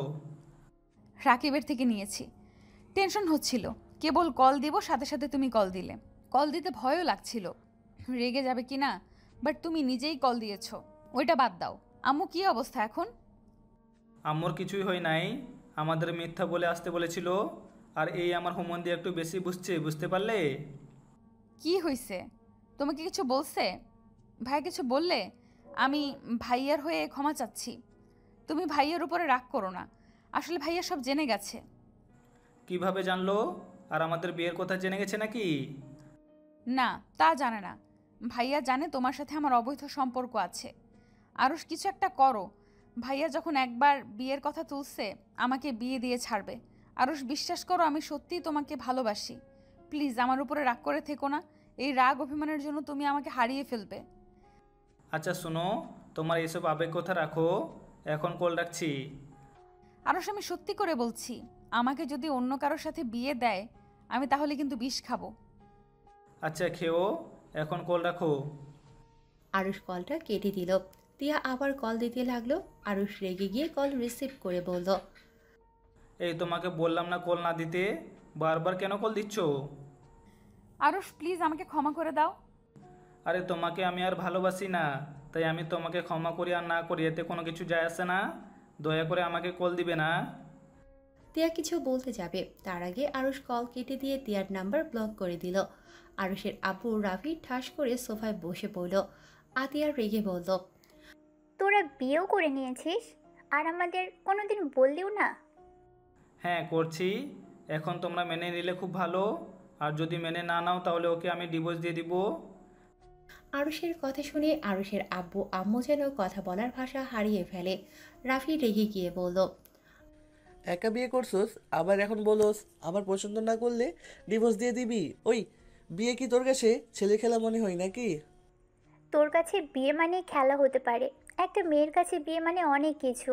রাকিবের থেকে নিয়েছি। টেনশন হচ্ছিল, কেবল কল দিব সাথে সাথে তুমি কল দিলে। কল দিতে ভয়ও লাগছিল রেগে যাবে কি না, বাট তুমি নিজেই কল দিয়েছো। ওইটা বাদ দাও, আম্মু কি অবস্থা এখন? আম্মুর কিছুই হয় নাই, আমাদের মিথ্যা বলে আসতে বলেছিল। আর এই আমার হুমন্দি একটু বেশি বুঝছে, বুঝতে পারলে? কি হয়েছে? তোমাকে কিছু বলছে? ভাই কিছু বললে? আমি ভাইয়ার হয়ে ক্ষমা চাচ্ছি। তুমি ভাইয়ার উপরে রাগ করো না, আসলে ভাইয়া সব জেনে গেছে। কিভাবে জানলো? আর আমাদের বিয়ের কথা জেনে গেছে নাকি? না, তা জানে না। ভাইয়া জানে তোমার সাথে আমার অবৈধ সম্পর্ক আছে। আরও কিছু একটা করো। ভাইয়া যখন একবার বিয়ের কথা তুলছে, আমাকে বিয়ে দিয়ে ছাড়বে। আরও বিশ্বাস করো, আমি সত্যিই তোমাকে ভালোবাসি। প্লিজ আমার উপরে রাগ করে থেকো না। এই রাগ অভিমানের জন্য তুমি আমাকে হারিয়ে ফেলবে। আচ্ছা শোনো, তোমার এইসব আবেগ কথা রাখো, এখন কল রাখছি। আরও আমি সত্যি করে বলছি, আমাকে যদি অন্য কারোর সাথে বিয়ে দেয়, আমি তাহলে কিন্তু বিষ খাবো। আচ্ছা খেও, এখন কল রাখো। আরুষ কলটা কেটে দিল। তিয়া আবার কল দিতে লাগলো। আরুষ রেগে গিয়ে কল রিসিভ করে বলল, এই তোমাকে বললাম না কল না দিতে, বারবার কেন কল দিচ্ছ? আরুষ প্লিজ আমাকে ক্ষমা করে দাও। আরে তোমাকে আমি আর ভালোবাসি না, তাই আমি তোমাকে ক্ষমা করি আর না করি এতে কোনো কিছু যায় আসে না। দয়া করে আমাকে কল দিবে না। তিয়া কিছু বলতে যাবে, তার আগে আরুষ কল কেটে দিয়ে তিয়ার নাম্বার ব্লক করে দিল। আরুষের আব্বু রাফি ঠাস করে সোফায় বসে পড়ল। আতিয়া রেগে বলল, তোরা বিয়েও করে নিয়েছিস আর আমাদের কোনোদিন বললিও না? হ্যাঁ করছি, এখন তোমরা মেনে নিলে খুব ভালো, আর যদি মেনে না নাও তাহলে ওকে আমি ডিভোর্স দিয়ে দিব। আরুষের কথা শুনে আরুষের আব্বু আম্মু যেন কথা বলার ভাষা হারিয়ে ফেলে। রাফি রেগে গিয়ে বলল, একা বিয়ে করছোস, আবার এখন বলোস আমার পছন্দ না করলে ডিভোর্স দিয়ে দিবি? ওই বিয়ে কি তোর কাছে ছেলে খেলা মনে হয় নাকি? তোর কাছে বিয়ে মানে খেলা হতে পারে, একটা মেয়ের কাছে বিয়ে মানে অনেক কিছু।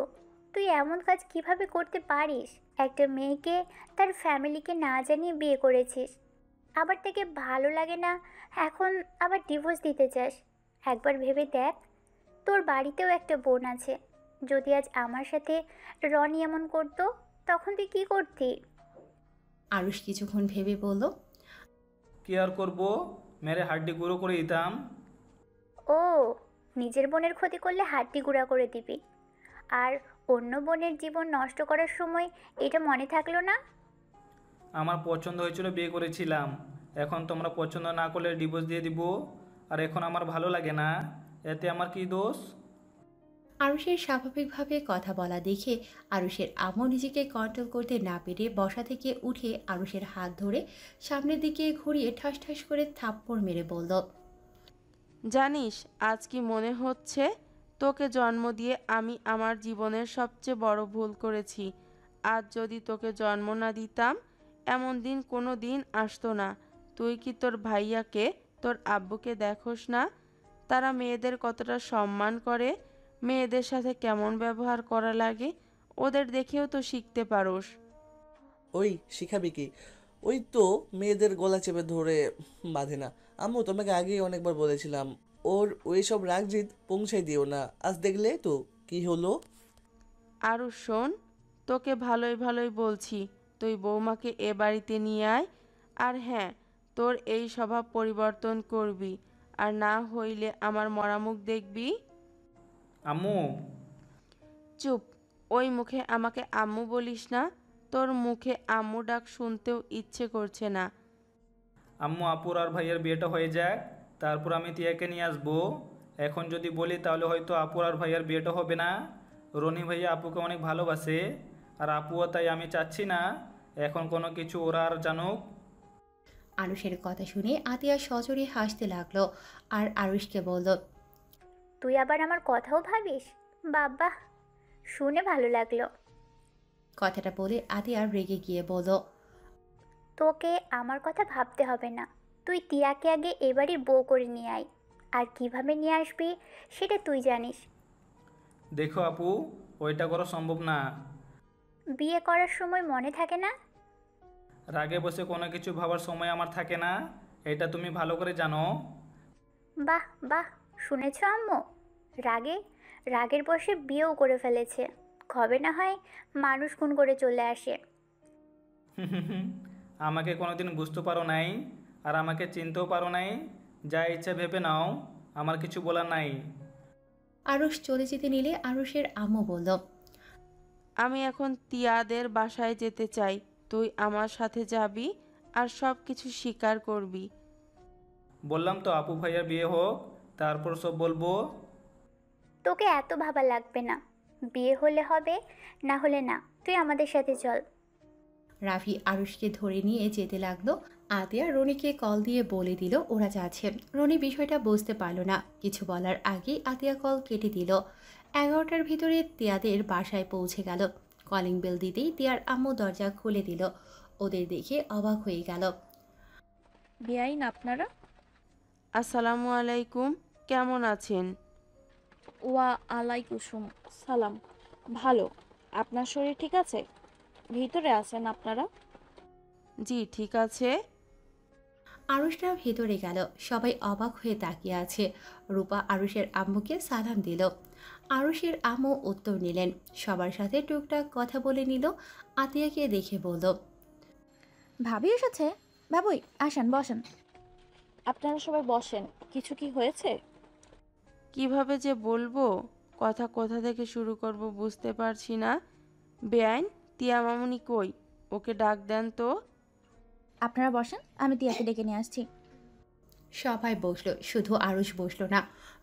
তুই এমন কাজ কিভাবে করতে পারিস? একটা মেয়েকে তার ফ্যামিলিকে না জানিয়ে বিয়ে করেছিস, আবার তাকে ভালো লাগে না, এখন আবার ডিভোর্স দিতে চাস। একবার ভেবে দেখ, তোর বাড়িতেও একটা বোন আছে। যদি আজ আমার সাথে রনি এমন করতো, তখন তুই কি করতি? আরুষ কিছুক্ষণ ভেবে বলল, কি আর করবো, মেরে হাড্ডি গুঁড়ো করে দিতাম। ও, নিজের বোনের ক্ষতি করলে হাড্ডি গুঁড়া করে দিবি, আর অন্য বোনের জীবন নষ্ট করার সময় এটা মনে থাকলো না? আমার পছন্দ হয়েছিল, বিয়ে করেছিলাম। এখন তোমরা পছন্দ না করলে ডিভোর্স দিয়ে দিব। আর এখন আমার ভালো লাগে না, এতে আমার কি দোষ? আরুষের স্বাভাবিকভাবে কথা বলা দেখে আরুষের আম্মু নিজেকে কন্ট্রোল করতে না পেরে বসা থেকে উঠে আরুষের হাত ধরে সামনের দিকে ঘুরিয়ে ঠাস ঠাস করে থাপ্পড় মেরে বলল, জানিস আজ কি মনে হচ্ছে? তোকে জন্ম দিয়ে আমি আমার জীবনের সবচেয়ে বড় ভুল করেছি। আজ যদি তোকে জন্ম না দিতাম, এমন দিন কোনো দিন আসতো না। তুই কি তোর ভাইয়াকে, তোর আব্বুকে দেখোস না? তারা মেয়েদের কতটা সম্মান করে, মেয়েদের সাথে কেমন ব্যবহার করা লাগে, ওদের দেখেও তো শিখতে পারোস। ওই শিখাবি কি? ওই তো মেয়েদের গলা চেপে ধরে বাঁধে না। আম্মু তোমাকে আগেই অনেকবার বলেছিলাম, ওর ওই সব রাগ জিদ পৌঁছাই দিও না। আজ দেখলে তো কি হলো। আরও শোন, তোকে ভালোই ভালোই বলছি, তুই বৌমাকে এ বাড়িতে নিয়ে আয়। আর হ্যাঁ, তোর এই স্বভাব পরিবর্তন করবি, আর না হইলে আমার মরা মুখ দেখবি। আম্মু। চুপ, ওই মুখে আমাকে আম্মু বলিস না। তোর মুখে আম্মু ডাক শুনতেও ইচ্ছে করছে না। আম্মু, আপুর আর ভাইয়ের বিয়েটা হয়ে যাক, তারপর আমি টিয়াকে নিয়ে আসবো। এখন যদি বলি তাহলে হয়তো আপুর আর ভাইয়ের বিয়েটা হবে না। রনি ভাইয়া আপুকে অনেক ভালোবাসে, আর আপুও তাই। আমি চাচ্ছি না এখন কোনো কিছু ওরা আর জানুক। আরুষের কথা শুনে আতিয়া সজোরে হাসতে লাগলো আর আরুষকে বলল, তুই আবার আমার কথাও ভাবিস? বাবা, শুনে ভালো লাগলো। কথাটা বলে আতিয়া রেগে গিয়ে বলল, তোকে আমার কথা ভাবতে হবে না। তুই টিয়াকে আগে এবারই বউ করে নিয়ে আয়, আর কিভাবে নিয়ে আসবি সেটা তুই জানিস। দেখো আপু, ওইটা করা সম্ভব না। বিয়ে করার সময় মনে থাকে না? রাগে বসে কোনো কিছু ভাবার সময় আমার থাকে না, এটা তুমি ভালো করে জানো। বাহ বাহ, শুনেছ আম্মু? রাগের বসে বিয়েও করে ফেলেছে। কবে না হয় মানুষ খুন করে চলে আসে। আমাকে কোনোদিন বুঝতে পারো নাই, আর আমাকে চিনতেও পারো নাই। যা ইচ্ছা ভেবে নাও, আমার কিছু বলার নাই। আরুষ চলে যেতে নিলে আরুষের আম্মু বলল, আমি এখন তিয়াদের বাসায় যেতে চাই। তুই আমার সাথে যাবি আর সব কিছু স্বীকার করবি। বললাম তো আপু ভাইয়ার বিয়ে হোক, তারপর সব বলবো। তোকে এত ভাবা লাগবে না। বিয়ে হলে হবে, না হলে না। তুই আমাদের সাথে চল। রাফি আরুষকে ধরে নিয়ে যেতে লাগলো। আতিয়া রনিকে কল দিয়ে বলে দিল ওরা যাচ্ছে। রনি বিষয়টা বুঝতে পারল না, কিছু বলার আগেই আতিয়া কল কেটে দিল। 11টার ভিতরে তিয়াদের বাসায় পৌঁছে গেল। কলিং বেল দিতেই তিয়ার আম্মু দরজা খুলে দিল। ওদের দেখে অবাক হয়ে গেল। বেআইন আপনারা? আসসালামু আলাইকুম, কেমন আছেন? ওয়া আলাইকুম সালাম। ভালো। আপনার শরীর ঠিক আছে? ভিতরে আছেন আপনারা? জি ঠিক আছে। আরুষরা ভেতরে গেল। সবাই অবাক হয়ে তাকিয়ে আছে। রূপা আরুষের আম্মুকে সালাম দিল। আরুষের আম্মু উত্তর নিলেন। সবার সাথে টুকটাক কথা বলে নিল। আতিয়াকে দেখে বলল, ভাবি এসেছে? বাবুই আসেন, বসেন। আপনারা সবাই বসেন। কিছু কি হয়েছে? কিভাবে যে বলবো, কথা কোথা থেকে শুরু করব বুঝতে পারছি না। বেআইন, তিয়া মামুনি কই? ওকে ডাক দেন তো। আপনারা বসেন, আমি তিয়াকে ডেকে নিয়ে আসছি। সবাই বসলো, শুধু আরুষ বসলো না।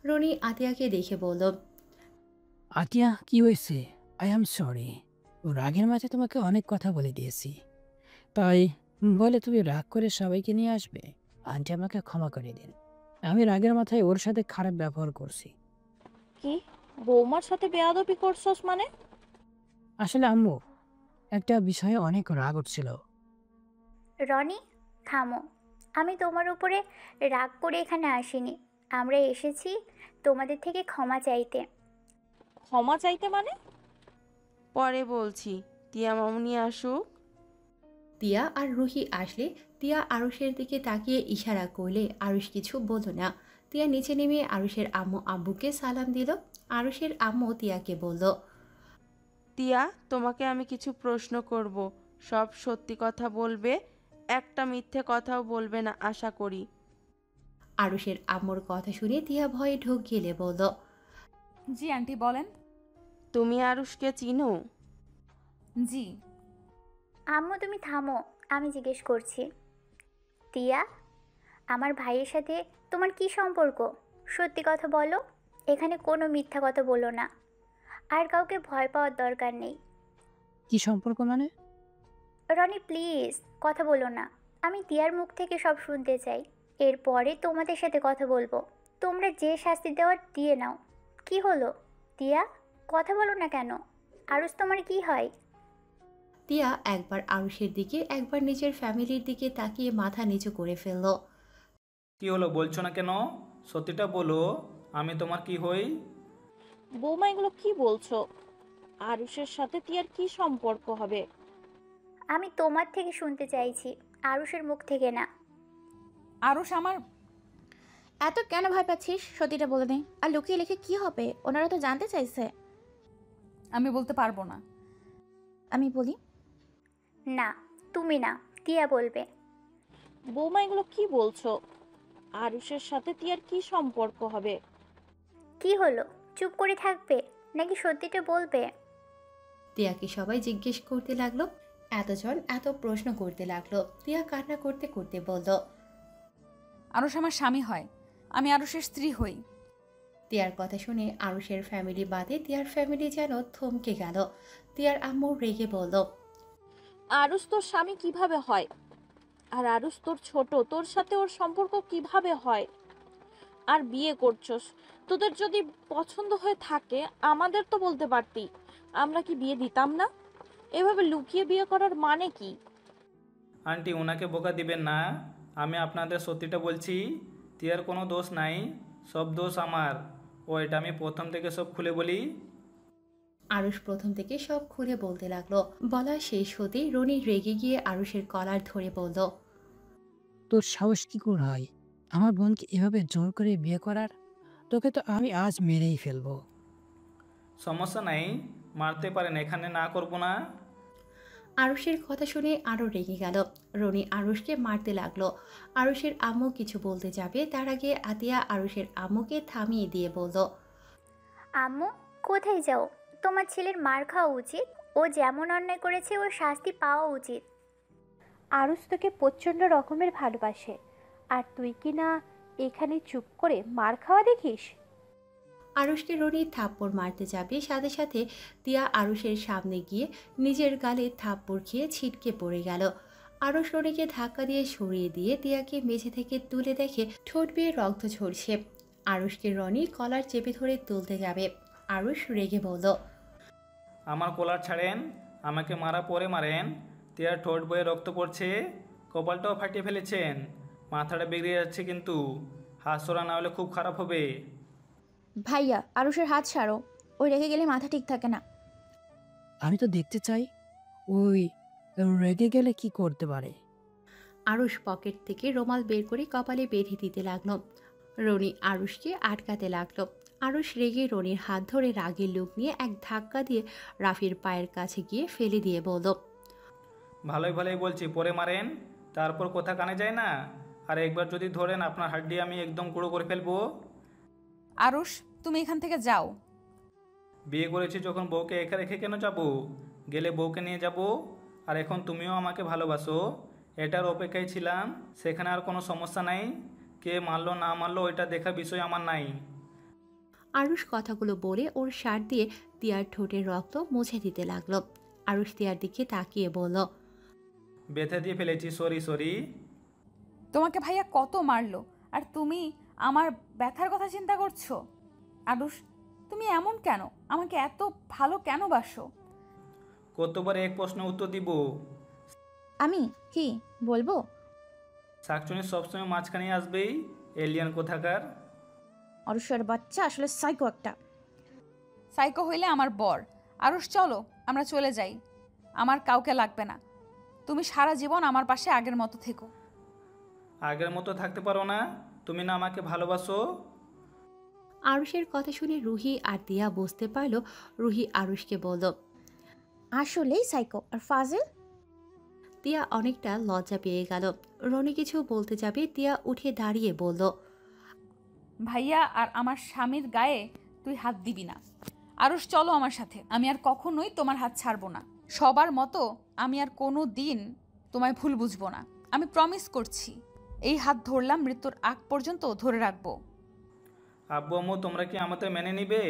রনি আতিয়াকে দেখে বলল, আতিয়া, কি হয়েছে? I am sorry. রাগের মাঝে তোমাকে অনেক কথা বলে দিয়েছি, তাই বলে তুমি রাগ করে সবাইকে নিয়ে আসবে। আন্টি আমাকে ক্ষমা করে দিন। আমি রাগের মাথায় ওর সাথে খারাপ ব্যবহার করছি। কি বৌমার সাথে বেয়াদবি করছস মানে? আসলে আম্মু, একটা বিষয়ে অনেক রাগ উঠছিল। রনি, থামো। আমি তোমার উপরে রাগ করে এখানে আসিনি। আমরা এসেছি তোমাদের থেকে ক্ষমা চাইতে। ক্ষমা চাইতে মানে? পরে বলছি, টিয়া মামুনি আসুক। তিয়া আর রুহি আসলে তিয়া আরুষের দিকে তাকিয়ে ইশারা করলে আরুষ কিছু বলল না। তিয়া নিচে নেমে আরুষের আম্মু আব্বুকে সালাম দিল। আরুষের আম্মু তিয়াকে বলল, টিয়া, তোমাকে আমি কিছু প্রশ্ন করব, সব সত্যি কথা বলবে, একটা মিথ্যে কথাও বলবে না আশা করি। আরুষের আম্মুর কথা শুনে তিয়া ভয়ে ঢোক গেলে বলল, জি আন্টি বলেন। তুমি আরুষকে চিনো? জি। আম্মু তুমি থামো, আমি জিজ্ঞেস করছি। তিয়া, আমার ভাইয়ের সাথে তোমার কি সম্পর্ক? সত্যি কথা বলো, এখানে কোনো মিথ্যা কথা বলো না। আর কাউকে ভয় পাওয়ার দরকার নেই। কি সম্পর্ক মানে? রনি প্লিজ কথা বলো না, আমি তিয়ার মুখ থেকে সব শুনতে চাই। এরপরে তোমাদের সাথে কথা বলবো। তোমরা যে শাস্তি দেওয়ার দিয়ে নাও। কি হলো তিয়া, কথা বলো না কেন? আরুষ তোমার কি হয়? তিয়া একবার আরুষের দিকে একবার নিজের ফ্যামিলির দিকে তাকিয়ে মাথা নিচু করে ফেলল। কি হলো বলছো না কেন? সত্যিটা বলো, আমি তোমার কি হই? বৌমা এগুলো কি বলছো? আরুষের সাথে টিয়ার কি সম্পর্ক হবে? আমি তোমার থেকে শুনতে চাইছি, আরুষের মুখ থেকে না। আরুষ আমার। এত কেন ভয় পাচ্ছিস? সত্যিটা বলে দে। আর লুকিয়ে লিখে কি হবে? ওনারা তো জানতে চাইছে। আমি বলতে পারবো না। আমি বলি। না, তুমি না, তিয়া বলবে। বৌমা এগুলো কি বলছো? আরুষের সাথে টিয়ার কি সম্পর্ক হবে? কি হলো, চুপ করে থাকবে নাকি সত্যিটা বলবে? তিয়াকে সবাই জিজ্ঞেস করতে লাগলো। এতজন এত প্রশ্ন করতে লাগলো। তিয়া কান্না করতে করতে বলল, আরুষ আমার স্বামী হয়, আমি আরুষের স্ত্রী হই। তিয়ার কথা শুনে আরুষের ফ্যামিলি বাদে তিয়ার ফ্যামিলি যেন থমকে গেল। তিয়ার আম্মু রেগে বলল, আরুষ তোর স্বামী কিভাবে হয়? আর আরুষ তোর ছোট, তোর সাথে ওর সম্পর্ক কিভাবে হয়? আর বিয়ে করছস, তোদের যদি পছন্দ হয়ে থাকে আমাদের তো বলতে পারতি, আমরা কি বিয়ে দিতাম না? এভাবে লুকিয়ে বিয়ে করার মানে কি? আন্টি ওনাকে বোকা দিবেন না, আমি আপনাদের সত্যিটা বলছি। তিয়ার কোনো দোষ নাই, সব দোষ আমার। ও এটা আমি প্রথম থেকে সব খুলে বলি। আরুষ প্রথম থেকে সব খুলে বলতে লাগলো। বলা শেষ হতেই রনি রেগে গিয়ে আরুষের কলার ধরে বলল, তোর সাহস কি করে হয় আমার বোনকে এভাবে জোর করে বিয়ে করার? তোকে তো আমি আজ মেরেই ফেলবো। সমস্যা নাই, মারতে পারেন, এখানে না করব না। আরুষের কথা শুনে আরো রেগে গেল। রনি আরুষকে মারতে লাগলো। আরুষের আম্মু কিছু বলতে যাবে তার আগে আতিয়া আরুষের আম্মুকে থামিয়ে দিয়ে বলল, আম্মু কোথায় যাও? তোমার ছেলের মার খাওয়া উচিত। ও যেমন অন্যায় করেছে ওর শাস্তি পাওয়া উচিত। আরুষ তোকে প্রচণ্ড রকমের ভালোবাসে, আর তুই কি না এখানে চুপ করে মার খাওয়া দেখিস? আরুষকে রনি থাপ্পড় মারতে যাবে সাথে সাথে তিয়া আরুষের সামনে গিয়ে নিজের গালে থাপ্পড় খেয়ে ছিটকে পড়ে গেল। আরুষ রনিকে ধাক্কা দিয়ে সরিয়ে দিয়ে তিয়াকে মেঝে থেকে তুলে দেখে ঠোঁট বেয়ে রক্ত ঝরছে। আরুষকে রনি কলার চেপে ধরে তুলতে যাবে। আরুষ রেগে বলল, আমার কলার ছাড়েন, আমাকে মারা পরে মারেন। তিয়ার ঠোঁট বয়ে রক্ত পড়ছে, কপালটাও ফাটিয়ে ফেলেছেন, মাথাটা বেরিয়ে যাচ্ছে কিন্তু। হাত সরা না হলে খুব খারাপ হবে। ভাইয়া, আরুষের হাত ছাড়ো। ওই রেখে গেলে মাথা ঠিক থাকে না। আমি তো দেখতে চাই ওই রেগে গেলে কি করতে পারে। আরুষ পকেট থেকে রুমাল বের করে কপালে বেঁধে দিতে লাগলো। রনি আরুষকে আটকাতে লাগলো। আরুষ রেগে রনির হাত ধরে রাগের লুক নিয়ে এক ধাক্কা দিয়ে রাফির পায়ের কাছে গিয়ে ফেলে দিয়ে বলল, ভালোই ভালোই বলছি, পরে মারেন, তারপর কথা কানে যায় না। আর একবার যদি ধরেন আপনার হাড্ডি আমি একদম গুঁড়ো করে ফেলবো। আরুষ তুমি এখান থেকে যাও। বিয়ে করেছি যখন বউকে একা রেখে কেন যাব? গেলে বউকে নিয়ে যাব। আর এখন তুমিও আমাকে ভালোবাসো, এটার অপেক্ষায় ছিলাম। সেখানে আর কোনো সমস্যা নাই, কে মারলো না মারলো ওইটা দেখার বিষয় আমার নাই। আরুষ কথাগুলো বলে ওর শার্ট দিয়ে তিয়ার ঠোঁটের রক্ত মুছে দিতে লাগলো। আরুষ তিয়ার দিকে তাকিয়ে বলল, বেঁধে দিয়ে ফেলেছি, সরি সরি। তোমাকে ভাইয়া কত মারলো, আর তুমি আমার ব্যথার কথা চিন্তা করছো? আরুষ তুমি এমন কেন? আমাকে এত ভালো কেন বাসো? কতবার এক প্রশ্ন উত্তর দিব? আমি কি বলবো? শাকচুনি সবসময় মাঝখানে আসবেই, এলিয়ান কোথাকার। অরুষের বাচ্চা আসলে সাইকো একটা। সাইকো হইলে আমার বর। আরুষ চলো আমরা চলে যাই, আমার কাউকে লাগবে না। তুমি সারা জীবন আমার পাশে আগের মতো থেকো। আগের মতো থাকতে পারো না? তুমি না আমাকে ভালোবাসো? আরুষের কথা শুনে রুহি আর তিয়া বুঝতে পারল। রুহি আরুষকে বলল। আসলেই সাইকো। আর ফাজিল? তিয়া অনেকটা লজ্জা পেয়ে গেল। রনি কিছু বলতে যাবে, তিয়া উঠে দাঁড়িয়ে বলল। ভাইয়া আর আমার স্বামীর গায়ে তুই হাত দিবি না। আরুষ চলো আমার সাথে, আমি আর কখনোই তোমার হাত ছাড়বো না। সবার মতো আমি আর কোনো দিন তোমায় ভুল বুঝবো না, আমি প্রমিস করছি। এই হাত ধরলাম, মৃত্যুর আগ পর্যন্ত ধরে রাখবো। আব্বু আম্মু তোমরা কি আমাদের মেনে নিবে?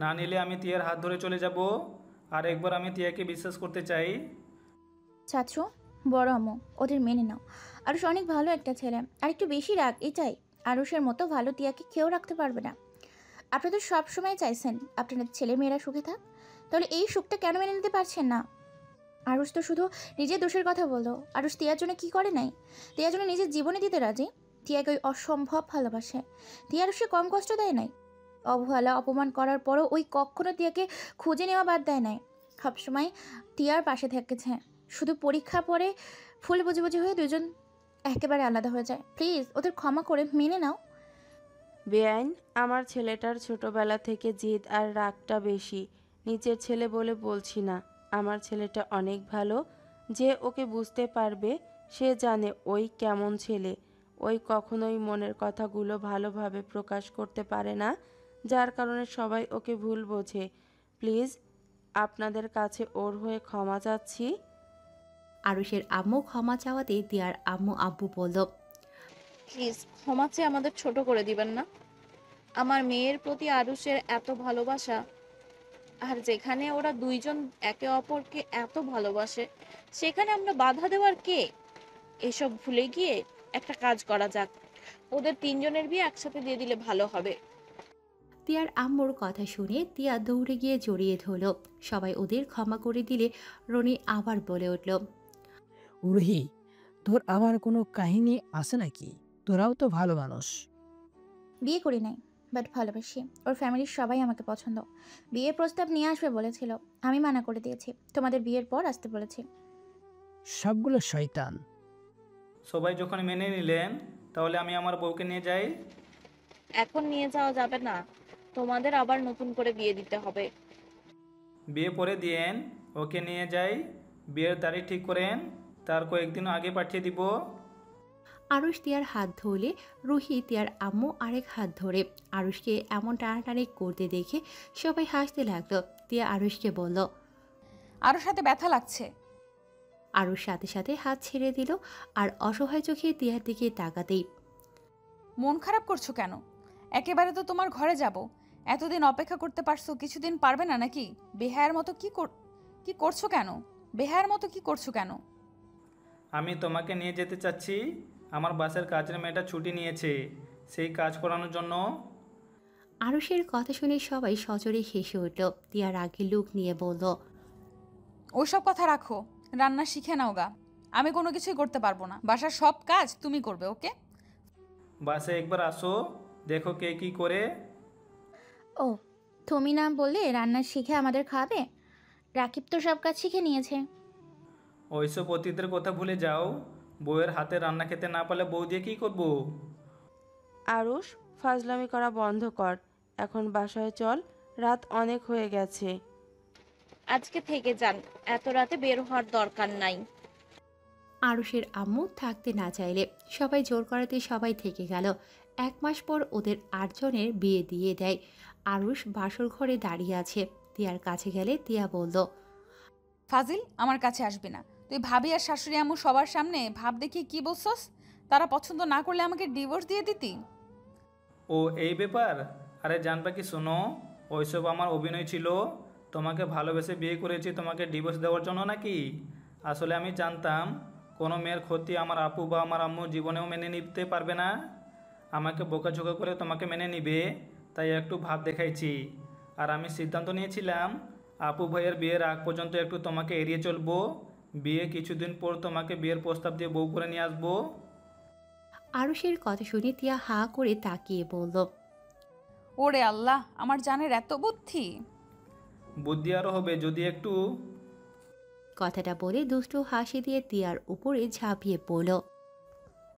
না নিলে আমি তিয়ার হাত ধরে চলে যাব। আর একবার আমি তিয়াকে বিশ্বাস করতে চাই। চাচু, বড় আম্মু, ওদের মেনে নাও। আরুষ অনেক ভালো একটা ছেলে, আর একটু বেশি রাগ এটাই। আরুষের মতো ভালো টিয়াকে কেউ রাখতে পারবে না। আপনারা তো সবসময় চাইছেন আপনাদের ছেলে মেয়েরা সুখে থাক, তাহলে এই সুখটা কেন মেনে নিতে পারছেন না? আরুষ তো শুধু নিজের দোষের কথা বললো। আরুষ টিয়ার জন্য কি করে নাই? টিয়ার জন্য নিজের জীবনে দিতে রাজি। টিয়াকে ওই অসম্ভব ভালোবাসে। টিয়া আরুষকে কম কষ্ট দেয় নাই। অবহেলা অপমান করার পরও ওই কখনো টিয়াকে খুঁজে নেওয়া বাদ দেয় নাই। সবসময় টিয়ার পাশে থেকেছে। শুধু পরীক্ষা পরে ফুল বুঝি হয়ে দুজন একেবারে আলাদা হয়ে যায়। প্লিজ ওদের ক্ষমা করে মেনে নাও। বেআইন, আমার ছেলেটার ছোটবেলা থেকে জিদ আর রাগটা বেশি। নিজের ছেলে বলে বলছি না, আমার ছেলেটা অনেক ভালো। যে ওকে বুঝতে পারবে সে জানে ওই কেমন ছেলে। ওই কখনোই মনের কথাগুলো ভালোভাবে প্রকাশ করতে পারে না, যার কারণে সবাই ওকে ভুল বোঝে। প্লিজ আপনাদের কাছে ওর হয়ে ক্ষমা চাচ্ছি। আরুষের আম্মু ক্ষমা চাওয়াতে তিয়ার আম্মু আব্বু বলল। প্লিজ ক্ষমা চেয়ে আমাদের ছোট করে দিবেন না। আমার মেয়ের প্রতি আরুষের এত ভালোবাসা, আর যেখানে ওরা দুইজন একে অপরকে এত ভালোবাসে সেখানে আমরা বাধা দেওয়ার কে? এসব ভুলে গিয়ে একটা কাজ করা যাক, ওদের তিনজনের বিয়ে একসাথে দিয়ে দিলে ভালো হবে। তিয়ার আম্মুর কথা শুনে তিয়া দৌড়ে গিয়ে জড়িয়ে ধরল। সবাই ওদের ক্ষমা করে দিলে রনি আবার বলে উঠল। রুহি, তোর আবার কোনো কাহিনী আছে নাকি? তোরাও তো ভালো মানুষ। বিয়ে করি নাই, বাট ভালোবাসি। ওর ফ্যামিলির সবাই আমাকে পছন্দ। বিয়ের প্রস্তাব নিয়ে আসবে বলেছিল, আমি মানা করে দিয়েছি। তোমাদের বিয়ের পর আসতে বলেছি। সবগুলো শয়তান। সবাই যখন মেনে নিলেন, তাহলে আমি আমার বউকে নিয়ে যাই। এখন নিয়ে যাওয়া যাবে না, তোমাদের আবার নতুন করে বিয়ে দিতে হবে। বিয়ে পরে দিয়েন, ওকে নিয়ে যাই। বিয়ের তারিখ ঠিক করেন, তার কয়েকদিন আগে পাঠিয়ে দিব। আরুষ তিয়ার হাত ধরলে রুহি তিয়ার আম্মু আরেক হাত ধরে আরুষকে এমন টানাটানি করতে দেখে সবাই হাসতে লাগলো। তিয়া আরুষকে বলল। আরুর সাথে ব্যথা লাগছে। আরুষ সাথে সাথে হাত ছেড়ে দিল আর অসহায় চোখে তিয়ার দিকে তাকাতেই। মন খারাপ করছো কেন? একেবারে তো তোমার ঘরে যাব। এতদিন অপেক্ষা করতে পারছো, কিছুদিন পারবে না নাকি? বেহায়ার মতো কি করছো কেন? বেহায়ার মতো কি করছো কেন? আমি তোমাকে নিয়ে যেতে চাচ্ছি। আমার বাসের কাজের মেয়েটা ছুটি নিয়েছে, সেই কাজ করানোর জন্য। আরুষের কথা শুনে সবাই সজোরে হেসে উঠল। তিয়ার আগে লুক নিয়ে বলল। ওইসব কথা রাখো, রান্না শিখে নাও গা। আমি কোনো কিছুই করতে পারবো না, বাসার সব কাজ তুমি করবে। ওকে? বাসে একবার আসো, দেখো কে কি করে। ও, তুমি না বললে রান্না শিখে আমাদের খাবে? রাকিব তো সব কাজ শিখে নিয়েছে। ওইসব অতীতের কথা ভুলে যাও। বউয়ের হাতে রান্না খেতে না পারলে বউ দিয়ে কী করবো? আরুষ, ফাজলামি করা বন্ধ কর, এখন বাসায় চল, রাত অনেক হয়ে গেছে। আজকে থেকে যান, এত রাতে বের হওয়ার দরকার নাই। আরুষের আম্মু থাকতে না চাইলে সবাই জোর করাতে সবাই থেকে গেল। 1 মাস পর ওদের 8 জনের বিয়ে দিয়ে দেয়। আরুষ বাসর ঘরে দাঁড়িয়ে আছে। তিয়ার কাছে গেলে তিয়া বলল। ফাজিল, আমার কাছে আসবি না। তুই ভাবি আর শাশুড়ি আম্মু সবার সামনে ভাব দেখিয়ে কি বলছস? তারা পছন্দ না করলে আমাকে ডিভোর্স দিয়ে দিতি। ও এই ব্যাপার? আরে জানবা কি, শোনো, ওইসব আমার অভিনয় ছিল। তোমাকে ভালোবেসে বিয়ে করেছি তোমাকে ডিভোর্স দেওয়ার জন্য নাকি? আসলে আমি জানতাম কোনো মেয়ের ক্ষতি আমার আপু বা আমার আম্মু জীবনেও মেনে নিতে পারবে না। আমাকে বোকাঝোকা করে তোমাকে মেনে নিবে, তাই একটু ভাব দেখাইছি। আর আমি সিদ্ধান্ত নিয়েছিলাম আপু ভাইয়ের বিয়ের আগ পর্যন্ত একটু তোমাকে এড়িয়ে চলবো। বিয়ে কিছুদিন পর তোমাকে বিয়ের প্রস্তাব দিয়ে বউ করে নিয়ে আসবো। আরুষের কথা শুনে তিয়া হা করে তাকিয়ে বলল। ওরে আল্লাহ, আমার জানের এত বুদ্ধি! বুদ্ধি আরও হবে যদি একটু। কথাটা বলে দুষ্টু হাসি দিয়ে তিয়ার উপরে ঝাঁপিয়ে পড়ল।